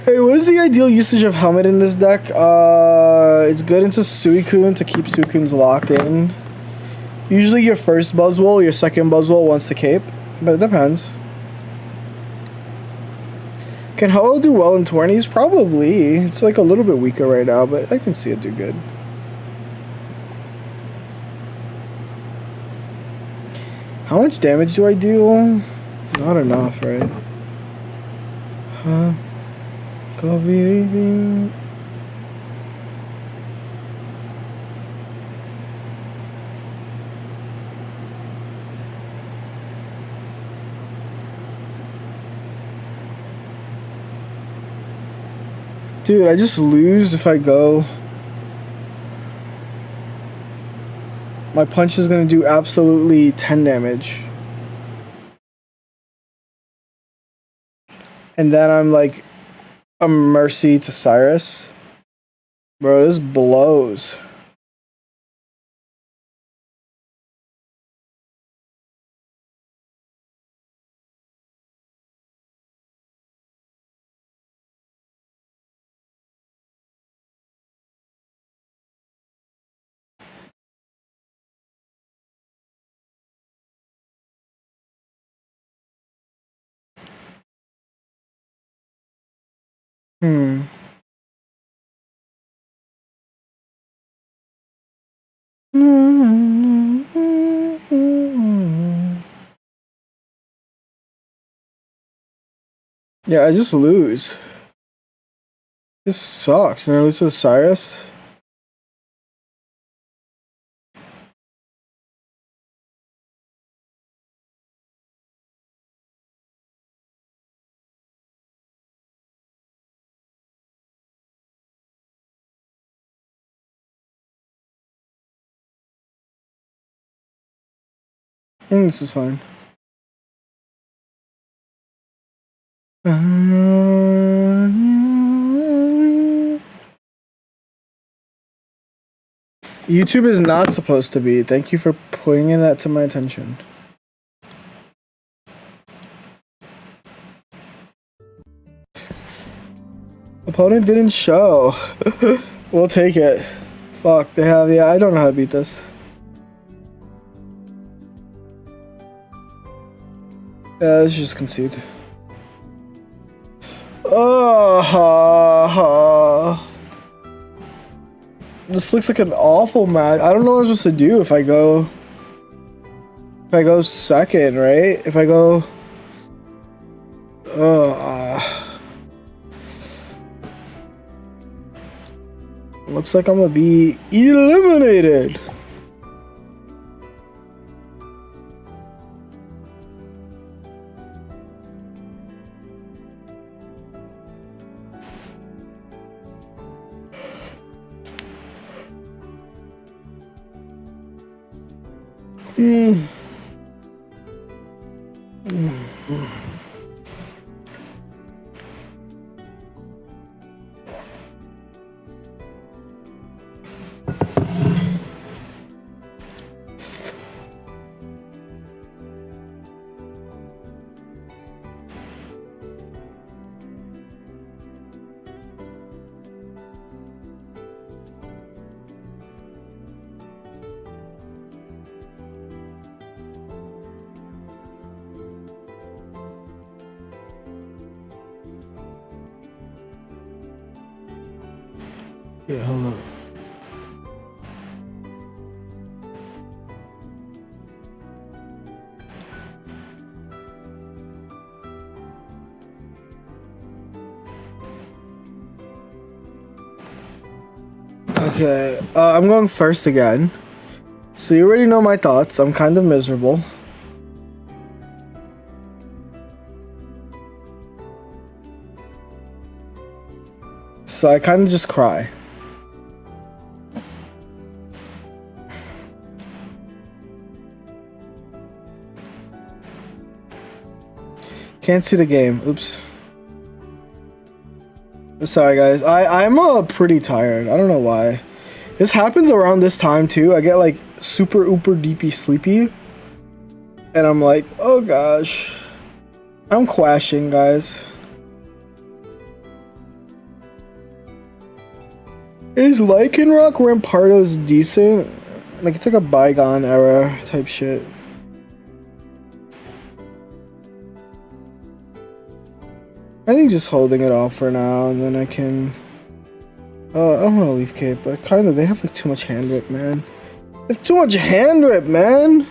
Hey, what is the ideal usage of Helmet in this deck? It's good into Suicune to keep Suicunes locked in. Usually your first Buzzwole, your second Buzzwole wants to cape, but it depends. Can Ho do well in 20s? Probably. It's like a little bit weaker right now, but I can see it do good. How much damage do I do? Not enough, right? Huh? Coffee. Dude, I just lose if I go. My punch is gonna do absolutely 10 damage. And then I'm like a mercy to Cyrus. Bro, this blows. Hmm. Yeah, I just lose. This sucks. And I lose to Cyrus. I think this is fine. YouTube is not supposed to be. Thank you for pointing that to my attention. Opponent didn't show. We'll take it. Fuck, they have, yeah, I don't know how to beat this. Yeah, let's just concede. This looks like an awful match. I don't know what I'm supposed to do if I go second, right? If I go looks like I'm gonna be eliminated. Yeah, hold on. Okay, I'm going first again. So you already know my thoughts. I'm kind of miserable. So I kind of just cry. Can't see the game. Oops. Sorry guys. I'm pretty tired. I don't know why. This happens around this time too. I get like super ooper deepy sleepy. And I'm like, oh gosh. I'm crashing, guys. Is Lycanroc Rampardos decent? Like it's like a bygone era type shit. I think just holding it off for now, and then I can... I don't want to leaf cape, but kind of, they have like too much hand whip, man. They have too much hand whip, man!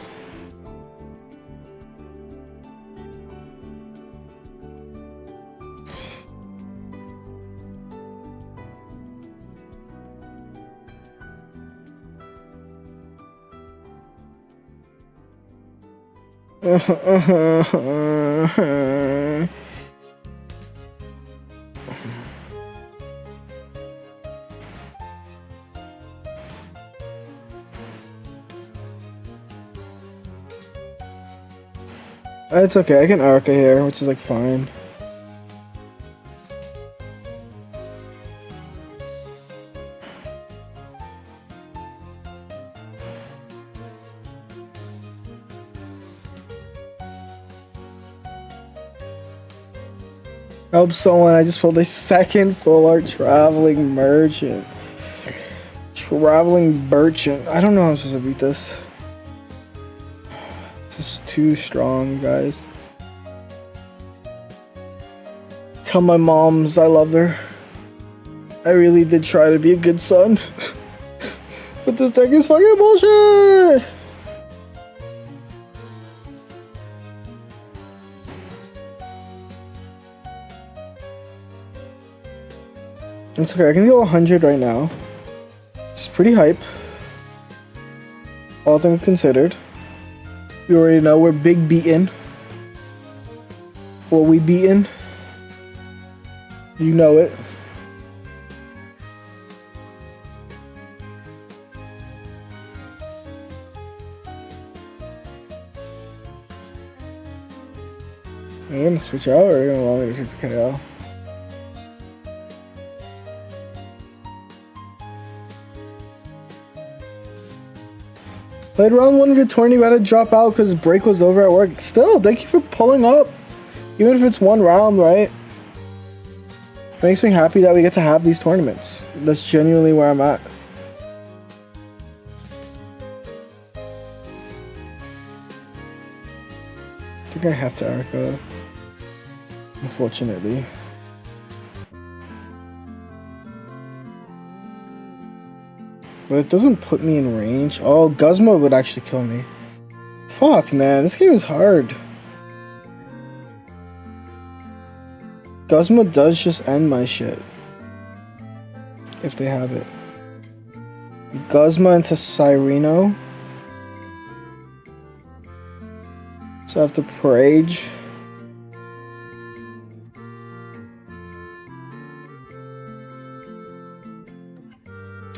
It's okay, I can Arca here, which is like fine. Help someone, I just pulled a second full art traveling merchant. Traveling merchant. I don't know how I'm supposed to beat this. This is too strong, guys. Tell my moms I love her. I really did try to be a good son. But this deck is fucking bullshit! It's okay, I can go 100 right now. It's pretty hype. All things considered. You already know we're big beaten. What we beaten. You know it. Are you gonna switch out or are you gonna allow me to take the KO? Played round 1 of your tourney, but I had to drop out because break was over at work. Still, thank you for pulling up. Even if it's 1 round, right? It makes me happy that we get to have these tournaments. That's genuinely where I'm at. I think I have to Erica. Unfortunately. But it doesn't put me in range. Oh, Guzma would actually kill me. Fuck, man. This game is hard. Guzma does just end my shit. If they have it. Guzma into Cyreno. So I have to Parage.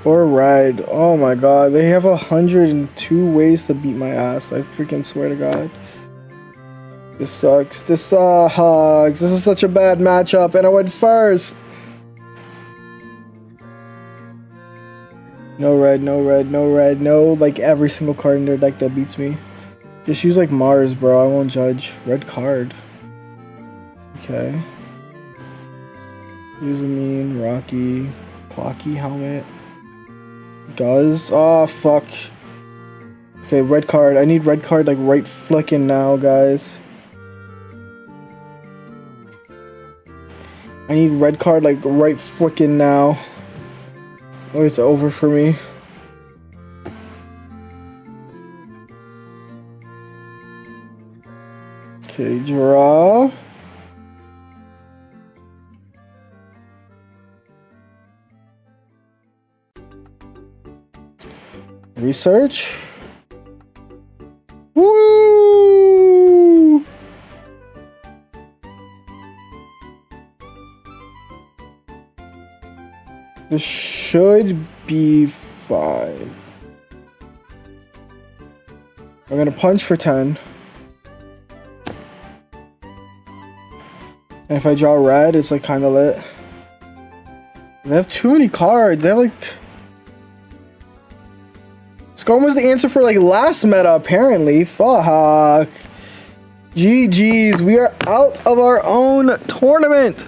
Or Red. Oh my god, they have 102 ways to beat my ass. I freaking swear to god. This sucks. This sucks. This is such a bad matchup, and I went first. No red, no red, no red, no like every single card in their deck that beats me. Just use like Mars, bro. I won't judge. Red card. Okay. Uzamine, Rocky, Clocky helmet. Guz. Oh fuck. Okay, red card. I need red card like right flicking now, guys. I need red card like right frickin' now. Or it's over for me. Okay, draw. Research. Woo! This should be fine. I'm gonna punch for 10. And if I draw red, it's like kinda lit. They have too many cards. They have like... Scorn was the answer for like last meta, apparently. Fuck. GG's. We are out of our own tournament.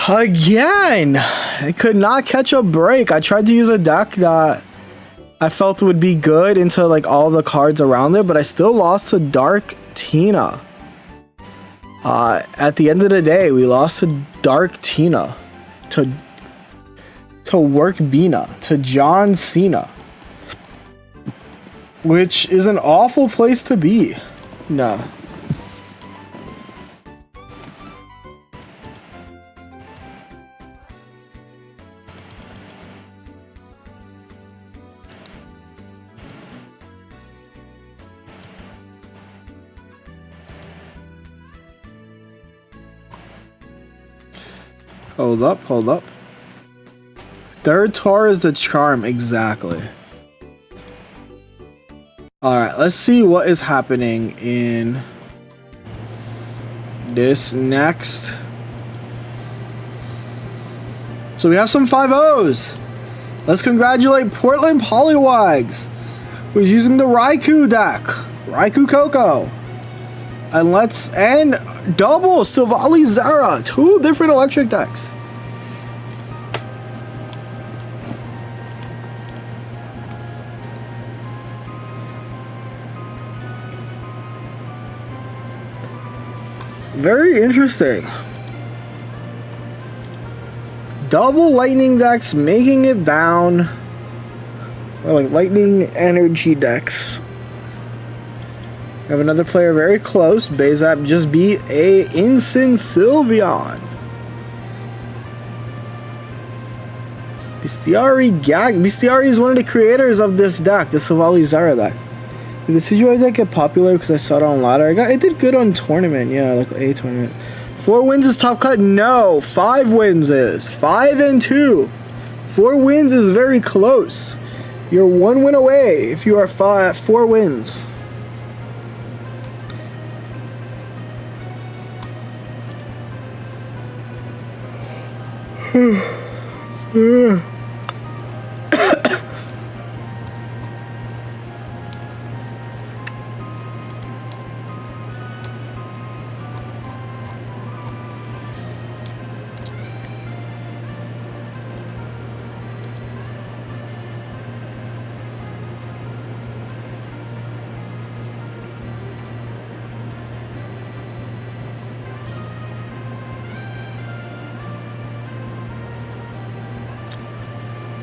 Again. I could not catch a break. I tried to use a deck that I felt would be good into like all the cards around it, but I still lost to Dark Tina. At the end of the day, we lost to Dark Tina. To Work Bina. To John Cena. Which is an awful place to be. No. Hold up, hold up. Third tour is the charm, exactly. Alright, let's see what is happening in this next. So we have some 5-0s. Let's congratulate Portland Polywags, who's using the Raikou deck. Raikou Coco. And let's end double Silvally Zera. 2 different electric decks. Very interesting. double lightning decks making it down. Or like lightning energy decks. We have another player very close. Bezap just beat a Incin Sylveon. Bestiari is one of the creators of this deck, the Savali Zara deck. Did the CGI deck get popular because I saw it on ladder? It did good on tournament, yeah, like a tournament. 4 wins is top cut? No, 5 wins is. 5 and 2. 4 wins is very close. You're 1 win away if you are 4 wins.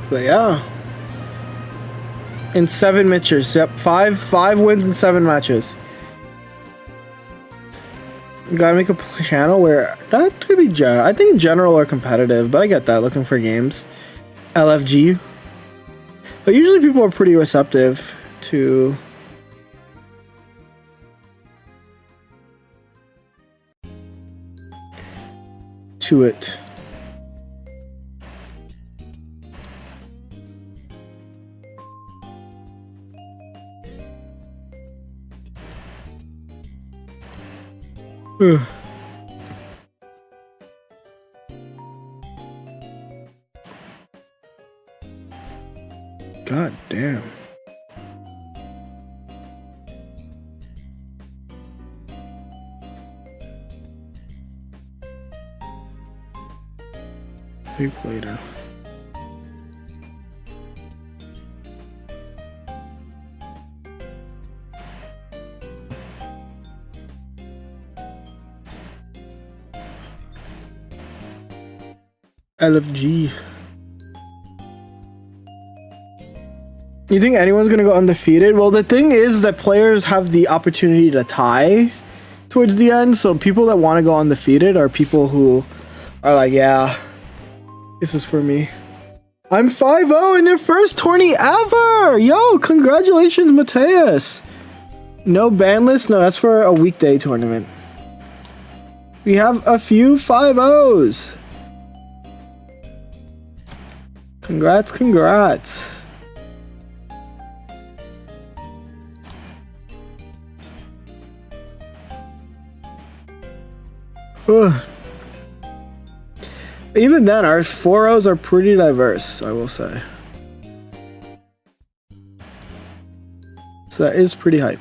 But yeah, in 7 matches. Yep, 5 wins in 7 matches. You gotta make a channel where that could be general. I think general or competitive, but I get that. Looking for games, LFG. But usually people are pretty receptive to it. God damn. Week later. LFG. You think anyone's gonna go undefeated? Well, the thing is that players have the opportunity to tie towards the end, so people that want to go undefeated are people who are like, yeah, this is for me. I'm 5-0 in their first tourney ever! Yo, congratulations, Mateus! No ban list? No, that's for a weekday tournament. We have a few 5-0s. Congrats, congrats. Even then, our 4-0s are pretty diverse, I will say. So that is pretty hype.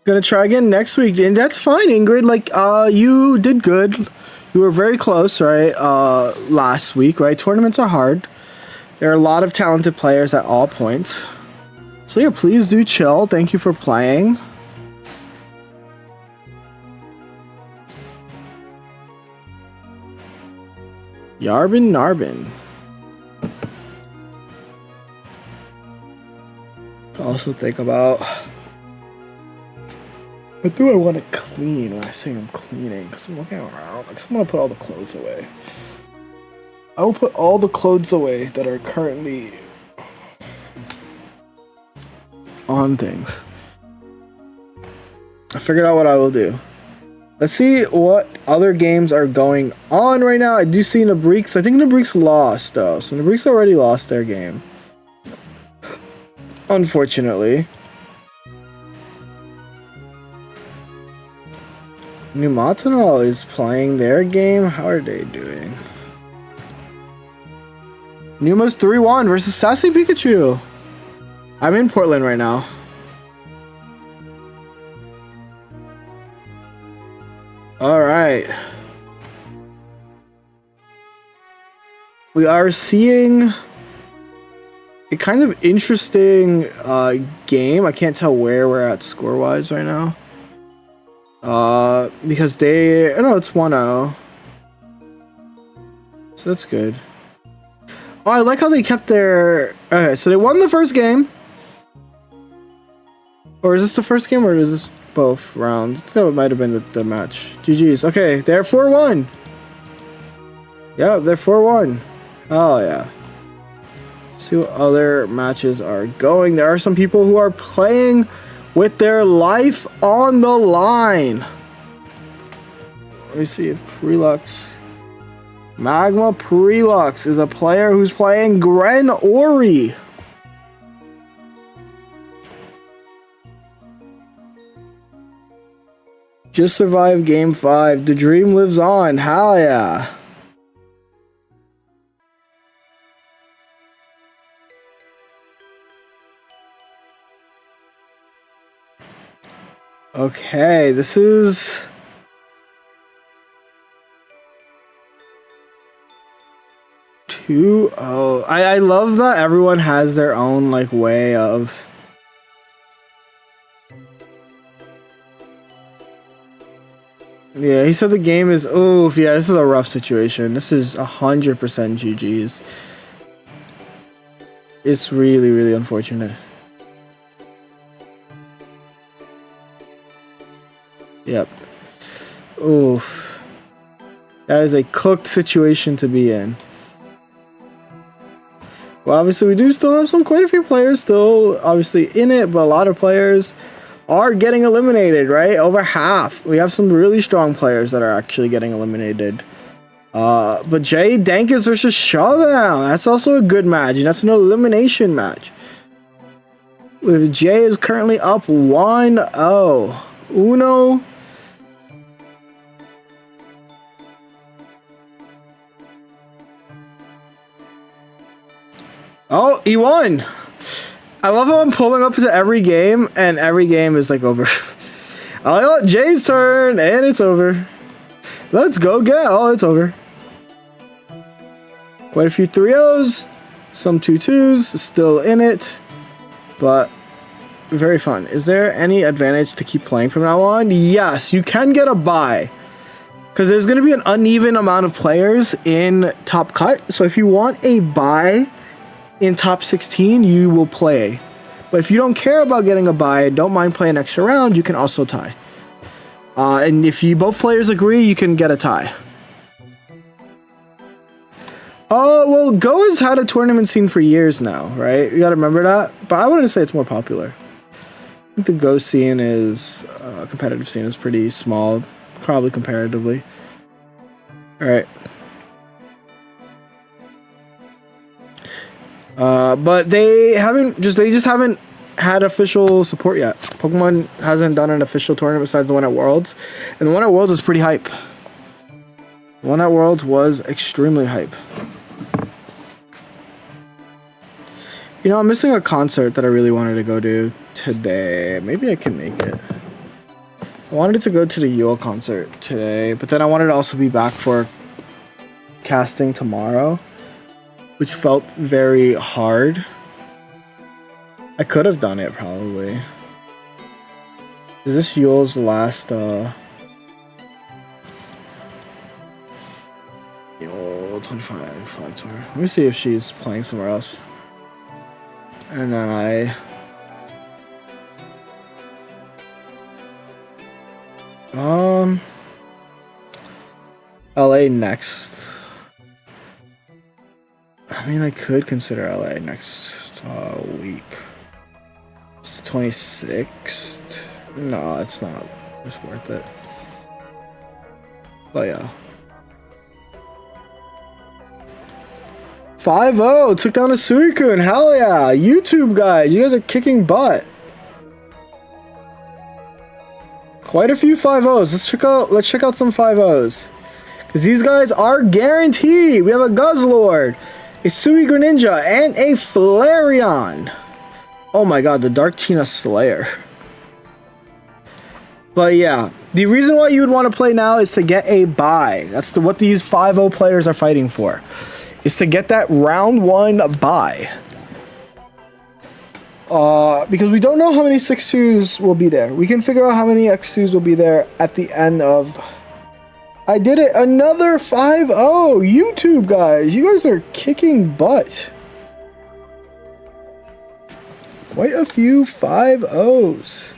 Gonna try again next week, and that's fine, Ingrid. Like, you did good. You were very close, right? Last week, right? Tournaments are hard. There are a lot of talented players at all points. So yeah, please do chill. Thank you for playing. Yarbin Narbin. Also think about, what do I want to clean when I say I'm cleaning? Because I'm looking around. Like, I'm going to put all the clothes away. I will put all the clothes away that are currently on things. I figured out what I will do. Let's see what other games are going on right now. I do see Nabriks. I think Nabriks lost, though. So Nabriks already lost their game. Unfortunately. New Matanal is playing their game. How are they doing? Numa's 3-1 versus Sassy Pikachu. I'm in Portland right now. Alright. We are seeing a kind of interesting game. I can't tell where we're at score-wise right now. Because they... Oh, no, it's 1-0. So that's good. Oh, I like how they kept their... Okay, so they won the first game. Or is this the first game, or is this both rounds? I think that might have been the match. GG's. Okay, they're 4-1. Yeah, they're 4-1. Oh, yeah. See what other matches are going. There are some people who are playing with their life on the line. Let me see if Prelux... Magma Prelux is a player who's playing Gren Ori. Just survived game 5. The dream lives on. Hell yeah. Okay, this is... Oh, I love that everyone has their own like way of yeah, he said the game is oof, yeah, this is a rough situation. This is 100% GG's. It's really, really unfortunate. Yep. Oof. That is a cooked situation to be in. Well, obviously, we do still have quite a few players still, obviously, in it, but a lot of players are getting eliminated, right? Over half. We have some really strong players that are actually getting eliminated. But Jay Dankus versus Showdown, that's also a good match, and that's an elimination match. With Jay is currently up 1-0. Uno. Oh, he won! I love how I'm pulling up to every game, and every game is like over. Oh, Jay's turn, and it's over. Let's go get. Oh, it's over. Quite a few 3-0s, some 2-2s, still in it, but very fun. Is there any advantage to keep playing from now on? Yes, you can get a bye, because there's going to be an uneven amount of players in Top Cut, so if you want a bye in top 16, you will play. But if you don't care about getting a bye and don't mind playing extra round, you can also tie. And if you both players agree, you can get a tie. Well, Go has had a tournament scene for years now, right? You gotta remember that. But I wouldn't say it's more popular. I think the Go scene is, competitive scene is pretty small, probably comparatively. Alright. But they just haven't had official support yet. Pokemon hasn't done an official tournament besides the one at Worlds, and the one at Worlds is pretty hype. The one at Worlds was extremely hype. You know, I'm missing a concert that I really wanted to go to today. Maybe I can make it. I wanted to go to the Yule concert today, but then I wanted to also be back for casting tomorrow, which felt very hard. I could have done it, probably. Is this Yule's last, Yule 25 flag tour? Let me see if she's playing somewhere else. And then LA next. I mean, I could consider LA next week. It's the 26th. No, it's not. It's worth it. But yeah. 5-0 took down a Suicune. Hell yeah. YouTube guys, you guys are kicking butt. Quite a few 5-0s. Let's check out some 5-0s. Because these guys are guaranteed. We have a Guzzlord, a Sui Greninja, and a Flareon. Oh my god, the Dark Tina Slayer. But yeah, the reason why you would want to play now is to get a bye. That's what these 5-0 players are fighting for. Is to get that round 1 bye. Because we don't know how many 6-2s will be there. We can figure out how many X2s will be there at the end of... I did it! Another 5-0! YouTube, guys! You guys are kicking butt. Quite a few 5-0s.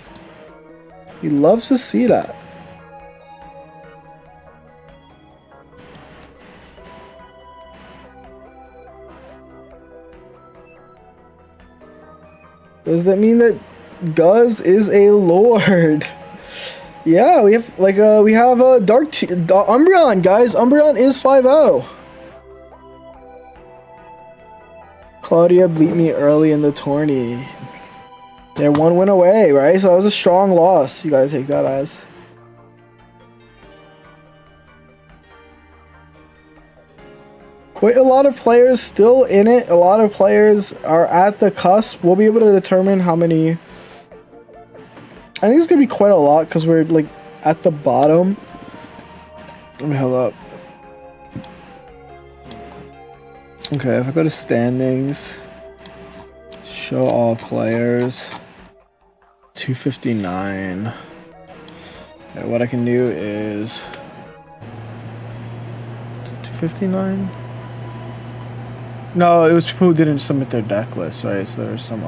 He loves to see that. Does that mean that Guz is a lord? Yeah, we have a Umbreon, guys. Umbreon is 5-0. Claudia beat me early in the tourney. They're 1 win away, right? So that was a strong loss. You gotta take that as. Quite a lot of players still in it. A lot of players are at the cusp. We'll be able to determine how many. I think it's gonna be quite a lot because we're like at the bottom. Let me hold up. Okay, if I go to standings, show all players, 259. Okay, what I can do is 259. No, it was people who didn't submit their deck list, right? So there's some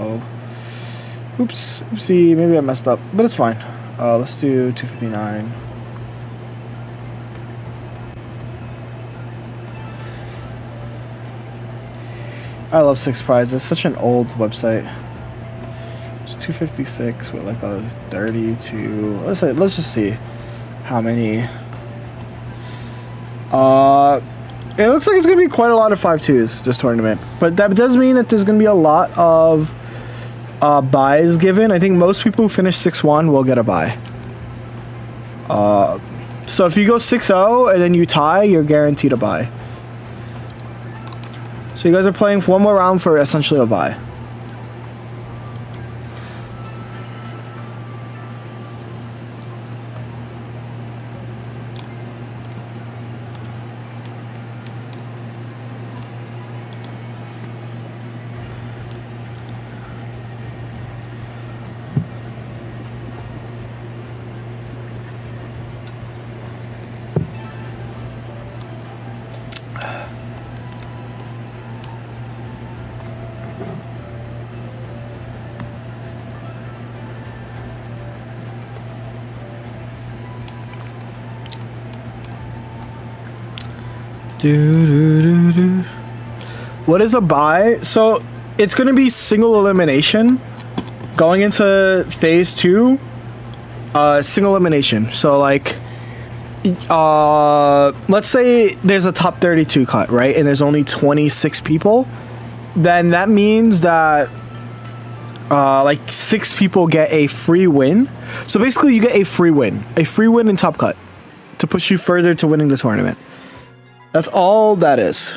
oops, oopsie, maybe I messed up, but it's fine. Let's do 259. I love 6 prizes. Such an old website. It's 256 with like a 32. Let's just see how many. It looks like it's gonna be quite a lot of 5-2s this tournament, but that does mean that there's gonna be a lot of buys given. I think most people who finish 6-1 will get a buy. So if you go 6-0 and then you tie, you're guaranteed a buy. So you guys are playing for one more round for essentially a buy. What is a buy? So it's going to be single elimination going into phase 2. Single elimination. So like let's say there's a top 32 cut, right? And there's only 26 people. Then that means that like 6 people get a free win. So basically you get a free win in top cut to push you further to winning the tournament. That's all that is.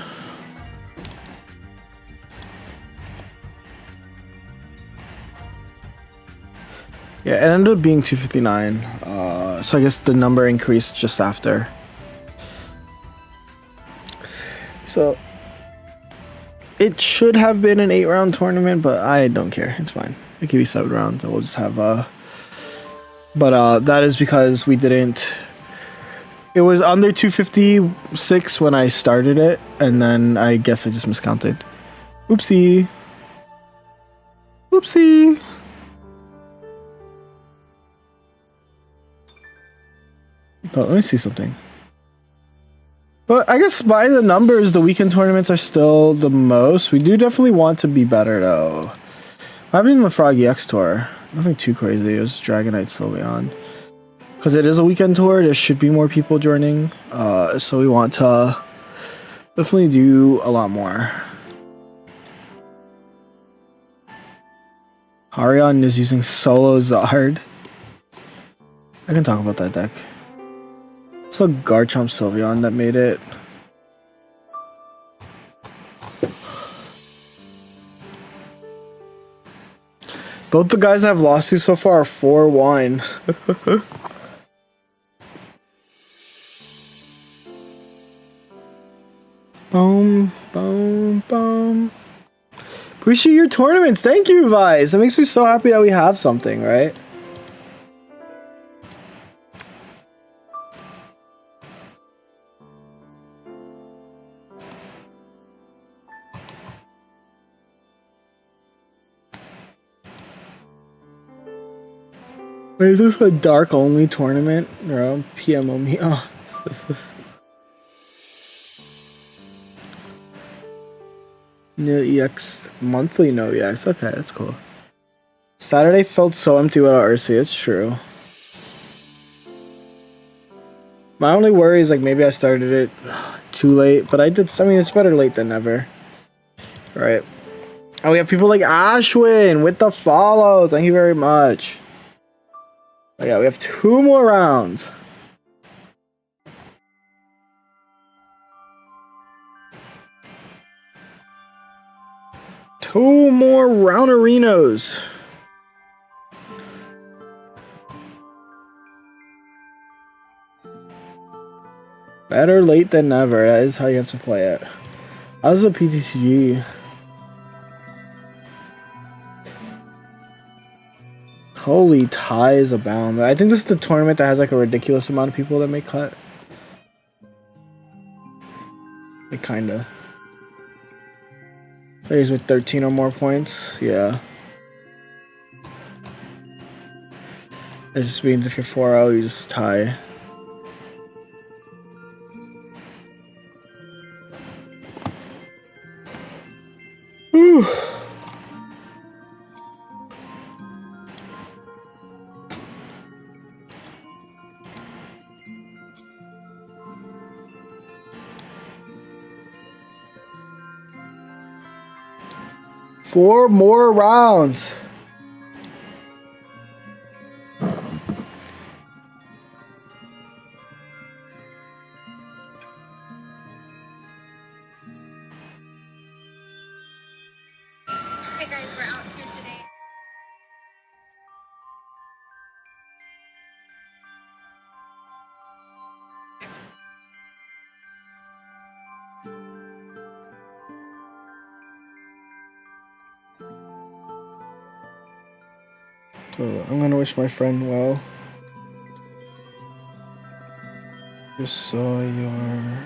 Yeah, it ended up being 259. So I guess the number increased just after. So it should have been an 8-round tournament, but I don't care. It's fine. It could be 7 rounds. We'll just have but that is because we didn't. It was under 256 when I started it, and then I guess I just miscounted. Oopsie. Oopsie. But let me see something. But I guess by the numbers, the weekend tournaments are still the most. We do definitely want to be better, though. I've been in the Froggy X tour. Nothing too crazy. It was Dragonite Sylveon. Because it is a weekend tour, there should be more people joining. So we want to definitely do a lot more. Harion is using Solo Zard. I can talk about that deck. It's a Garchomp Sylveon that made it. Both the guys I've lost to so far are 4-1. Boom, boom, boom. Appreciate your tournaments. Thank you, Vice. It makes me so happy that we have something, right? Wait, is this a dark only tournament? Or PMO me? Oh. No EX monthly, no EX. Okay, that's cool. Saturday felt so empty without Ursi. It's true. My only worry is like maybe I started it too late, but I did. I mean, it's better late than never. Right. And we have people like Ashwin with the follow. Thank you very much. Oh yeah, we have 2 more rounds. Two more rounderinos. Better late than never. That is how you have to play it. How's the PTCG? Holy ties abound. I think this is the tournament that has like a ridiculous amount of people that make cut. Like kinda. Players with 13 or more points. Yeah. It just means if you're 4-0, you just tie. Whew. Four more rounds. Hey guys, we're out here today. So I'm gonna wish my friend well. Just saw your...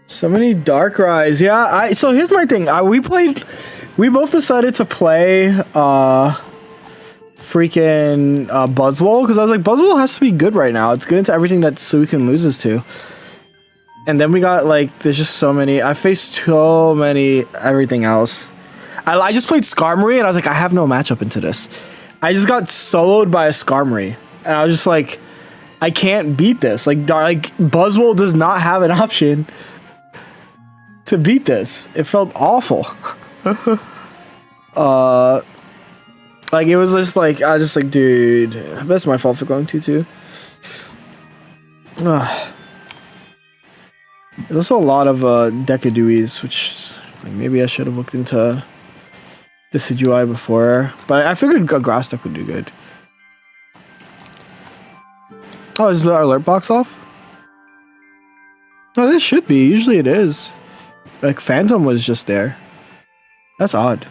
So many Dark Rise. Yeah, so here's my thing. We both decided to play freaking Buzzwole, because I was like, Buzzwole has to be good right now. It's good into everything that Suiken loses to. And then we got like, there's just so many. I faced so many everything else. I just played Skarmory and I was like, I have no matchup into this. I just got soloed by a Skarmory. And I was just like, I can't beat this. Like Buzzwole does not have an option to beat this. It felt awful. Like it was just like I was just like, dude, that's my fault for going 2-2. There's also a lot of Decaduis, which like, maybe I should have looked into the Decidueye before, but I figured a grass deck would do good. Oh, is the alert box off? No, this should be. Usually it is. Like Phantom was just there. That's odd.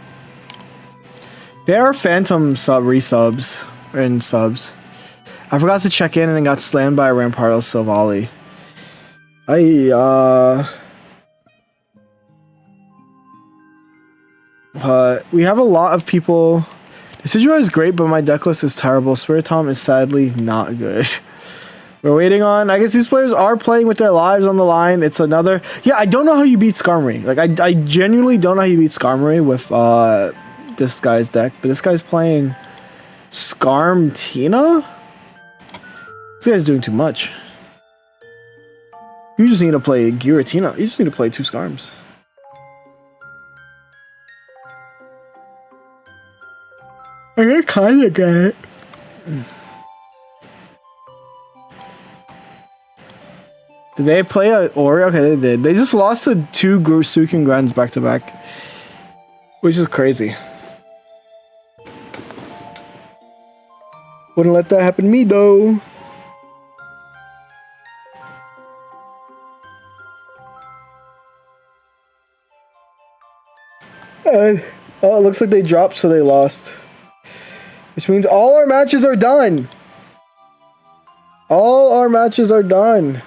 There are Phantom resubs and subs. I forgot to check in and then got slammed by a Rampardo Silvally. We have a lot of people. Decidueye is great, but my deck list is terrible. Spiritomb is sadly not good. We're waiting on. I guess these players are playing with their lives on the line. It's another. Yeah, I don't know how you beat Skarmory. Like I genuinely don't know how you beat Skarmory with this guy's deck, but this guy's playing Skarmtina? This guy's doing too much. You just need to play Giratina. You just need to play 2 Skarms. I kinda get it. Did they play a Ori? Okay, they did. They just lost the 2 Suiken Grands back to back, which is crazy. Wouldn't let that happen to me though. Oh, it looks like they dropped, so they lost. Which means all our matches are done. All our matches are done.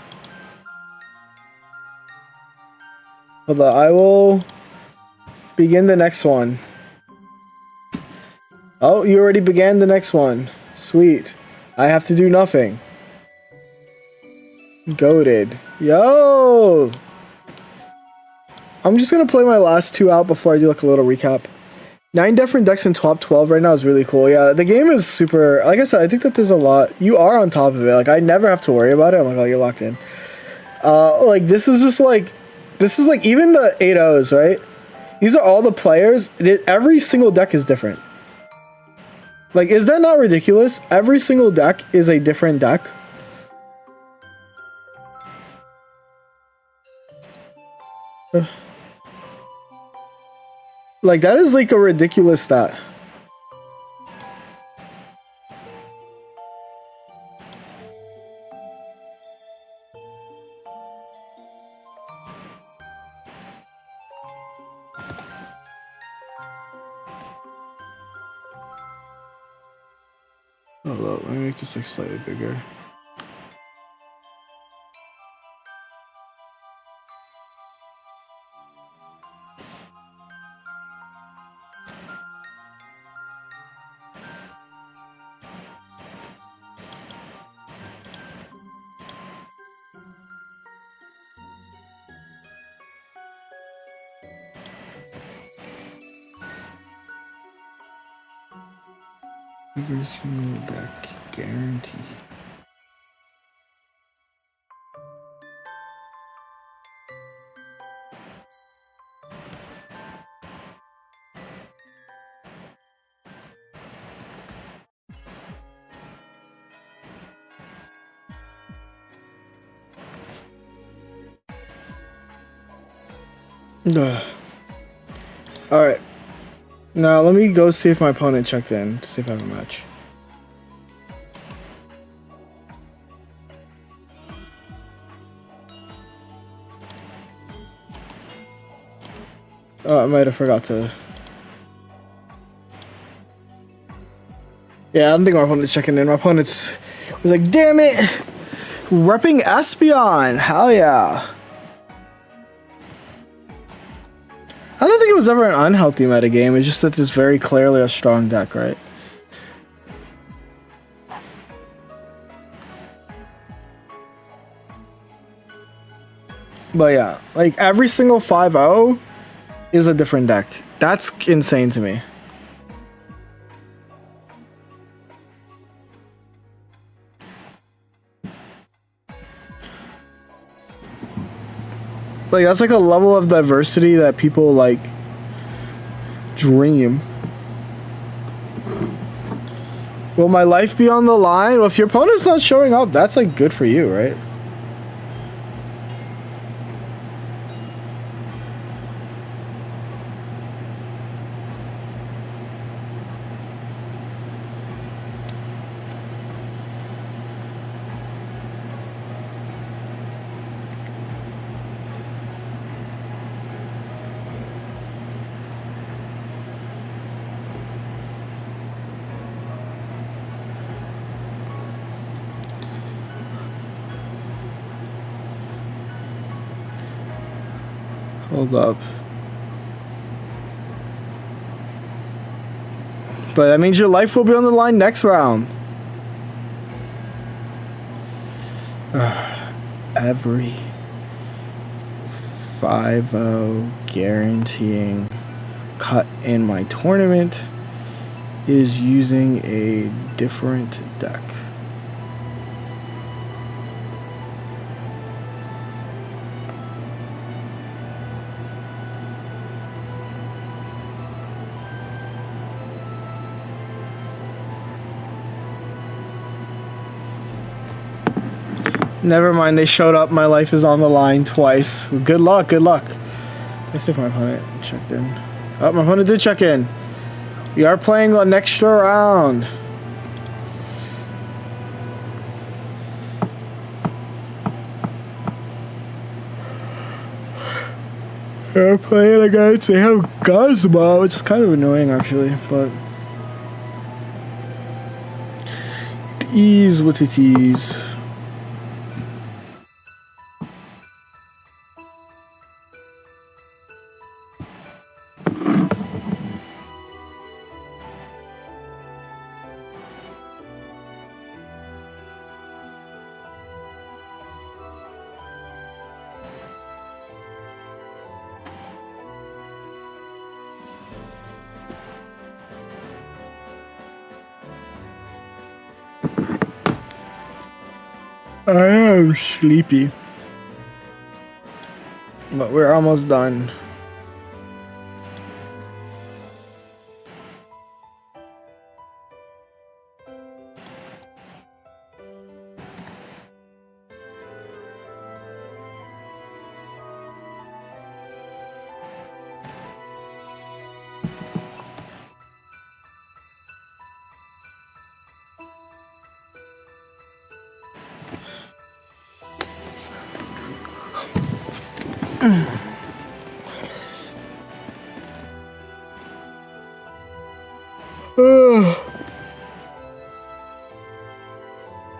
Hold on, I will begin the next one. Oh, you already began the next one. Sweet. I have to do nothing. Goated. Yo! I'm just gonna play my last two out before I do like a little recap. 9 different decks in top 12 right now is really cool. Yeah, the game is super. Like I said, I think that there's a lot. You are on top of it. Like I never have to worry about it. I'm like, oh, you're locked in. Like this is just like, this is like even the 8-0s, right? These are all the players. Every single deck is different. Like, is that not ridiculous? Every single deck is a different deck. Like, that is like a ridiculous stat. Hold up, let me make this like slightly bigger. Every single deck, guarantee. Alright. Now let me go see if my opponent checked in to see if I have a match. Oh, I might have forgot to. Yeah, I don't think my opponent's checking in. My opponent's was like, damn it! Repping Espeon! Hell yeah! I don't think it was ever an unhealthy metagame. It's just that there's very clearly a strong deck, right? But yeah, like every single 5-0 is a different deck. That's insane to me. Like that's like a level of diversity that people like dream. Will my life be on the line? Well, if your opponent's not showing up, that's like good for you, right? Hold up. But that means your life will be on the line next round. Every 5-0 guaranteeing cut in my tournament is using a different deck. Never mind, they showed up. My life is on the line twice. Good luck, good luck. Let's see if my opponent checked in. Oh, my opponent did check in. We are playing an extra round. They're playing against, they have Guzma, which is kind of annoying actually, but ease with it ease. I am sleepy, but we're almost done.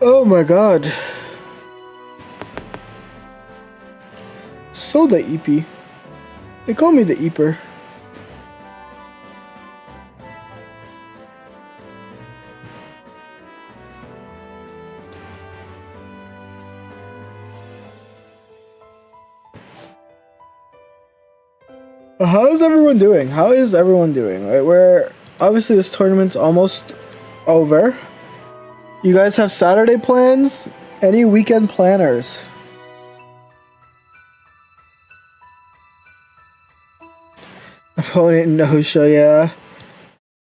Oh my god. So the EP. They call me the Eeper. How is everyone doing? How is everyone doing? Right, we're obviously this tournament's almost over. You guys have Saturday plans? Any weekend planners? Opponent no show, yeah.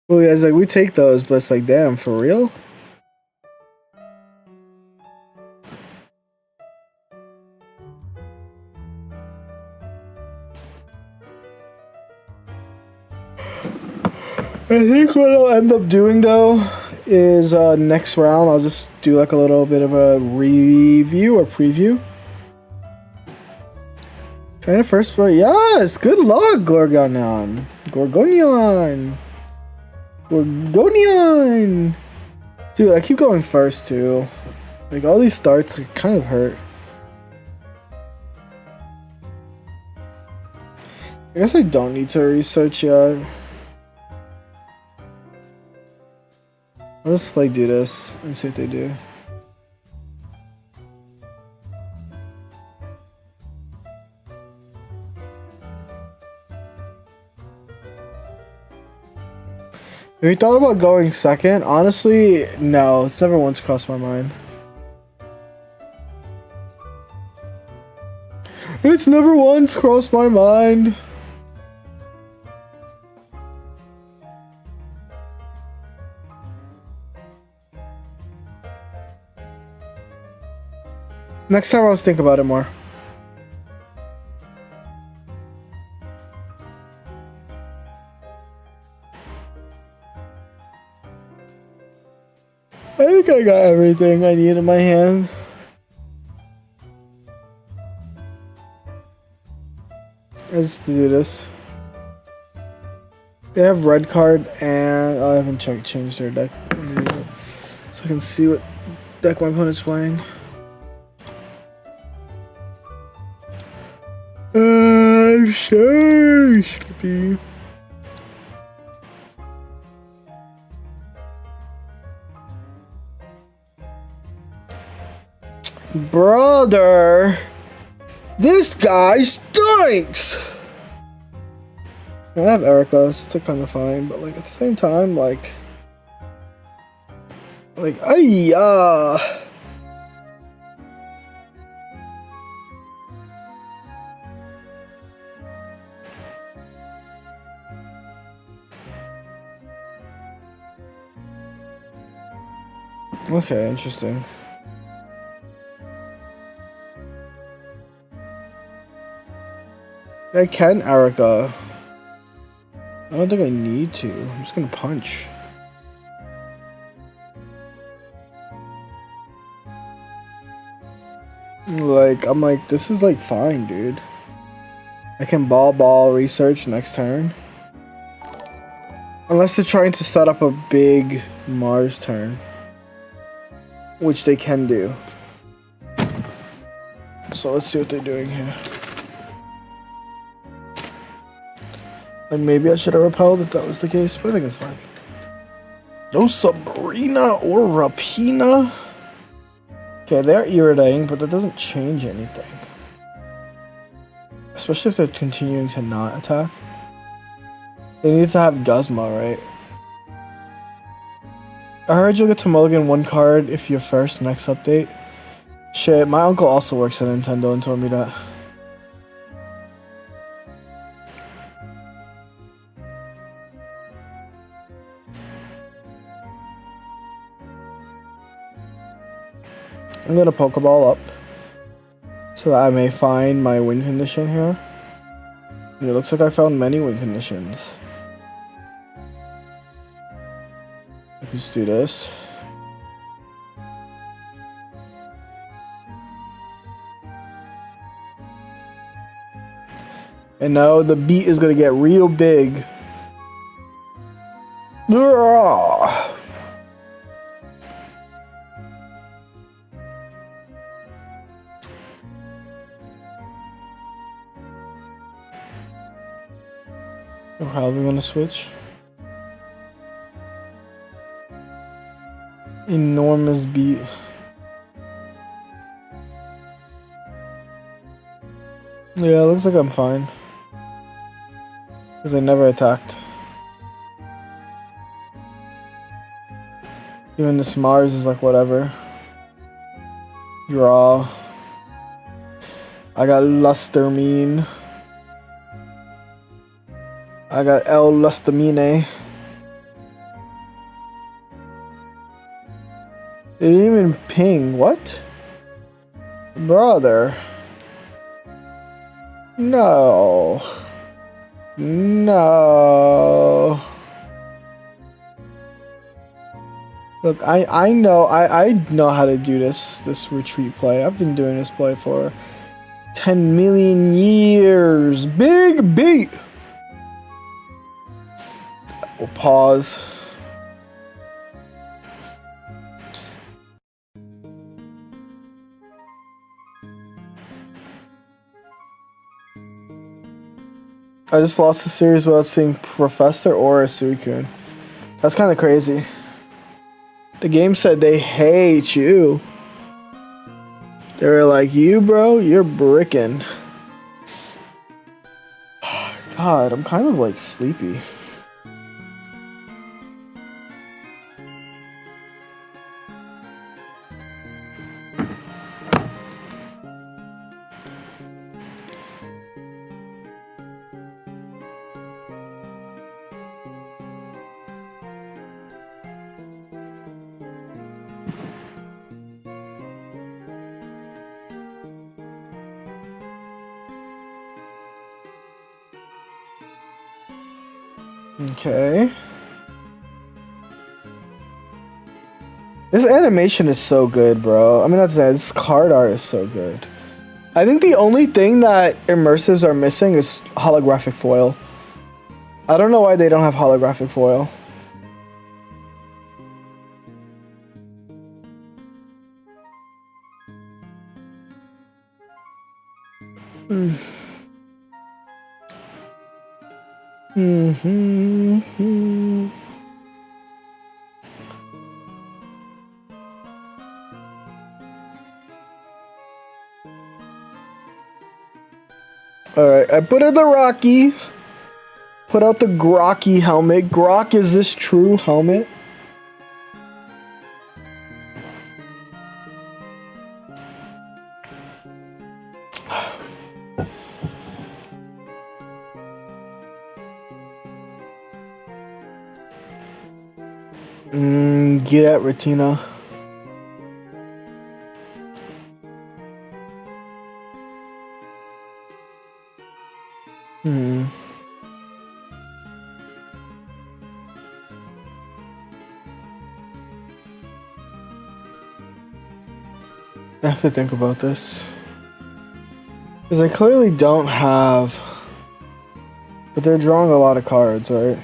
Oh, yeah, it's like we take those, but it's like, damn, for real? I think what I'll end up doing though is next round I'll just do like a little bit of a review or preview. Trying to first play. Yes, good luck, Gorgonian. Dude, I keep going first too. Like all these starts like, kind of hurt. I guess I don't need to research yet. I'll just like do this and see what they do. Have you thought about going second? Honestly, no. It's never once crossed my mind. It's never once crossed my mind. Next time I'll think about it more. I think I got everything I need in my hand. Let's do this. They have red card and I haven't changed their deck. So I can see what deck my opponent's playing. I'm so sleepy. Brother, this guy stinks. I have Erica, so it's kind of fine, but like at the same time, like, ayah. Okay, interesting. I can Erica. I don't think I need to. I'm just gonna punch. Like, I'm like, this is like fine, dude. I can ball research next turn. Unless they're trying to set up a big Mars turn. Which they can do. So let's see what they're doing here. Like maybe I should have repelled if that was the case, but I think it's fine. No Sabrina or Rapina. Okay, they're irritating, but that doesn't change anything. Especially if they're continuing to not attack. They need to have Guzma, right? I heard you'll get to mulligan one card if you're first next update. Shit, my uncle also works at Nintendo and told me that. I'm gonna Pokeball up so that I may find my win condition here. And it looks like I found many win conditions. Let's do this. And now the beat is gonna get real big. We're probably gonna switch. Enormous beat. Yeah, it looks like I'm fine. Because I never attacked. Even this Mars is like whatever. Draw. I got Lustermine. I got El Lustamine. They didn't even ping. What? Brother. No. No. Look, I know how to do this retreat play. I've been doing this play for 10 million years. Big beat. We'll pause. I just lost the series without seeing Professor or a Suicune. That's kind of crazy. The game said they hate you. They were like, you bro, you're bricking. God, I'm kind of like sleepy. Okay. This animation is so good, bro. I mean, that's this card art is so good. I think the only thing that immersives are missing is holographic foil. I don't know why they don't have holographic foil. Alright, I put in the Rocky. Put out the Grocky helmet. Grok, is this true helmet? Get at Retina. I have to think about this. Because I clearly don't have But they're drawing a lot of cards, right?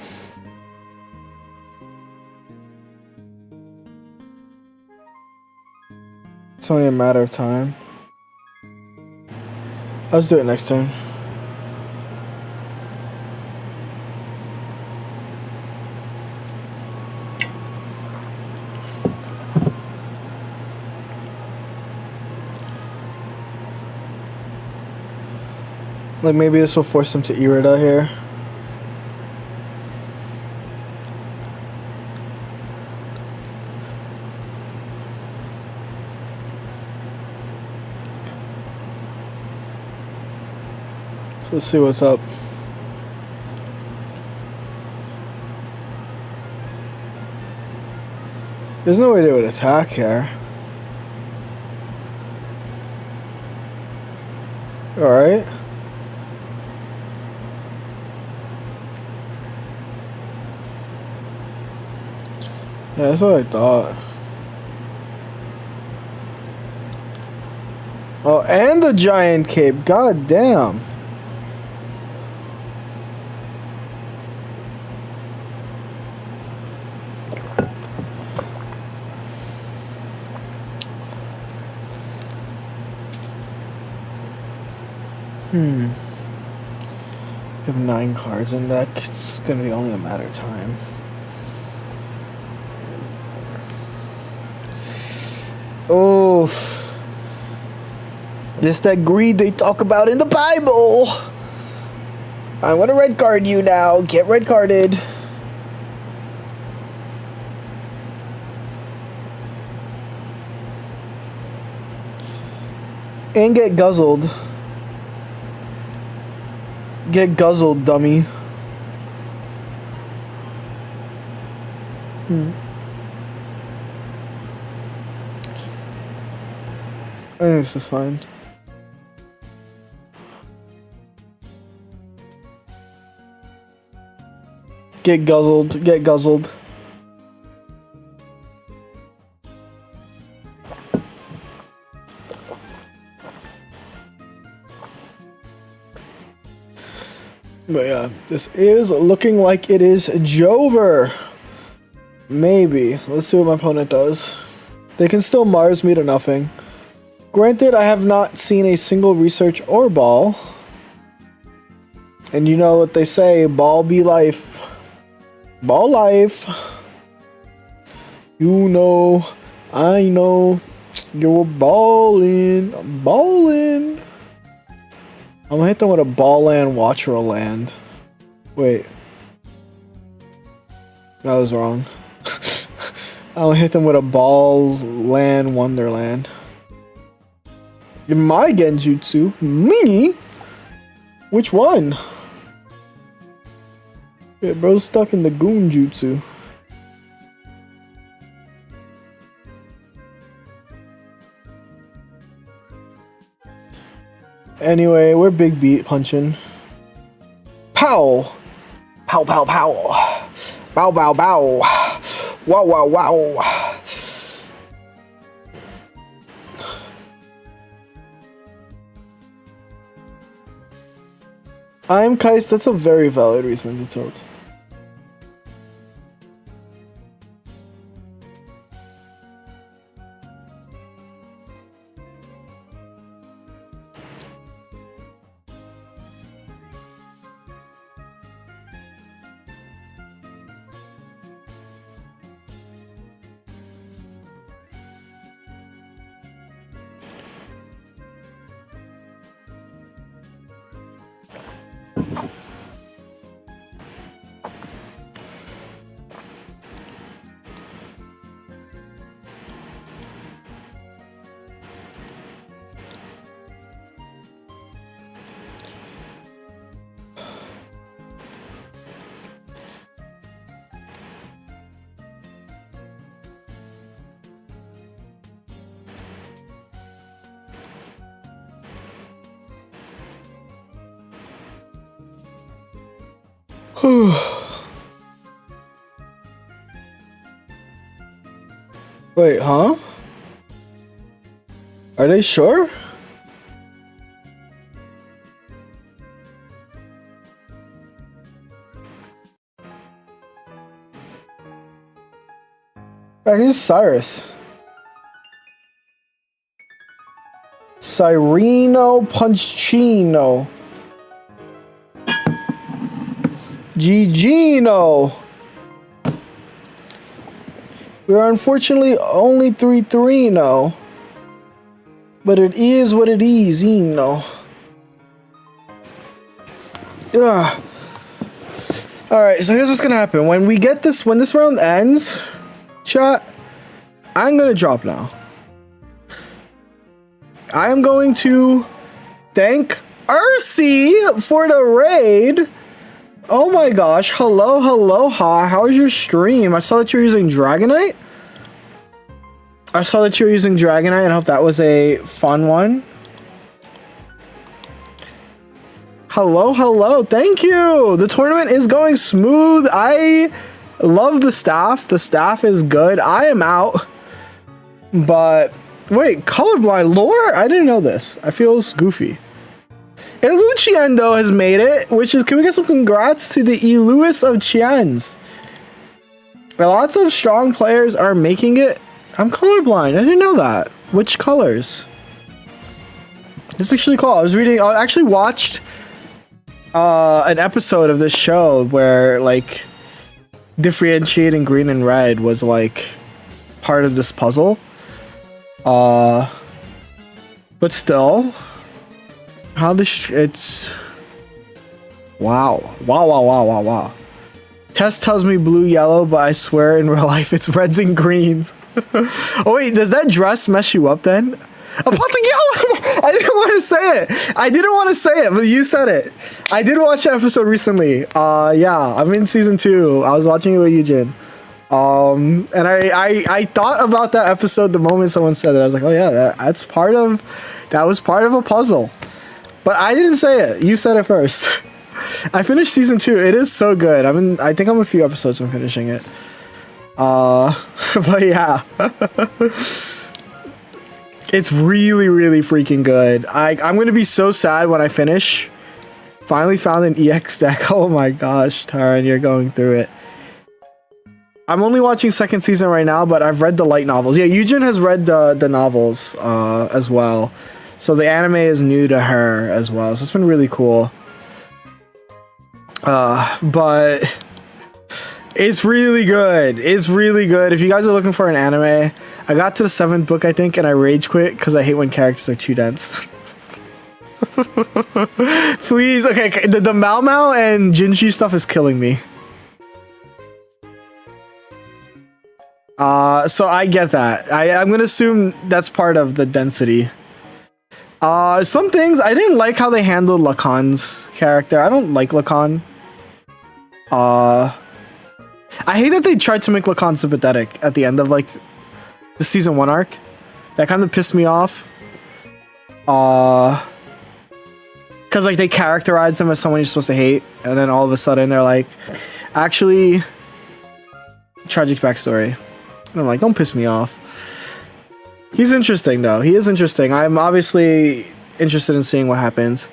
It's only a matter of time. Let's do it next turn. Like maybe this will force them to Irida here. So let's see what's up. There's no way they would attack here. Alright. Yeah, that's what I thought. Oh, and the giant cape. God damn. You have 9 cards in deck. It's gonna be only a matter of time. Oh, this that greed they talk about in the Bible. I'm gonna red card you now. Get red carded. And get guzzled. Get guzzled, dummy. I think this is fine. Get guzzled. Get guzzled. But yeah, this is looking like it is Jover. Maybe. Let's see what my opponent does. They can still Mars me to nothing. Granted, I have not seen a single research or ball. And you know what they say, ball be life. Ball life. You know, I know, you're ballin', ballin'. I'm gonna hit them with a ball land, watcher land. Wait. That was wrong. I'm gonna hit them with a ball land, wonderland. My Genjutsu? Me? Which one? Yeah, bro's stuck in the Goon Jutsu. Anyway, we're big beat punching. Pow! Pow, pow, pow. Bow, bow, bow. Wow, wow, wow. I'm Kais, that's a very valid reason to tilt. Wait, huh? Are they sure? Here's Cyrus. Cyrino Punchino. Gigino. We are unfortunately only 3-3 now. But it is what it is, you know. Ugh. Alright, so here's what's gonna happen. When this round ends, chat, I'm gonna drop now. I am going to thank Ursi for the raid. Oh my gosh, hello, hi. How was your stream? I saw that you're using Dragonite. I hope that was a fun one. Hello, thank you. The tournament is going smooth. I love the staff. The staff is good. I am out. But wait, colorblind lore? I didn't know this. I feel goofy. Eluciendo has made it, which is, can we get some congrats to the Eluis of Chiens? Lots of strong players are making it. I'm colorblind. I didn't know that. Which colors? It's actually cool. I actually watched an episode of this show where like differentiating green and red was like part of this puzzle. But still, how it's wow. Test tells me blue, yellow, but I swear in real life it's reds and greens. Oh wait, does that dress mess you up then? I didn't want to say it, but you said it. I did watch the episode recently. Yeah, I'm in season 2. I was watching it with Eugen. And I thought about that episode the moment someone said it. I was like, oh yeah, that was part of a puzzle. But I didn't say it. You said it first. I finished season 2. It is so good. I think I'm a few episodes from finishing it. But yeah. It's really, really freaking good. I'm gonna be so sad when I finish. Finally found an EX deck. Oh my gosh, Taran, you're going through it. I'm only watching second season right now, but I've read the light novels. Yeah, Eugen has read the novels as well. So the anime is new to her as well. So it's been really cool. But it's really good. It's really good. If you guys are looking for an anime, I got to the 7th book, I think, and I rage quit because I hate when characters are too dense. Please, okay, the Mao Mao and Jinshi stuff is killing me. So I get that. I'm gonna assume that's part of the density. Some things, I didn't like how they handled Lacan's character. I don't like Lacan. I hate that they tried to make Lacan sympathetic at the end of, like, the season 1 arc. That kind of pissed me off. Because, like, they characterized him as someone you're supposed to hate, and then all of a sudden they're like, actually, tragic backstory. And I'm like, don't piss me off. He's interesting, though. He is interesting. I'm obviously interested in seeing what happens.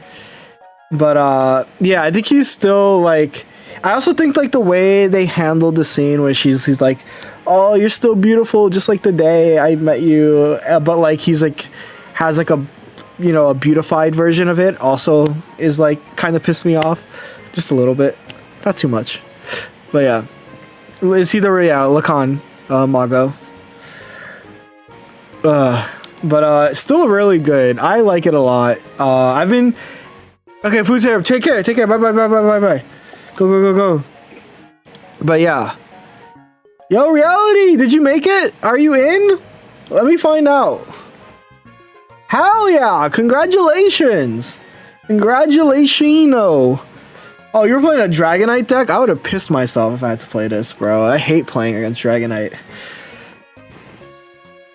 But, yeah, I think he's still, like... I also think, like, the way they handled the scene where he's like, oh, you're still beautiful, just like the day I met you. But, like, he's, like, has, like, a, you know, a beautified version of it also is, like, kind of pissed me off. Just a little bit. Not too much. But, yeah. Is he the, Lacan, Mago. But still really good. I like it a lot. I've been... Okay, Food's here. Take care. Bye. Go. But yeah. Yo, Reality, did you make it? Are you in? Let me find out. Hell yeah, congratulations. Congratulations. Oh, you're playing a Dragonite deck? I would have pissed myself if I had to play this, bro. I hate playing against Dragonite.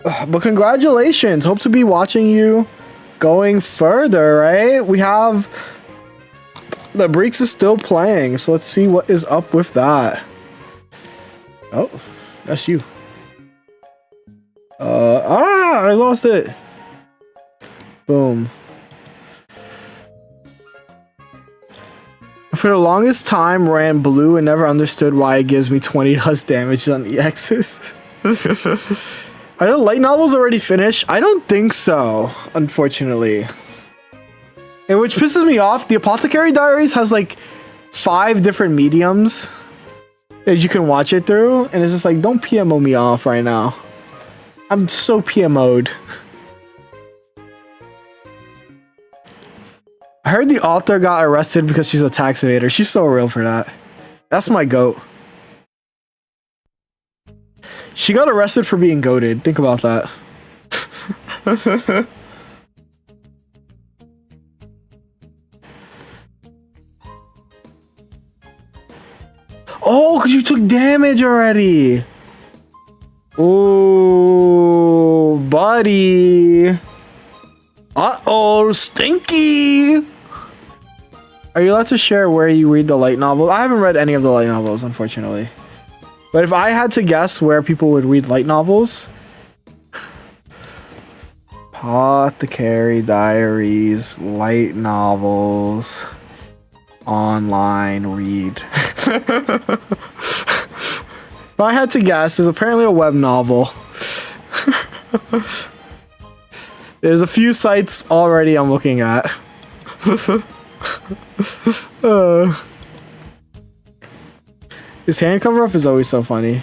But congratulations. Hope to be watching you going further, right? We have... The Breeks is still playing, so let's see what is up with that. Oh, that's you. I lost it. Boom. For the longest time, ran blue and never understood why it gives me 20 less damage on EXs. Are the light novels already finished? I don't think so, unfortunately. And which pisses me off, the Apothecary Diaries has like 5 different mediums that you can watch it through, and it's just like, don't PMO me off right now. I'm so PMO'd. I heard the author got arrested because she's a tax evader. She's so real for that. That's my goat. She got arrested for being goated. Think about that. Oh, because you took damage already. Oh, buddy. Uh-oh, stinky. Are you allowed to share where you read the light novel? I haven't read any of the light novels, unfortunately. But if I had to guess where people would read light novels, Apothecary Diaries, light novels, online read. If I had to guess, there's apparently a web novel. There's a few sites already I'm looking at. His hand cover up is always so funny.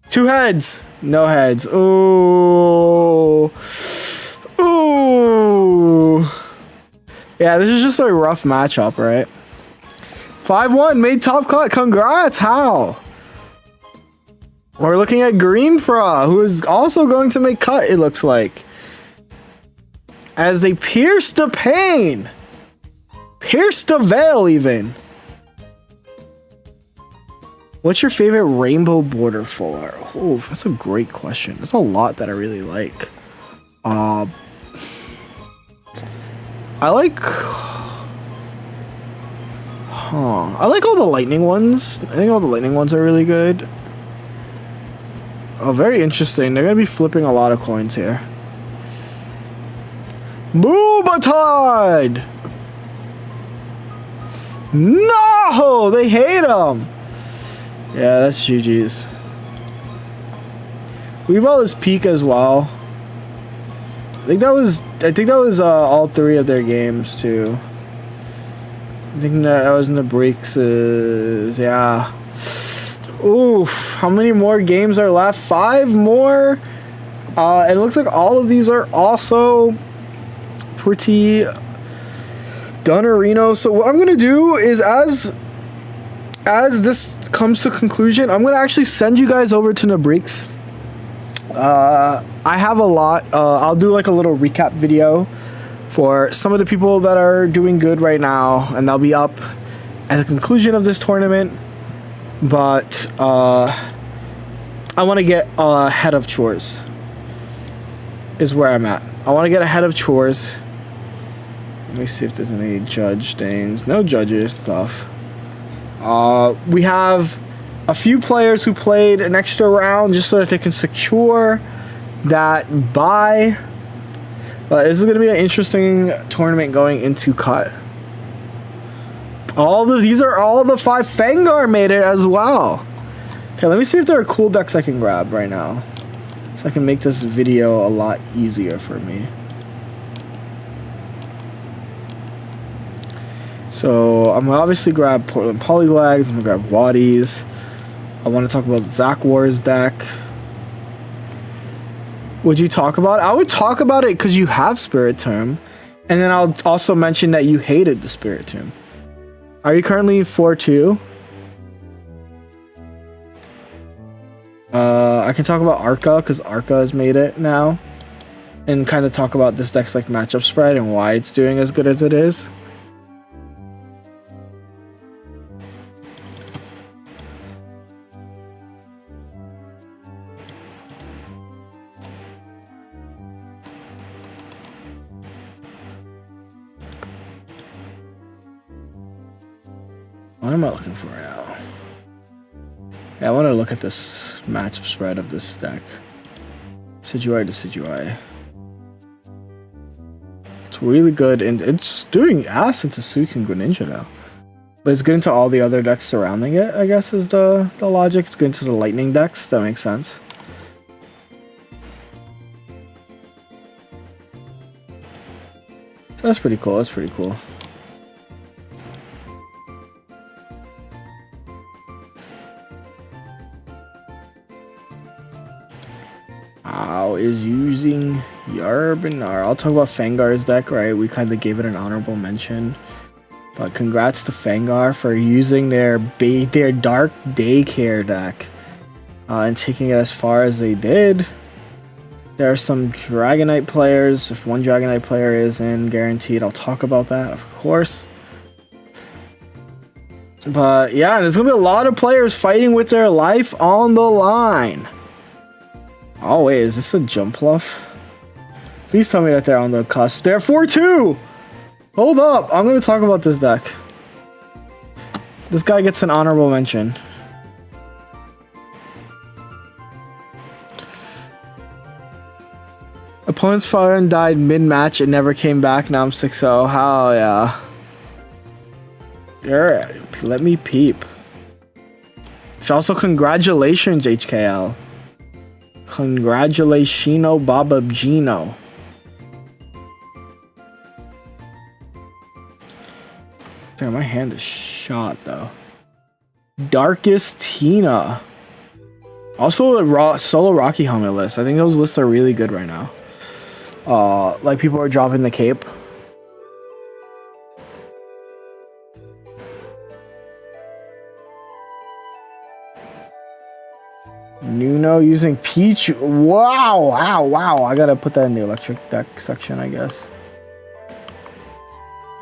2 heads, no heads. Ooh, ooh. Yeah, this is just a rough matchup, right? 5-1 made top cut. Congrats, Hal. We're looking at Green Pra, who is also going to make cut. It looks like, as they pierce the pain, pierce the veil, even. What's your favorite rainbow border fuller? Oh, that's a great question. There's a lot that I really like. I like all the lightning ones. I think all the lightning ones are really good. Oh, very interesting. They're gonna be flipping a lot of coins here. Boobatard! No! They hate him! Yeah, that's GG's. We've all his peak as well. I think that was all 3 of their games too. I think that was in the breaks. Yeah. Oof. How many more games are left? 5 more. And it looks like all of these are also pretty done. So what I'm gonna do is, as this comes to conclusion, I'm gonna actually send you guys over to Nabrix. I have a lot. I'll do like a little recap video for some of the people that are doing good right now, and they'll be up at the conclusion of this tournament. But I want to get ahead of chores is where I'm at. I want to get ahead of chores. Let me see if there's any judge things. No judges stuff. We have a few players who played an extra round just so that they can secure that bye. But this is going to be an interesting tournament going into cut. These are all the 5. Fengar made it as well. Okay, let me see if there are cool decks I can grab right now, so I can make this video a lot easier for me. So I'm gonna obviously grab Portland Polyglags. I'm gonna grab Waddies. I want to talk about Zach Wars deck. Would you talk about it? I would talk about it because you have Spirit Tomb, and then I'll also mention that you hated the Spirit Tomb. Are you currently 4-2? I can talk about Arca because Arca has made it now, and kind of talk about this deck's like matchup spread and why it's doing as good as it is. What am I looking for now? Yeah, I want to look at this matchup spread of this deck. Situai to Situai. It's really good, and it's doing ass into Suiken Greninja now. But it's good into all the other decks surrounding it, I guess, is the logic. It's good into the lightning decks. That makes sense. So that's pretty cool. That's pretty cool. How is using Yarbanar? I'll talk about Fangar's deck, right? We kind of gave it an honorable mention. But congrats to Fangar for using their Dark Daycare deck and taking it as far as they did. There are some Dragonite players. If one Dragonite player is in guaranteed, I'll talk about that, of course. But yeah, there's going to be a lot of players fighting with their life on the line. Oh wait, is this a jump bluff? Please tell me that they're on the cusp. They're 4-2! Hold up, I'm going to talk about this deck. This guy gets an honorable mention. Opponent's phone died mid-match and never came back. Now I'm 6-0. Hell yeah. Let me peep. Also, congratulations, HKL. Congratulations, Baba Gino. Damn, my hand is shot though. Darkest Tina. Also a solo Rocky helmet list. I think those lists are really good right now. Like people are dropping the cape. Nuno using Peach. Wow, wow, wow. I gotta put that in the electric deck section, I guess.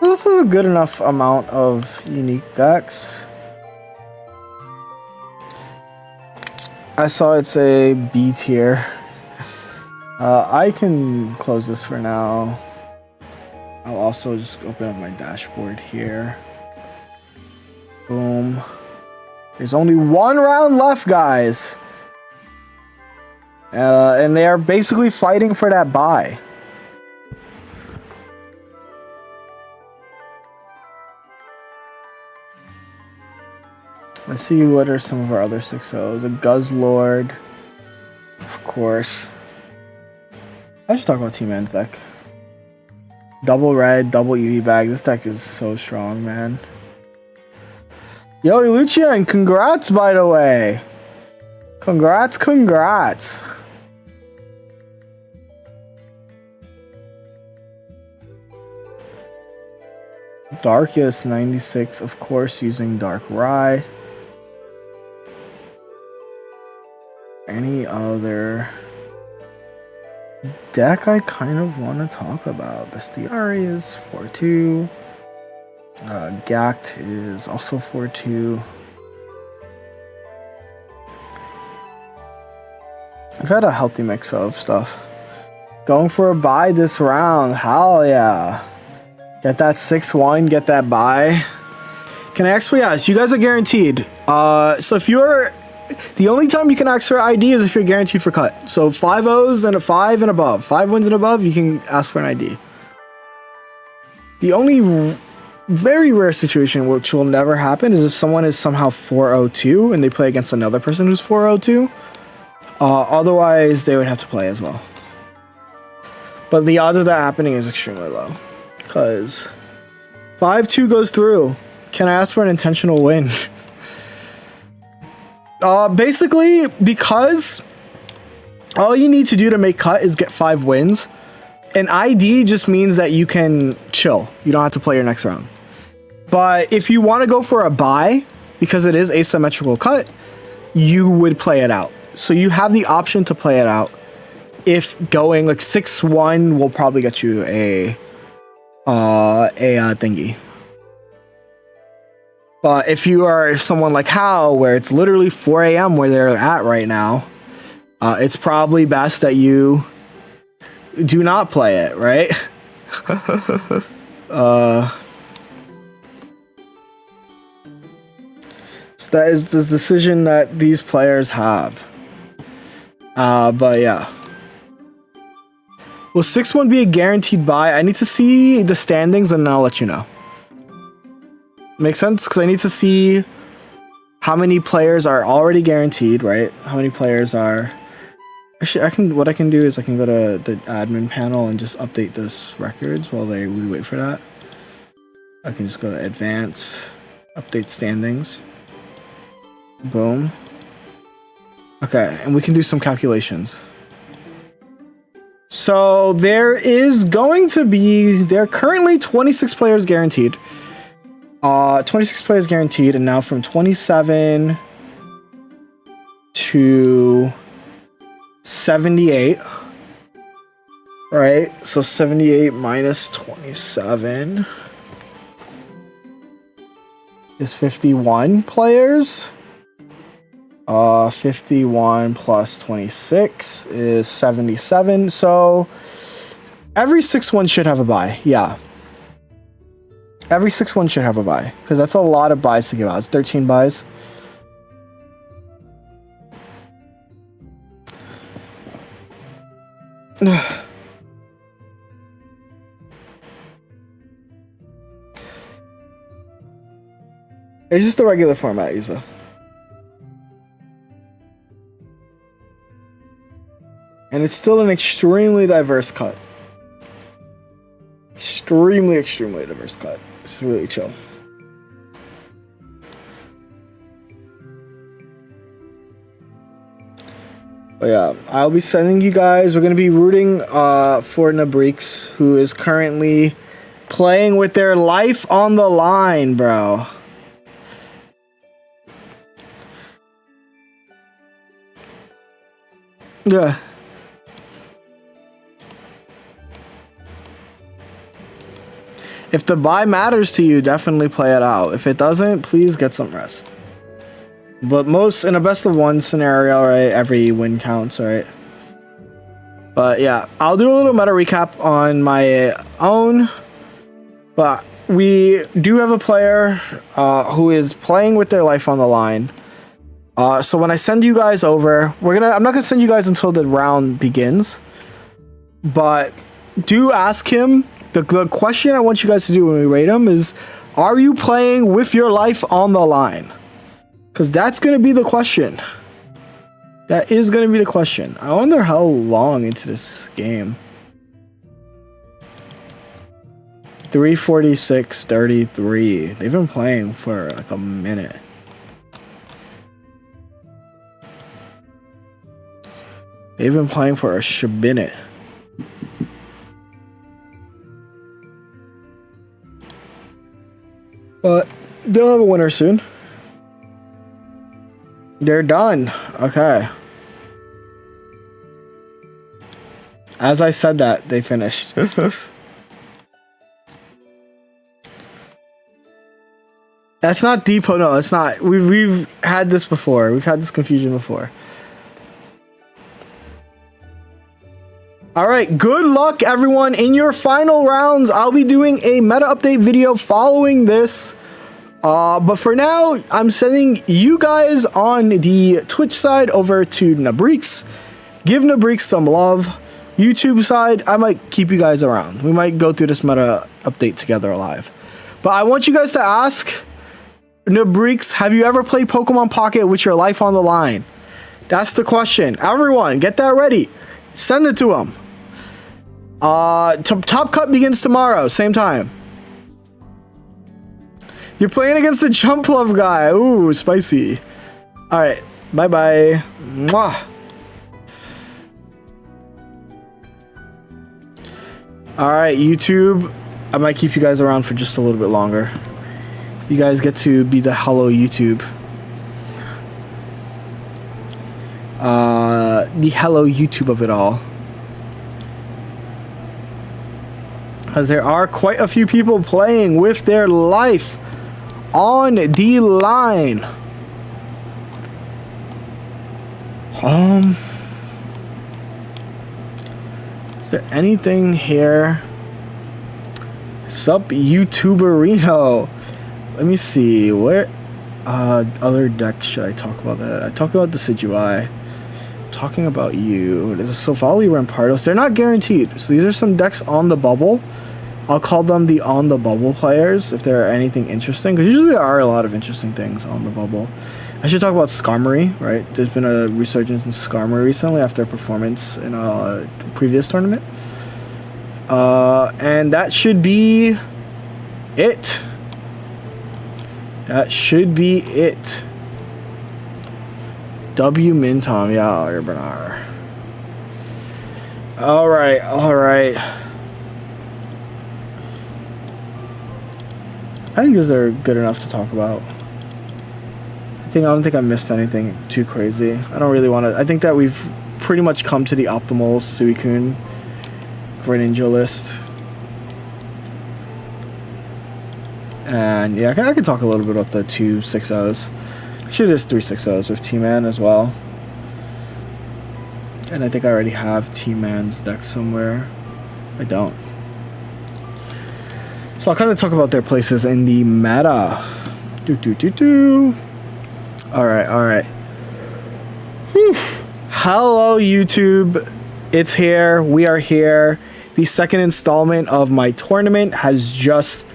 This is a good enough amount of unique decks. I saw it's a B tier. I can close this for now. I'll also just open up my dashboard here. Boom. There's only one round left, guys. And they are basically fighting for that bye. Let's see what are some of our other 6-0s. A Guzzlord, of course. I should talk about T-Man's deck. Double red, double EV bag. This deck is so strong, man. Yo, Lucian, congrats, by the way. Congrats, congrats. Darkest 96, of course, using Dark Rye. Any other deck I kind of want to talk about? Bestiari is 4-2. Gact is also 4-2. I've had a healthy mix of stuff. Going for a buy this round. Hell yeah. Get that 6-1, get that buy. Can I ask for yes? You guys are guaranteed. So if you're... The only time you can ask for ID is if you're guaranteed for cut. So 5-0s and a 5 and above. 5 wins and above, you can ask for an ID. The only very rare situation which will never happen is if someone is somehow 4-0-2 and they play against another person who's 4-0-2. Otherwise, they would have to play as well. But the odds of that happening is extremely low. Because 5-2 goes through. Can I ask for an intentional win? Basically, because all you need to do to make cut is get 5 wins. An ID just means that you can chill. You don't have to play your next round. But if you want to go for a bye, because it is asymmetrical cut, you would play it out. So you have the option to play it out. If going like 6-1 will probably get you a thingy. But if you are someone like Hal, where it's literally 4 a.m. where they're at right now, it's probably best that you do not play it, right? So that is the decision that these players have. But yeah. Will 6-1 be a guaranteed buy? I need to see the standings and then I'll let you know. Makes sense? Because I need to see how many players are already guaranteed, right? How many players are Actually, I can. What I can do is I can go to the admin panel and just update this records while we wait for that. I can just go to advance, update standings. Boom. Okay, and we can do some calculations. So there are currently 26 players guaranteed. 26 players guaranteed, and now from 27 to 78. Right? So 78 minus 27 is 51 players. 51 plus 26 is 77. So every 6-1 should have a bye. Yeah. Every 6-1 should have a bye. Because that's a lot of buys to give out. It's 13 buys. It's just the regular format, Isa. And it's still an extremely diverse cut. Extremely diverse cut. It's really chill. But yeah, I'll be sending you guys. We're gonna be rooting for Nabrix, who is currently playing with their life on the line, bro. Yeah. If the buy matters to you, definitely play it out. If it doesn't, please get some rest. But in a best of one scenario, right, every win counts, right? But yeah, I'll do a little meta recap on my own. But we do have a player who is playing with their life on the line. So when I send you guys over, I'm not gonna send you guys until the round begins. But do ask him. The question I want you guys to do when we rate him is, are you playing with your life on the line? Because that's going to be the question. That is going to be the question. I wonder how long into this game. 3:46:33. They've been playing for like a minute. They've been playing for a shabinit. But they'll have a winner soon. They're done. Okay. As I said that, they finished. That's not Depot. No, it's not. We've had this before. We've had this confusion before. All right, good luck everyone in your final rounds. I'll be doing a meta update video following this. But for now, I'm sending you guys on the Twitch side over to Nabrix. Give Nabrix some love. YouTube side, I might keep you guys around. We might go through this meta update together live. But I want you guys to ask Nabrix, have you ever played Pokemon Pocket with your life on the line? That's the question. Everyone, get that ready. Send it to him. Top cut begins tomorrow, same time. You're playing against the Jump Love guy. Ooh, spicy. All right, bye-bye. Mwah. All right, YouTube. I might keep you guys around for just a little bit longer. You guys get to be the hello YouTube. The hello YouTube of it all. Because there are quite a few people playing with their life on the line. Is there anything here? Sup YouTuberino. Let me see. Where other decks should I talk about that? I talk about the Decidueye. Talking about you. There's a Sofali Rampardos. They're not guaranteed. So these are some decks on the bubble. I'll call them the on the bubble players if there are anything interesting, because usually there are a lot of interesting things on the bubble. I should talk about Skarmory, right? There's been a resurgence in Skarmory recently after a performance in a previous tournament. And that should be it. That should be it. W Mintom, yeah, Urbanar. Alright, alright. I think these are good enough to talk about. I don't think I missed anything too crazy. I don't really want to. I think that we've pretty much come to the optimal Suicune Greninja list. And yeah, I could talk a little bit about the 2 6-0s. Actually, there's 3 6-0s with T-Man as well. And I think I already have T-Man's deck somewhere. I don't. So I'll kind of talk about their places in the meta. Alright, alright. Hello, YouTube. It's here. We are here. The second installment of my tournament has just,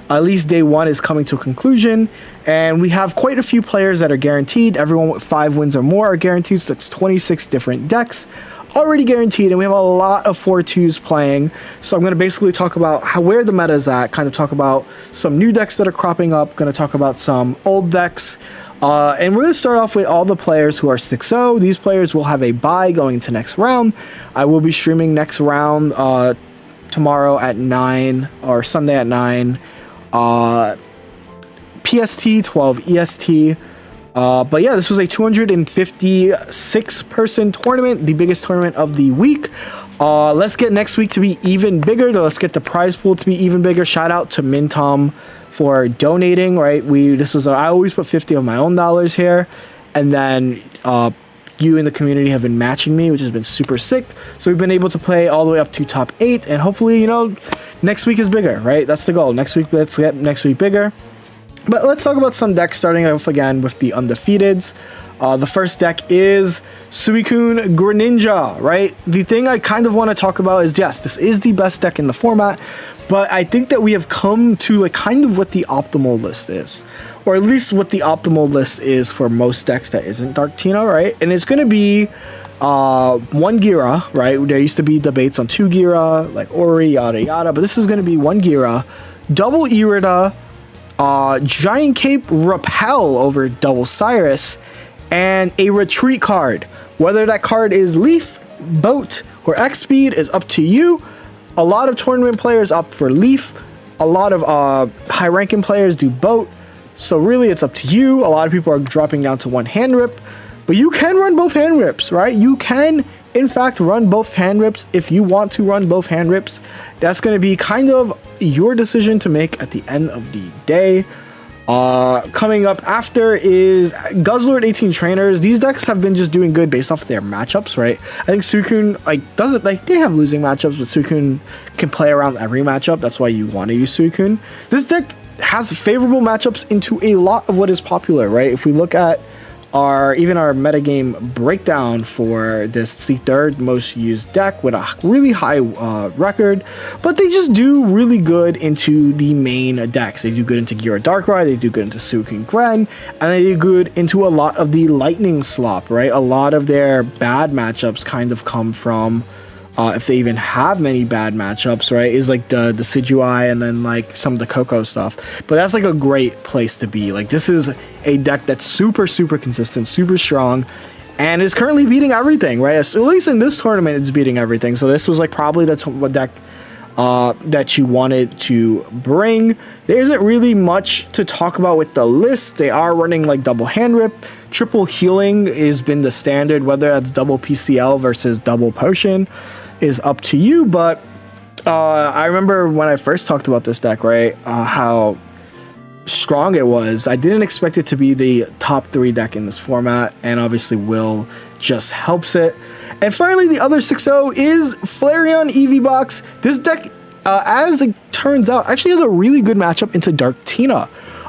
at least day 1 is coming to a conclusion. And we have quite a few players that are guaranteed. Everyone with 5 wins or more are guaranteed. So that's 26 different decks already guaranteed. And we have a lot of 4-2s playing. So I'm going to basically talk about where the meta is at. Kind of talk about some new decks that are cropping up. Going to talk about some old decks. And we're going to start off with all the players who are 6-0. These players will have a bye going into next round. I will be streaming next round tomorrow at 9 or Sunday at 9. PST, 12 EST. But yeah, this was a 256 person tournament, the biggest tournament of the week. Let's get next week to be even bigger. Let's get the prize pool to be even bigger. Shout out to Mintom for donating, right? I always put 50 of my own dollars here, and then you in the community have been matching me, which has been super sick. So we've been able to play all the way up to top 8, and hopefully, next week is bigger, right? That's the goal. Next week, let's get next week bigger. But let's talk about some decks, starting off again with the undefeateds. The first deck is Suicune Greninja, right? The thing I kind of want to talk about is, yes, this is the best deck in the format, but I think that we have come to kind of what the optimal list is, or at least what the optimal list is for most decks that isn't Dark Tina, right? And it's going to be 1 Gira, right? There used to be debates on 2 Gira, like Ori, yada yada, but this is going to be 1 Gira, double Irida, Giant Cape Repel over double Cyrus, and a retreat card. Whether that card is Leaf, Boat, or X-Speed is up to you. A lot of tournament players opt for Leaf. A lot of high-ranking players do Boat. So really, it's up to you. A lot of people are dropping down to 1 hand rip. But you can run both hand rips, right? You can, in fact, run both hand rips if you want to run both hand rips. That's going to be kind of your decision to make at the end of the day. Coming up after is Guzzlord 18 Trainers. These decks have been just doing good based off of their matchups, right? I think Suicune they have losing matchups, but Suicune can play around every matchup. That's why you want to use Suicune. This deck has favorable matchups into a lot of what is popular, right? If we look at our metagame breakdown for this, the 3rd most used deck with a really high record, but they just do really good into the main decks. They do good into Gira Darkrai, they do good into Suicune Gren, and they do good into a lot of the Lightning Slop, right? A lot of their bad matchups kind of come from, if they even have many bad matchups, right, is like the Decidueye and then like some of the Coco stuff. But that's like a great place to be. Like, this is a deck that's super, super consistent, super strong, and is currently beating everything, right? At least in this tournament, it's beating everything. So this was like probably the deck that you wanted to bring. There isn't really much to talk about with the list. They are running like double hand rip. Triple healing has been the standard, whether that's double PCL versus double potion is up to you. But I remember when I first talked about this deck, right, how strong it was. I didn't expect it to be the top 3 deck in this format, and obviously Will just helps it. And finally, the other 6-0 is Flareon EV Box. This deck, as it turns out, actually has a really good matchup into Dark Tina.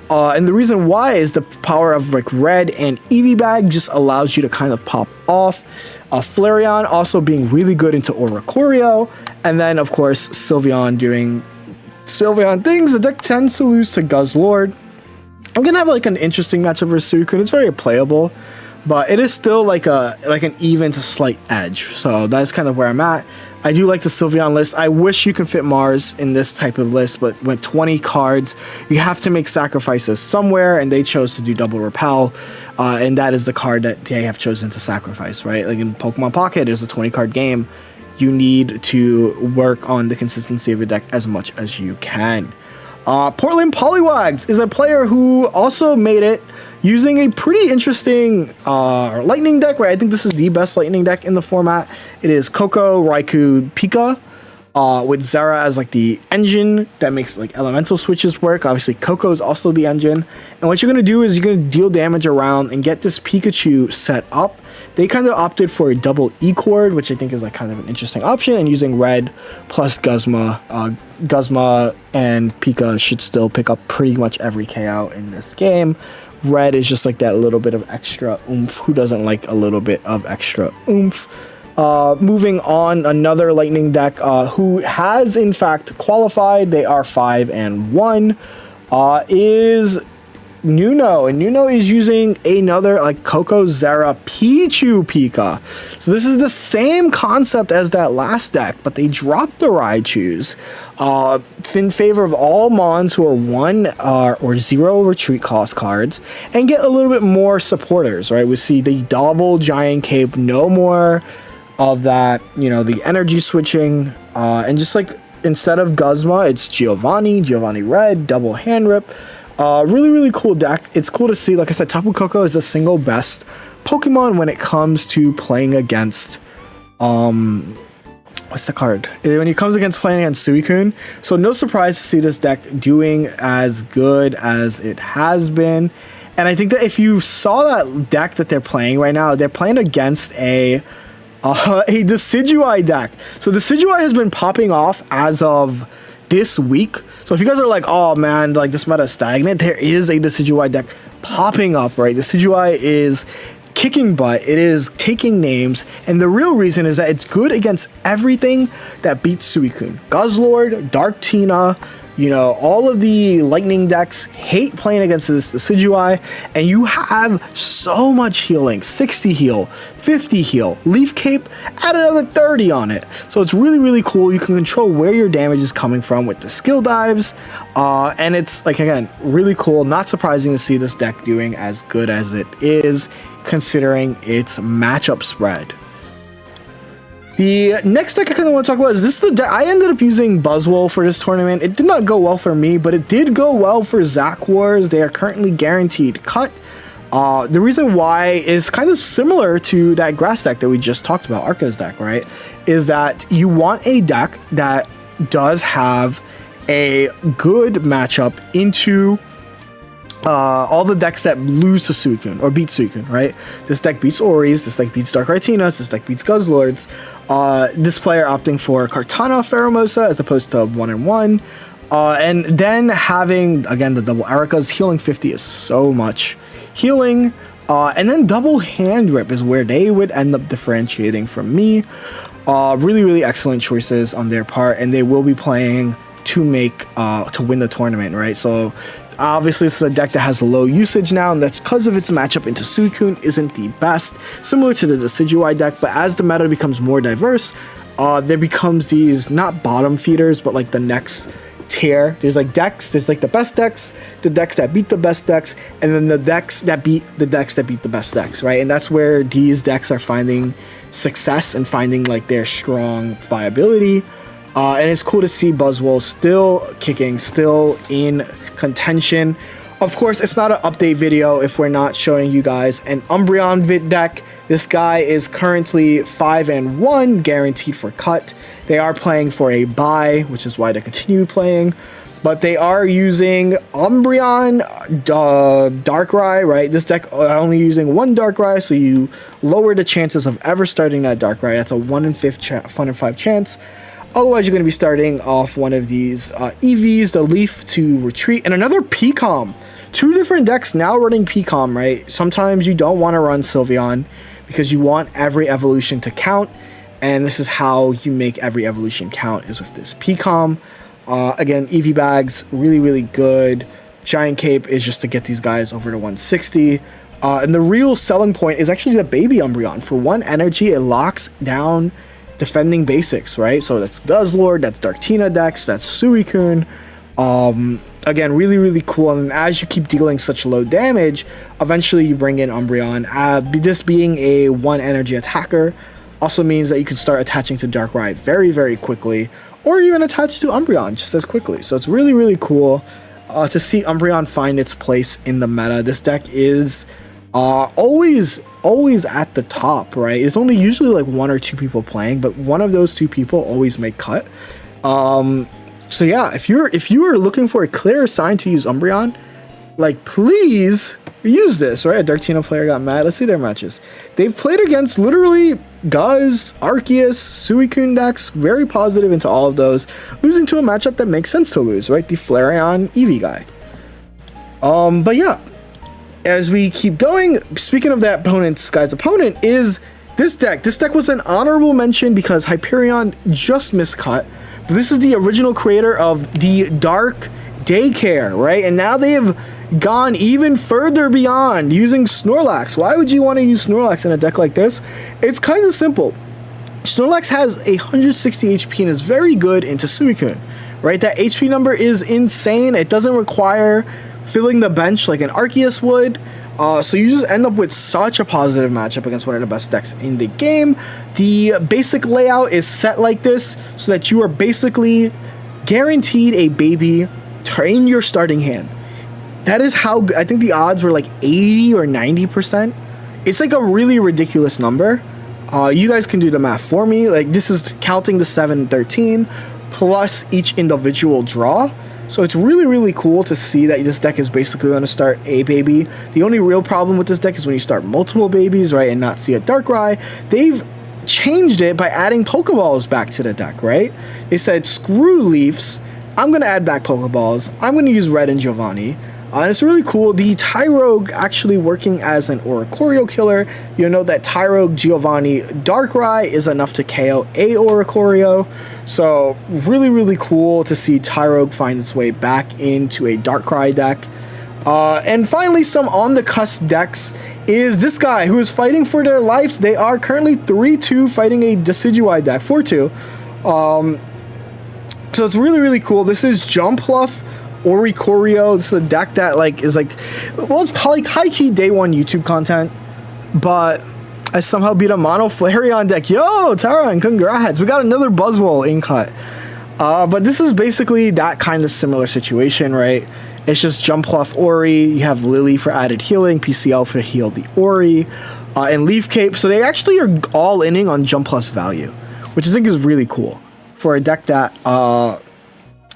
And the reason why is the power of like Red and EV Bag just allows you to kind of pop off. Flareon also being really good into Oricorio. And then, of course, Sylveon doing Sylveon things. The deck tends to lose to Guzzlord. I'm gonna have like an interesting matchup versus Suicune. It's very playable, but it is still like an even to slight edge. So that's kind of where I'm at. I do like the Sylveon list. I wish you can fit Mars in this type of list, but with 20 cards, you have to make sacrifices somewhere, and they chose to do double repel, and that is the card that they have chosen to sacrifice, right? Like in Pokemon Pocket, it's a 20 card game. You need to work on the consistency of your deck as much as you can. Portland Poliwags is a player who also made it using a pretty interesting lightning deck, right? I think this is the best lightning deck in the format. It is Koko, Raikou, Pika, with Zera as like the engine that makes like elemental switches work. Obviously, Koko is also the engine. And what you're going to do is you're going to deal damage around and get this Pikachu set up. They kind of opted for a double E-Chord, which I think is like kind of an interesting option, and using red plus Guzma. Guzma and Pika should still pick up pretty much every KO in this game. Red is just like that little bit of extra oomph. Who doesn't like a little bit of extra oomph? Moving on, another lightning deck who has in fact qualified. They are 5-1. Is Nuno, and Nuno is using another like Koko, Zera, Pichu, Pika. So this is the same concept as that last deck, but they dropped the Raichus in favor of all Mons who are 1 or 0 retreat cost cards, and get a little bit more supporters, right? We see the double giant cape, no more of that, you know, the energy switching, and just like instead of Guzma, it's Giovanni Red, double hand rip. Really, really cool deck. It's cool to see. Like I said, Tapu Koko is the single best Pokemon when it comes to playing against, what's the card? When it comes against playing against Suicune. So no surprise to see this deck doing as good as it has been. And I think that if you saw that deck that they're playing right now, they're playing against a Decidueye deck. So Decidueye has been popping off as of this week. So if you guys are like, oh man, like this meta is stagnant, there is a Decidueye deck popping up, right? Decidueye is kicking butt, it is taking names, and the real reason is that it's good against everything that beats Suicune. Guzzlord, Dark Tina, you know, all of the lightning decks hate playing against this Decidueye, and you have so much healing. 60 heal, 50 heal, Leaf Cape, add another 30 on it. So it's really, really cool. You can control where your damage is coming from with the skill dives, and it's, like, again, really cool. Not surprising to see this deck doing as good as it is, considering its matchup spread. The next deck I kind of want to talk about is this. The deck I ended up using Buzzwole for this tournament. It did not go well for me, but it did go well for Zach Wars. They are currently guaranteed cut. The reason why is kind of similar to that grass deck that we just talked about, Arca's deck, right? Is that you want a deck that does have a good matchup into all the decks that lose to Suicune or beat Suicune, right? This deck beats Oris, this deck beats Dark Retinas, this deck beats Guzzlords. This player opting for Kartana Pheromosa as opposed to 1-1. And then having, again, the double Erika's. Healing 50 is so much healing. And then double Hand Rip is where they would end up differentiating from me. Really, really excellent choices on their part, and they will be playing to make to win the tournament, right? So obviously this is a deck that has low usage now, and that's because of its matchup into Suicune isn't the best, similar to the Decidueye deck. But as the meta becomes more diverse, there becomes these, not bottom feeders, but like the next tier. There's like decks, there's like the best decks, the decks that beat the best decks, and then the decks that beat the decks that beat the best decks, right? And that's where these decks are finding success and finding like their strong viability. And it's cool to see Buzzwole still kicking, still in contention. Of course, it's not an update video if we're not showing you guys an Umbreon vid deck. This guy is currently 5-1, guaranteed for cut. They are playing for a bye, which is why they continue playing. But they are using Umbreon, Darkrai, right? This deck only using one Darkrai, so you lower the chances of ever starting that Darkrai. That's a 1 in 5 chance. Otherwise, you're going to be starting off one of these EVs, the Leaf to retreat, and another PCOM. Two different decks now running PCOM, right? Sometimes you don't want to run Sylveon because you want every evolution to count, and this is how you make every evolution count, is with this PCOM. Again, EV bags, really, really good. Giant Cape is just to get these guys over to 160. And the real selling point is actually the Baby Umbreon. For 1 energy, it locks down defending basics, right? So that's Guzzlord, that's Darktina Dex, that's Suicune. Again, really, really cool. And as you keep dealing such low damage, eventually you bring in Umbreon. This being a 1 energy attacker also means that you can start attaching to Darkrai very, very quickly, or even attach to Umbreon just as quickly. So it's really, really cool to see Umbreon find its place in the meta. This deck is always at the top, right? It's only usually like 1 or 2 people playing, but one of those 2 people always make cut. So yeah, if you are looking for a clear sign to use Umbreon, like, please use this, right? A Darktina player got mad. Let's see their matches. They've played against literally Guz, Arceus, Suicune decks, very positive into all of those, losing to a matchup that makes sense to lose, right? The Flareon Eevee guy. But yeah, as we keep going, speaking of that guy's opponent is this deck. This deck was an honorable mention because Hyperion just miscut. But this is the original creator of the Dark Daycare, right? And now they have gone even further beyond using Snorlax. Why would you want to use Snorlax in a deck like this? It's kind of simple. Snorlax has 160 HP and is very good into Suicune, right? That HP number is insane. It doesn't require filling the bench like an Arceus would. So you just end up with such a positive matchup against one of the best decks in the game. The basic layout is set like this so that you are basically guaranteed a baby in your starting hand. That is how, I think the odds were like 80 or 90%. It's like a really ridiculous number. You guys can do the math for me. Like, this is counting the 7 13 plus each individual draw. So it's really, really cool to see that this deck is basically going to start a baby. The only real problem with this deck is when you start multiple babies, right, and not see a Darkrai. They've changed it by adding Pokeballs back to the deck, right? They said, screw Leafs. I'm going to add back Pokeballs. I'm going to use Red and Giovanni. And it's really cool. The Tyrogue actually working as an Oricorio killer. You'll know that Tyrogue, Giovanni, Darkrai is enough to KO a Oricorio. So really, really cool to see Tyrogue find its way back into a Darkrai deck. And finally, some on-the-cusp decks is this guy who is fighting for their life. They are currently 3-2 fighting a Decidueye deck, 4-2. So it's really, really cool. This is Jumpluff Oricorio. This is a deck that is like high-key day 1 YouTube content, but I somehow beat a mono Flareon deck. Yo, Taran, congrats. We got another Buzzwole in cut. But this is basically that kind of similar situation, right? It's just Jumpluff Ori. You have Lily for added healing, PCL for heal the Ori, and Leaf Cape. So they actually are all inning on Jumpluff's value, which I think is really cool for a deck that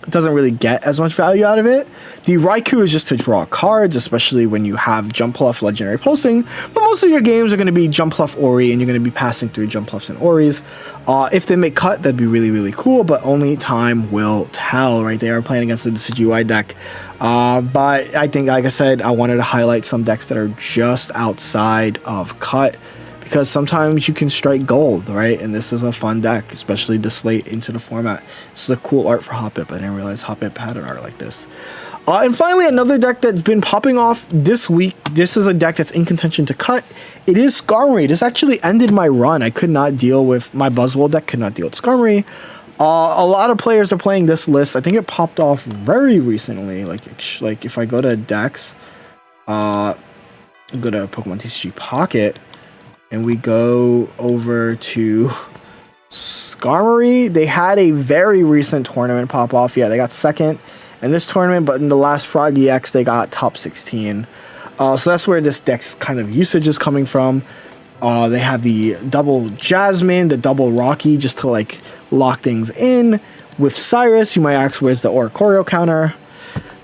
doesn't really get as much value out of it. The Raikou is just to draw cards, especially when you have Jumpluff Legendary Pulsing, but most of your games are going to be Jumpluff Ori, and you're going to be passing through Jumpluffs and Oris. If they make cut, that'd be really, really cool, but only time will tell, right? They are playing against the Decidueye deck. But I think, like I said, I wanted to highlight some decks that are just outside of cut, because sometimes you can strike gold, right? And this is a fun deck, especially this late into the format. This is a cool art for Hoppip. I didn't realize Hoppip had an art like this. And finally, another deck that's been popping off this week. This is a deck that's in contention to cut. It is Skarmory. This actually ended my run. I could not deal with my Buzzwole deck. Could not deal with Skarmory. A lot of players are playing this list. I think it popped off very recently. Like if I go to decks, go to Pokemon TCG Pocket, and we go over to Skarmory, they had a very recent tournament pop off. Yeah, they got second in this tournament, but in the last Froggy X, they got top 16. So that's where this deck's kind of usage is coming from. They have the double Jasmine, the double Rocky, just to like lock things in. With Cyrus, you might ask, where's the Oricorio counter?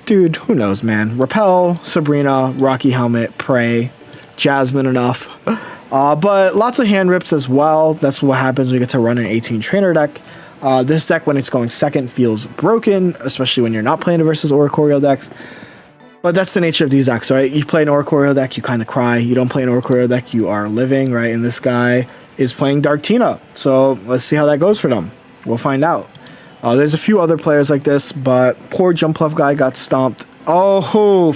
Dude, who knows, man. Repel, Sabrina, Rocky Helmet, Prey, Jasmine enough. But lots of hand rips as well. That's what happens when you get to run an 18 trainer deck. This deck, when it's going second, feels broken, especially when you're not playing versus Oricorio decks. But that's the nature of these decks, right? You play an Oricorio deck, you kind of cry. You don't play an Oricorio deck, you are living, right? And this guy is playing Darktina. So let's see how that goes for them. We'll find out. There's a few other players like this, but poor Jumpluff guy got stomped Oh,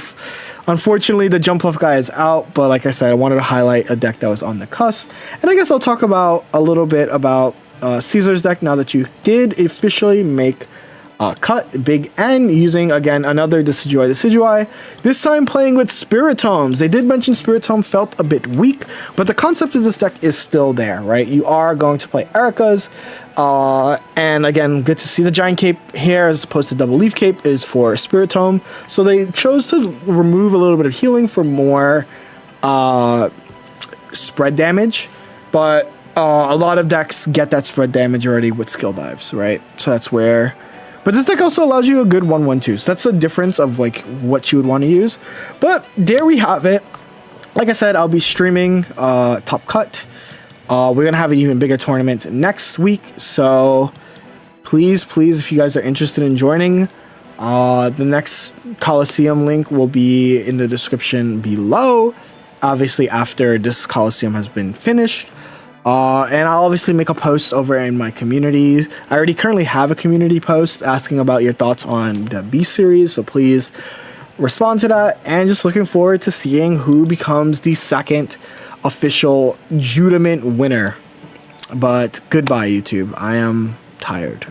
unfortunately, the Jump Left guy is out, but like I said, I wanted to highlight a deck that was on the cusp. And I guess I'll talk about a little bit about Caesar's deck now that you did officially make cut Big N using, again, another Decidueye. This time playing with Spiritomes. They did mention Spiritome felt a bit weak, but the concept of this deck is still there, right? You are going to play Erica's, and again, good to see the Giant Cape here as opposed to Double Leaf Cape is for Spiritome. So they chose to remove a little bit of healing for more spread damage, but a lot of decks get that spread damage already with skill dives, right? So that's where... But this deck also allows you a good 1-1-2, so that's the difference of like what you would want to use. But there we have it. Like I said, I'll be streaming Top Cut. We're going to have an even bigger tournament next week, so please, if you guys are interested in joining, the next Coliseum link will be in the description below, obviously after this Coliseum has been finished. And I'll obviously make a post over in my community. I already currently have a community post asking about your thoughts on the B series, so please respond to that. And just looking forward to seeing who becomes the second official Judament winner. But goodbye, YouTube. I am tired.